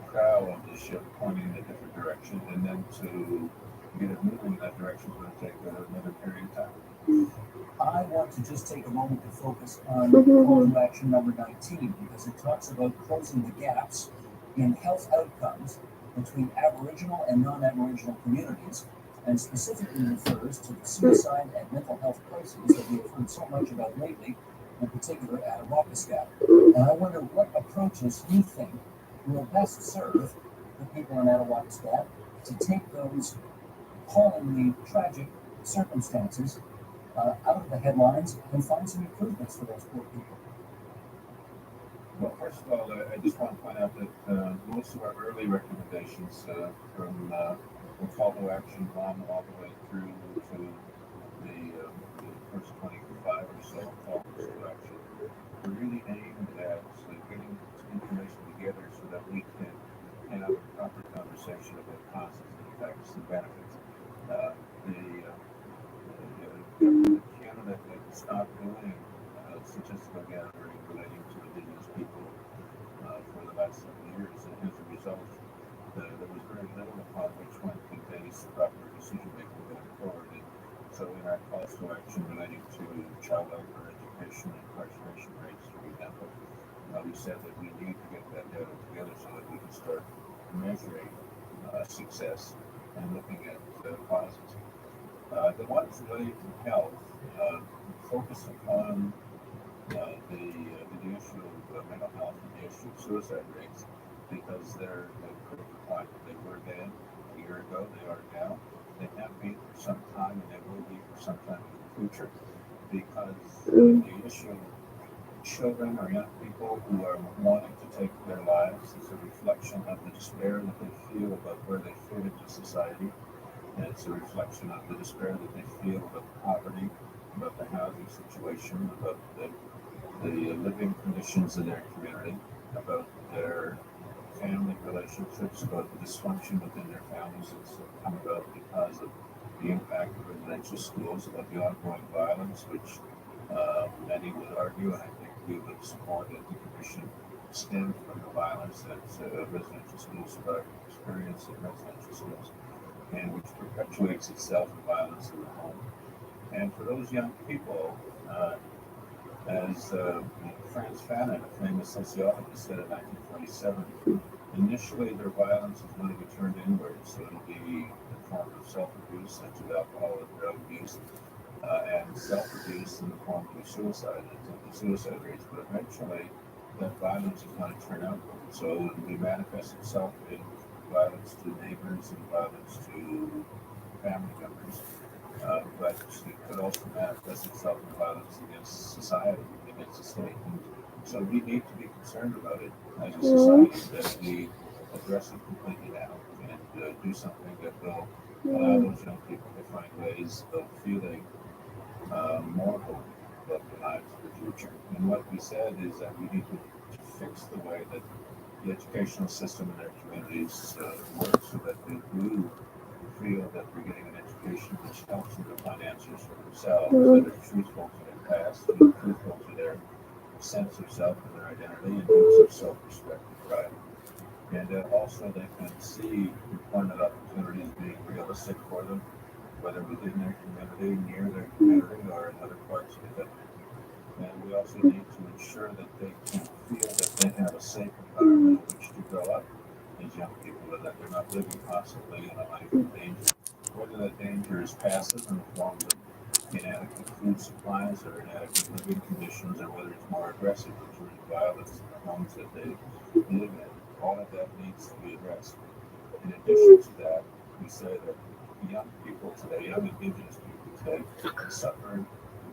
prow of the ship pointing in a different direction, and then to get it moving in that direction is going to take another period of time. I want to just take a moment to focus on call to action number 19 because it talks about closing the gaps in health outcomes between Aboriginal and non-Aboriginal communities, and specifically refers to the suicide and mental health crises that we have heard so much about lately, in particular at Wakaska. And I wonder what approaches you think will best serve the people in Attawakaskat to take those appallingly tragic circumstances out of the headlines and find some improvements for those poor people. Well, first of all, I just want to point out that most of our early recommendations from the call to action on all the way through to the first 25 or so calls to action were really aimed at getting information together so that we can have a proper conversation about causes and effects and benefits. The government of Canada had stopped doing statistical gathering relating to Indigenous people for the last several years, and as a result, there was very little upon which one could base proper decision making going forward. And so, in our calls to action relating to child welfare, education, and incarceration rates, for example, we said that we need to get that data together so that we can start measuring success and looking at causes. The ones related to health focus upon the issue of mental health and the issue of suicide rates because they're critical point. They were then a year ago, they are now. They have been for some time and they will be for some time in the future because the issue of children or young people who are wanting to take their lives is a reflection of the despair that they feel about where they fit into society. And it's a reflection of the despair that they feel about poverty, about the housing situation, about the living conditions in their community, about their family relationships, about the dysfunction within their families that's come about because of the impact of residential schools, about the ongoing violence, which many would argue, and I think we would support that the Commission stemmed from the violence that residential schools experience in residential schools, and which perpetuates itself in violence in the home. And for those young people, as Frantz Fanon, a famous sociologist, said in 1947, initially their violence is going to be turned inwards, so it'll be in the form of self-abuse, such as alcohol and drug abuse, and self-abuse in the form of suicide, attempted suicide rates. But eventually, that violence is going to turn out. So it will manifest itself in violence to neighbors and violence to family members. But it could also manifest itself in violence against society, against the state. And so we need to be concerned about it as a society, that we address it completely now and do something that will allow those young people to find ways of feeling more hope about their lives in the future. And what we said is that we need to fix the way that the educational system in their communities works, so that they do feel that they're getting an education which helps them to find answers for themselves, that are truthful to their past, truthful to their sense of self and their identity, and gives them self-respect and pride. And also they can see employment opportunities being realistic for them, whether within their community, near their community, or in other parts of the country. And we also need to ensure that they can feel that they have a safe environment in which to grow up as young people, and that they're not living constantly in a life of danger. Whether that danger is passive in the form of inadequate food supplies or inadequate living conditions, or whether it's more aggressive in terms of violence in the homes that they live in, all of that needs to be addressed. In addition to that, we say that young people today, young Indigenous people today, suffer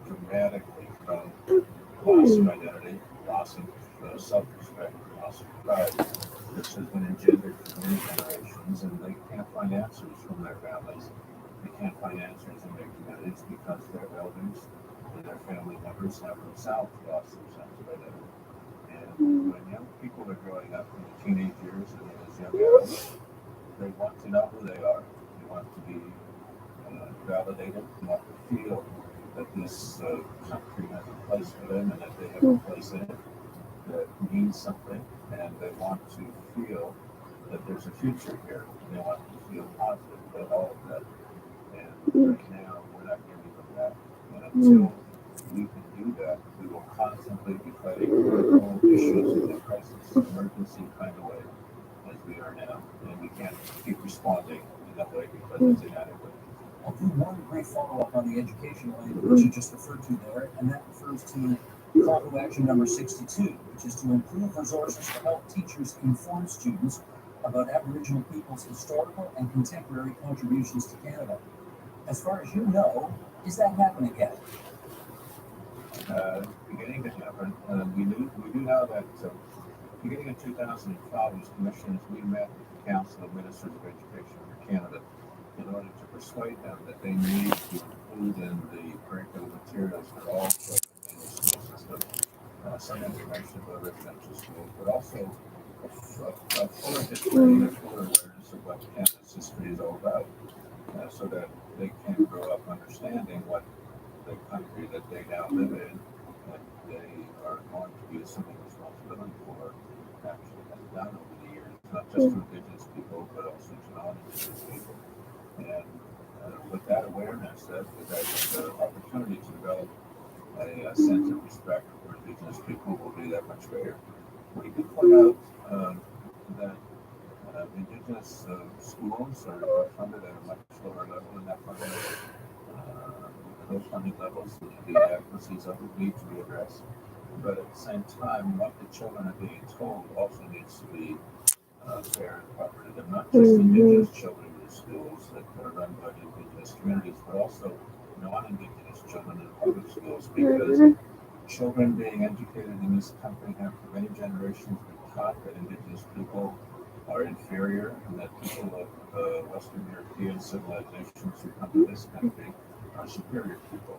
dramatically from loss of identity, loss of self-respect, loss of pride. This has been engendered for many generations, and they can't find answers from their families. They can't find answers in their communities because their elders and their family members have themselves lost their sense of identity. And when young people are growing up in the teenage years and as young adults, they want to know who they are. They want to be validated. They want to feel that this country has a place for them, and that they have a place in it that means something, and they want to feel that there's a future here. They want to feel positive about all of that. And right now, we're not giving them that. And until we can do that, we will constantly be fighting critical issues in a crisis, emergency kind of way, as we are now. And we can't keep responding in that way because it's inadequate. I'll do one brief follow-up on the educational aid, which you just referred to there, and that refers to call to action number 62, which is to improve resources to help teachers inform students about Aboriginal people's historical and contemporary contributions to Canada. As far as you know, is that happening yet? Beginning to happen. We do know that beginning in 2012, as commissioners, we met with the Council of Ministers of Education for Canada in order to persuade them that they need to include in the curriculum materials for all children in the school system some information about residential schools, but also a fuller history, a fuller awareness of what Canada's history is all about, so that they can grow up understanding what the country that they now live in, that they are going to be assuming responsibility for, actually has done over the years, not just to Indigenous people, but also to non-Indigenous people. And with that awareness, with that opportunity to develop a sense of respect for Indigenous people will be that much greater. We can point out that Indigenous schools are funded at a much lower level, and that funding, those funding levels, the inadequacies of it need to be addressed. But at the same time, what the children are being told also needs to be fair and proper to them, not just Indigenous children in the schools that are run by the Indigenous communities, but also non-Indigenous children in public schools, because children being educated in this country have for many generations been taught that Indigenous people are inferior, and that people of Western European civilizations who come to this country are superior people.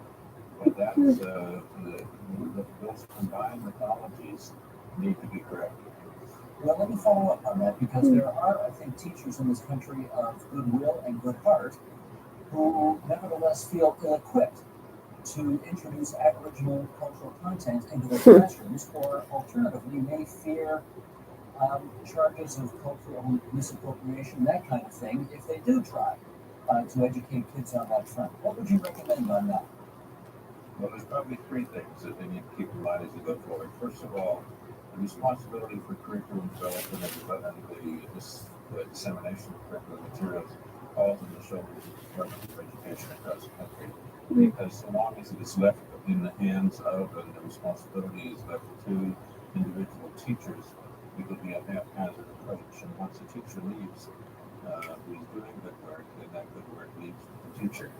But that's, those combined mythologies need to be corrected. Well, let me follow up on that, because there are, I think, teachers in this country of goodwill and good heart who nevertheless feel ill-equipped to introduce Aboriginal cultural content into their classrooms, or alternatively may fear charges of cultural misappropriation, that kind of thing, if they do try to educate kids on that front. What would you recommend on that? Well, there's probably three things that they need to keep in mind as they go forward. First of all, the responsibility for curriculum development and the dissemination of curriculum materials falls on the shoulders of the Department of Education across the country. because so long as it is left in the hands of and the responsibility is left to individual teachers, it will be a haphazard approach. And once a teacher leaves, who is doing good work, then that good work leaves the teacher.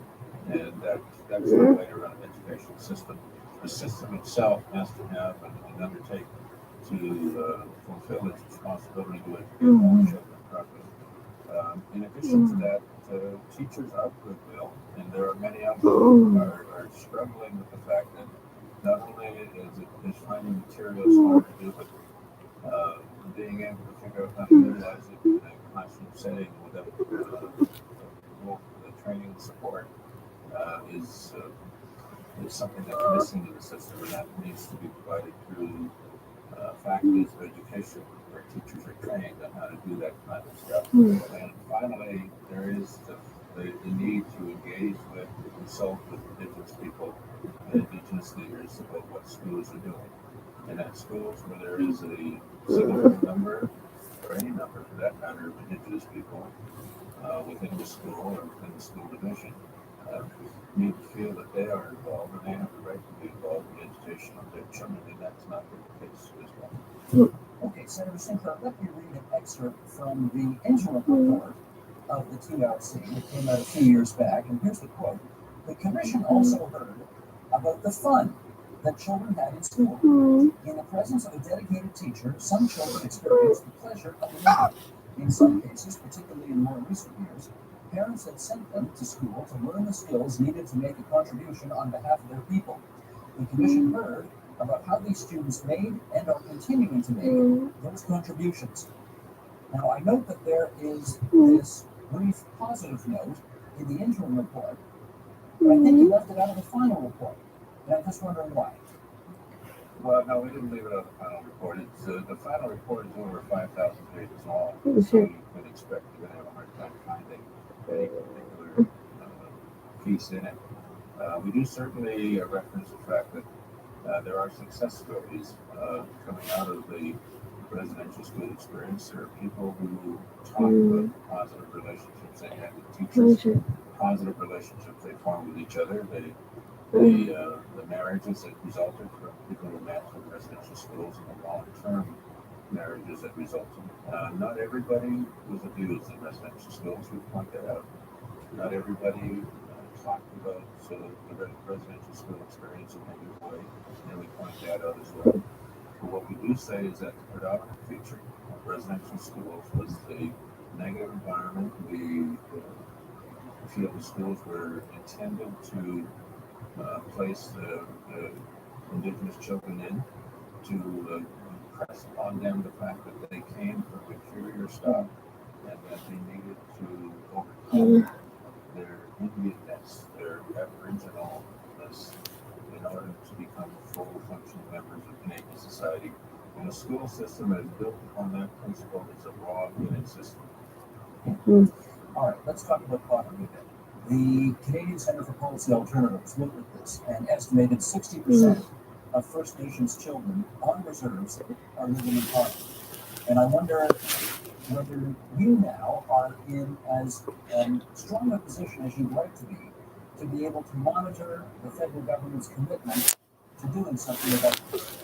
And that's the way to run an educational system. The system itself has to have and undertake to fulfill its responsibility to educate all children properly. In addition to that, teachers of goodwill, and there are many of them who are struggling with the fact that not only is finding materials hard to do, but being able to figure out how to utilize it in a classroom setting without the training and support is something that's missing in the system, and that needs to be provided through faculties of education where teachers are trained on how to do that kind of stuff. And finally, there is the need to engage with, to consult with Indigenous people and Indigenous leaders about what schools are doing. And at schools where there is a significant number, or any number for that matter, of Indigenous people within the school or within the school division, need to feel that they are involved and they have the right to be involved in the education of their children, and that's not the case as well. Okay, Senator Sinclair, let me read an excerpt from the interim report of the TRC that came out a few years back, and here's the quote. The Commission also heard about the fun that children had in school. In the presence of a dedicated teacher, some children experienced the pleasure of learning. In some cases, particularly in more recent years, parents had sent them to school to learn the skills needed to make a contribution on behalf of their people. The Commission heard about how these students made and are continuing to make those contributions. Now, I note that there is this brief positive note in the interim report, but I think you left it out of the final report. And I'm just wondering why. Well, no, we didn't leave it on the final report. It's the final report is over 5,000 pages long, so you could expect you're going to have a hard time finding any particular piece in it. We do certainly reference the fact that there are success stories coming out of the residential school experience. There are people who talk about the positive relationships they had with teachers, positive relationships they formed with each other, the marriages that resulted from people who met in residential schools, and the long-term marriages that resulted. Not everybody was abused in residential schools, we point that out. Not everybody talked about the residential school experience in a negative way, and we point that out as well. But what we do say is that the predominant feature of residential schools was the negative environment. We feel the schools were intended to place the Indigenous children in, to press upon them the fact that they came from inferior stock and that they needed to overcome their Indianness, their Aboriginalness, in order to become full functional members of Canadian society. And a school system that is built upon that principle is a raw winning system. All right, let's talk about poverty a bit. The Canadian Centre for Policy Alternatives looked at this and estimated 60% of First Nations children on reserves are living in poverty. And I wonder whether you now are in as strong a position as you'd like to be able to monitor the federal government's commitment to doing something about this.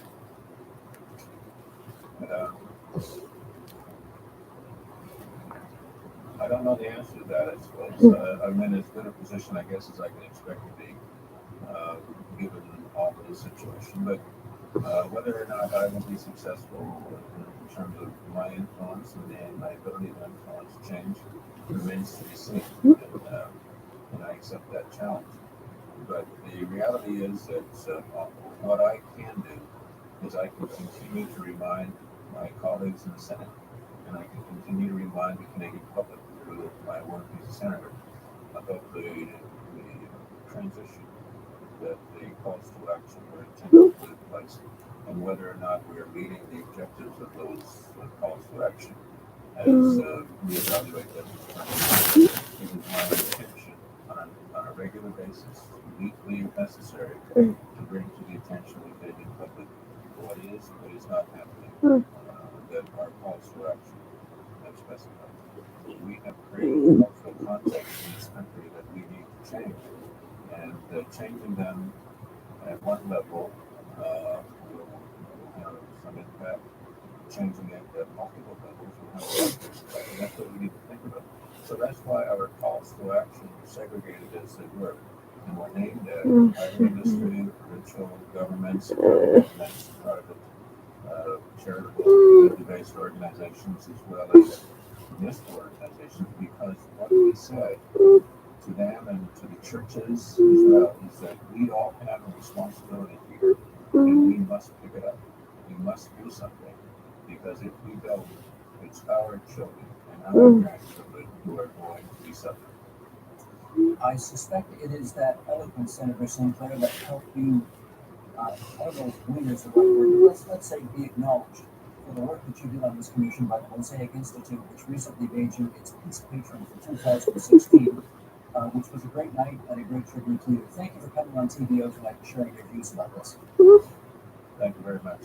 I don't know the answer to that, I suppose. I'm in as good a position, I guess, as I can expect to be, given all of the situation. But whether or not I will be successful in terms of my influence and my ability to influence change remains to be seen. And I accept that challenge. But the reality is that what I can do is I can continue to remind my colleagues in the Senate, and I can continue to remind the Canadian public through my work as a senator about the transition that the calls to action were intended to put in place, and whether or not we are meeting the objectives of those calls to action as we evaluate them. It is my intention on a regular basis, weekly if necessary, to bring to the attention of the Canadian public what is and what is not happening, that our calls to action have specified. We have created a cultural context in this country that we need to change, and changing them at one level will have some impact. Changing it at multiple levels will have some impact. And that's what we need to think about. So that's why our calls to action are segregated as they were. And we're named at private industry, provincial governments, private charitable-based organizations, as well as municipal organizations, because what we said to them and to the churches as well is that we all have a responsibility here, and we must pick it up. We must do something, because if we don't, it's our children and our grandchildren who are going to be suffering. I suspect it is that eloquent, Senator Sinclair, that helped you, I don't know if win is the right word, but let's say be acknowledged for the work that you did on this commission by the Mosaic Institute, which recently made you its Peace Patron for 2016, which was a great night and a great tribute to you. Thank you for coming on TBO tonight and sharing your views about this. Thank you very much.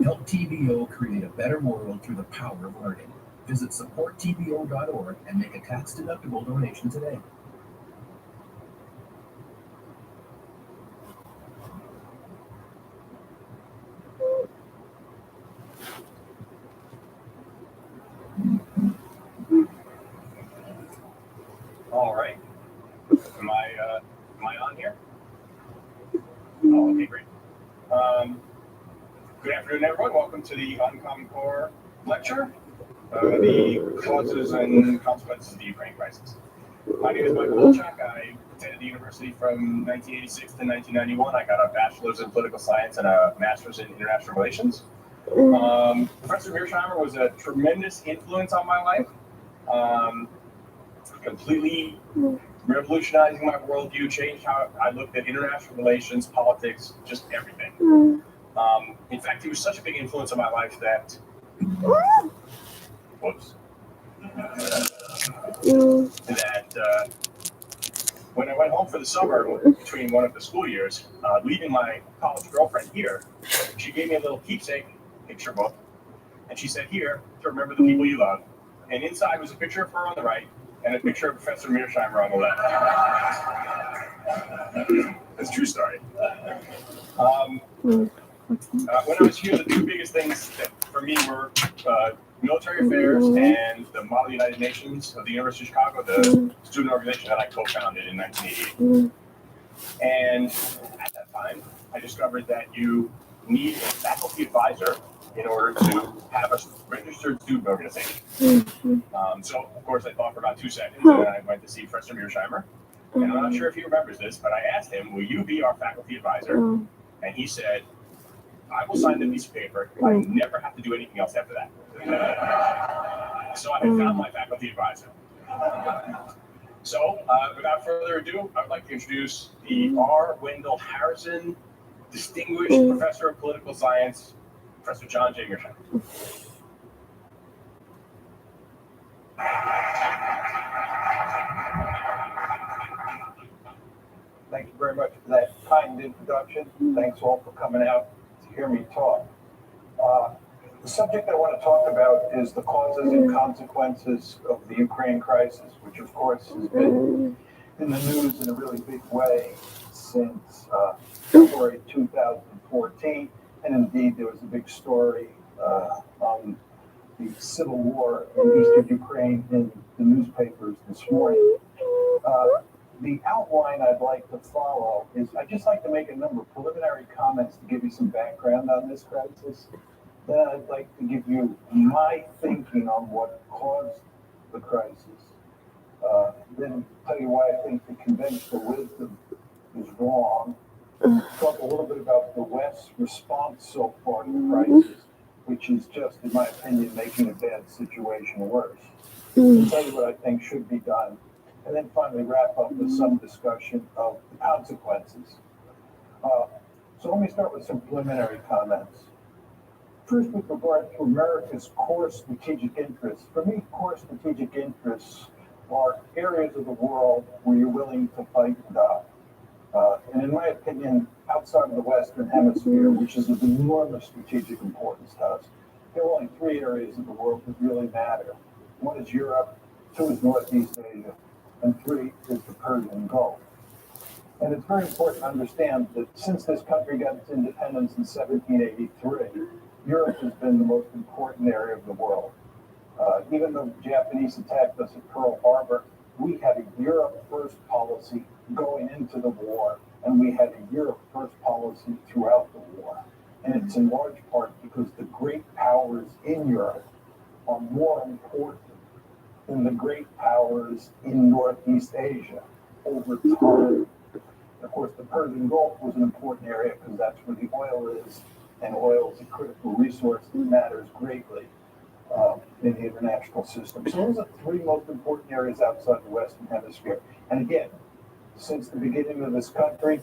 Help TBO create a better world through the power of learning. Visit supporttbo.org and make a tax-deductible donation today. All right. Am I on here? Oh, okay, great. Good afternoon, everyone. Welcome to the Uncommon Core lecture, the causes and consequences of the Ukraine crisis. My name is Michael Wilczak. I attended the university from 1986 to 1991. I got a bachelor's in political science and a master's in international relations. Professor Mearsheimer was a tremendous influence on my life. Completely revolutionizing my worldview, changed how I looked at international relations, politics, just everything. In fact, he was such a big influence on my life that, when I went home for the summer between one of the school years, leaving my college girlfriend here, she gave me a little keepsake picture book, and she said, "Here, to remember the people you love." And inside was a picture of her on the right and a picture of Professor Mearsheimer on the left. That's a true story. When I was here, the two biggest things that for me were military affairs and the Model United Nations of the University of Chicago, the student organization that I co-founded in 1988. And at that time, I discovered that you need a faculty advisor in order to have a registered student organization. So, of course, I thought for about 2 seconds, and then I went to see Professor Mearsheimer. And I'm not sure if he remembers this, but I asked him, "Will you be our faculty advisor?" And he said, "I will sign the piece of paper. I never have to do anything else after that." So I have found my faculty advisor. So, without further ado, I would like to introduce the R. Wendell Harrison Distinguished Professor of Political Science, Professor John J. Mearsheimer. Thank you very much for that kind introduction. Thanks all for coming out to hear me talk. The subject I want to talk about is the causes and consequences of the Ukraine crisis, which of course has been in the news in a really big way since February 2014. And indeed, there was a big story on the civil war in eastern Ukraine in the newspapers this morning. The outline I'd like to follow is I'd just like to make a number of preliminary comments to give you some background on this crisis. Then I'd like to give you my thinking on what caused the crisis. Then tell you why I think the conventional wisdom is wrong. Talk a little bit about the West's response so far to the crisis, which is just, in my opinion, making a bad situation worse. I'll tell you what I think should be done. And then finally wrap up with some discussion of the consequences. So let me start with some preliminary comments. First, with regard to America's core strategic interests. For me, core strategic interests are areas of the world where you're willing to fight and die. And in my opinion, outside of the Western Hemisphere, which is of enormous strategic importance to us, there are only 3 areas of the world that really matter. 1 is Europe, 2 is Northeast Asia, and 3 is the Persian Gulf. And it's very important to understand that since this country got its independence in 1783, Europe has been the most important area of the world. Even though the Japanese attacked us at Pearl Harbor, we had a Europe first policy going into the war, and we had a Europe first policy throughout the war. And it's in large part because the great powers in Europe are more important than the great powers in Northeast Asia over time. Of course, the Persian Gulf was an important area because that's where the oil is, and oil is a critical resource that matters greatly in the international system. So those are the three most important areas outside the Western Hemisphere. And again, since the beginning of this country,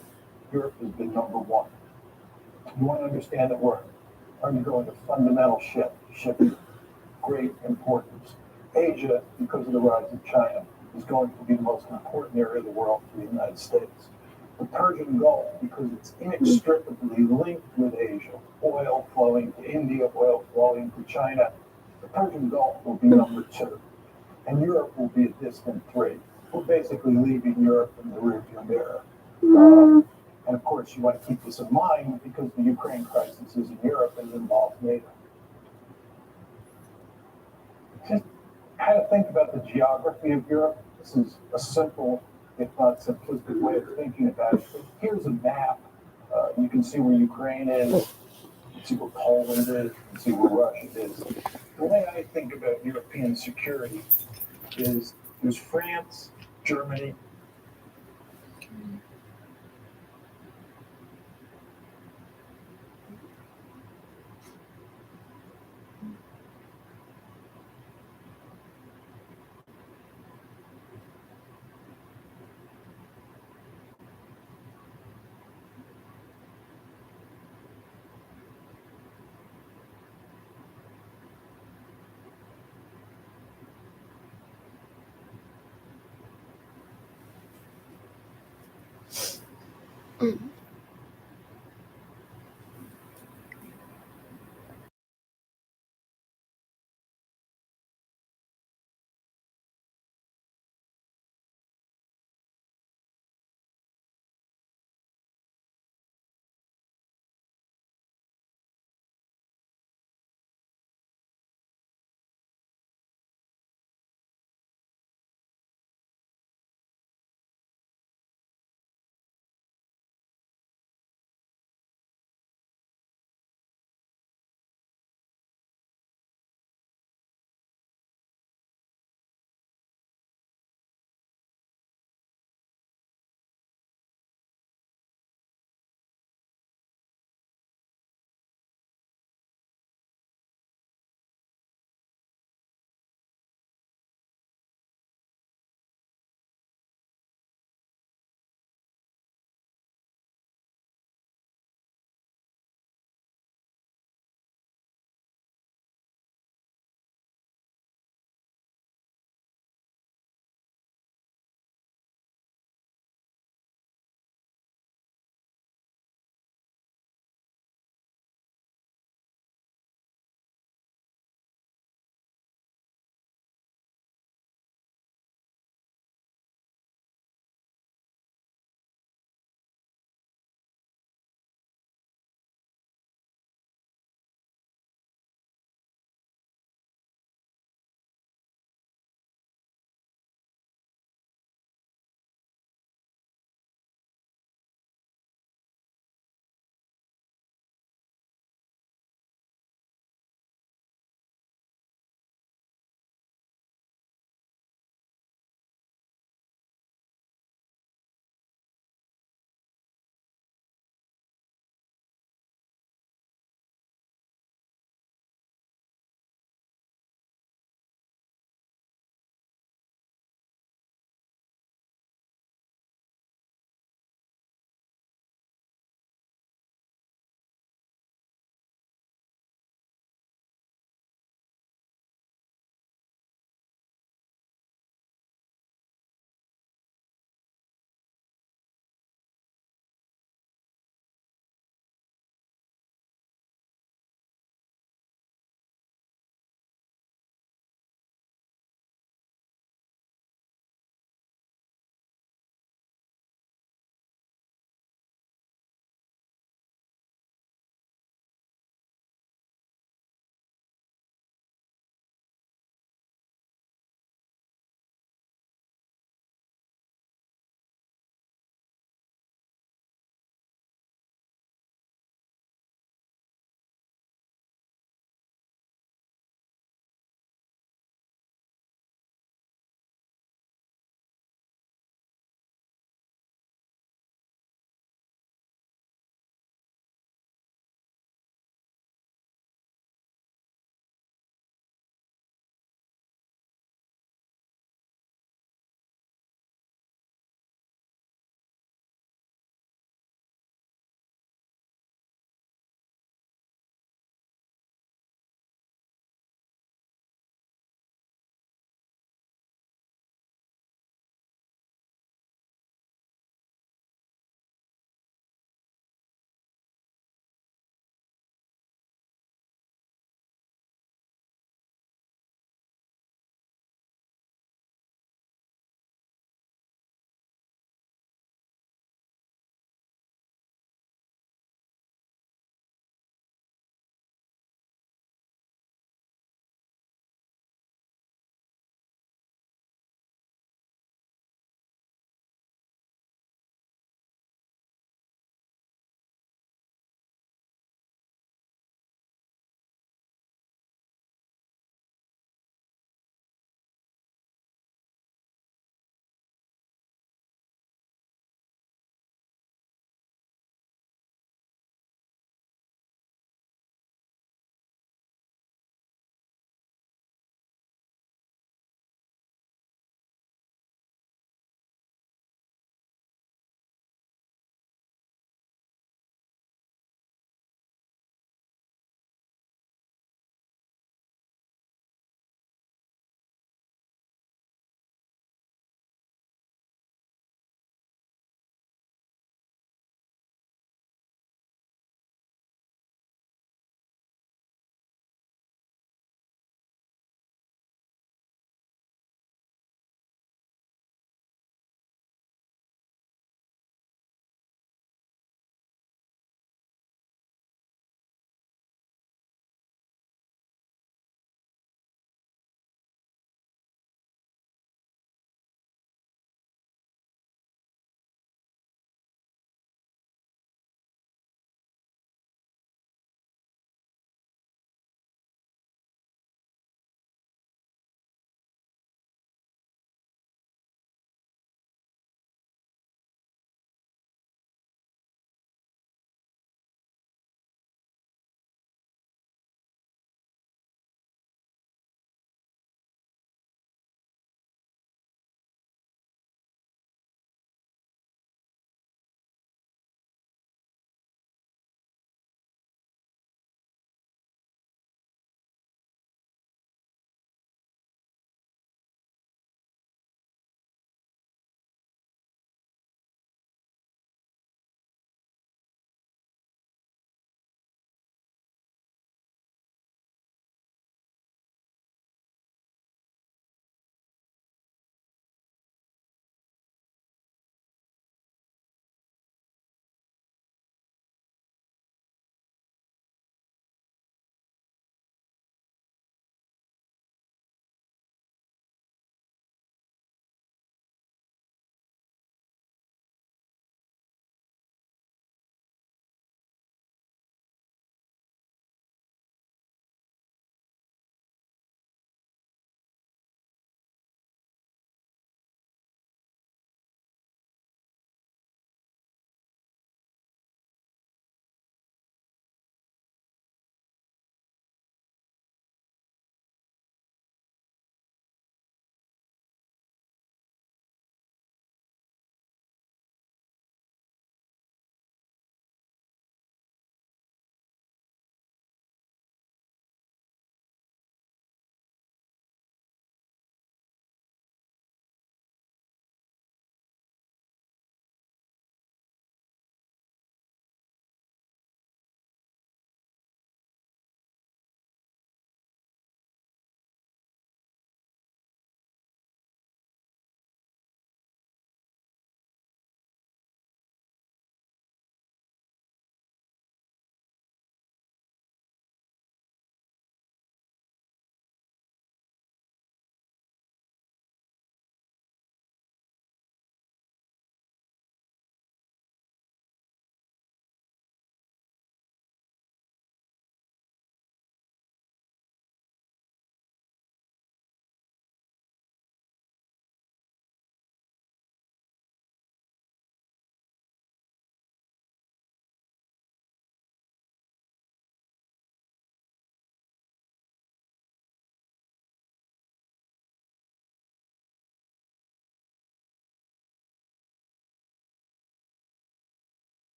Europe has been number one. You want to understand that we're undergoing a fundamental shift of great importance. Asia, because of the rise of China, is going to be the most important area of the world for the United States. The Persian Gulf, because it's inextricably linked with Asia, oil flowing to India, oil flowing to China, the Persian Gulf will be number two, and Europe will be a distant three. We're basically leaving Europe in the rearview mirror. And of course, you want to keep this in mind because the Ukraine crisis is in Europe and involves NATO. Just how to think about the geography of Europe. This is a simple, if not simplistic way of thinking about it. So here's a map. You can see where Ukraine is, you can see where Poland is, you can see where Russia is. The way I think about European security is there's France, Germany,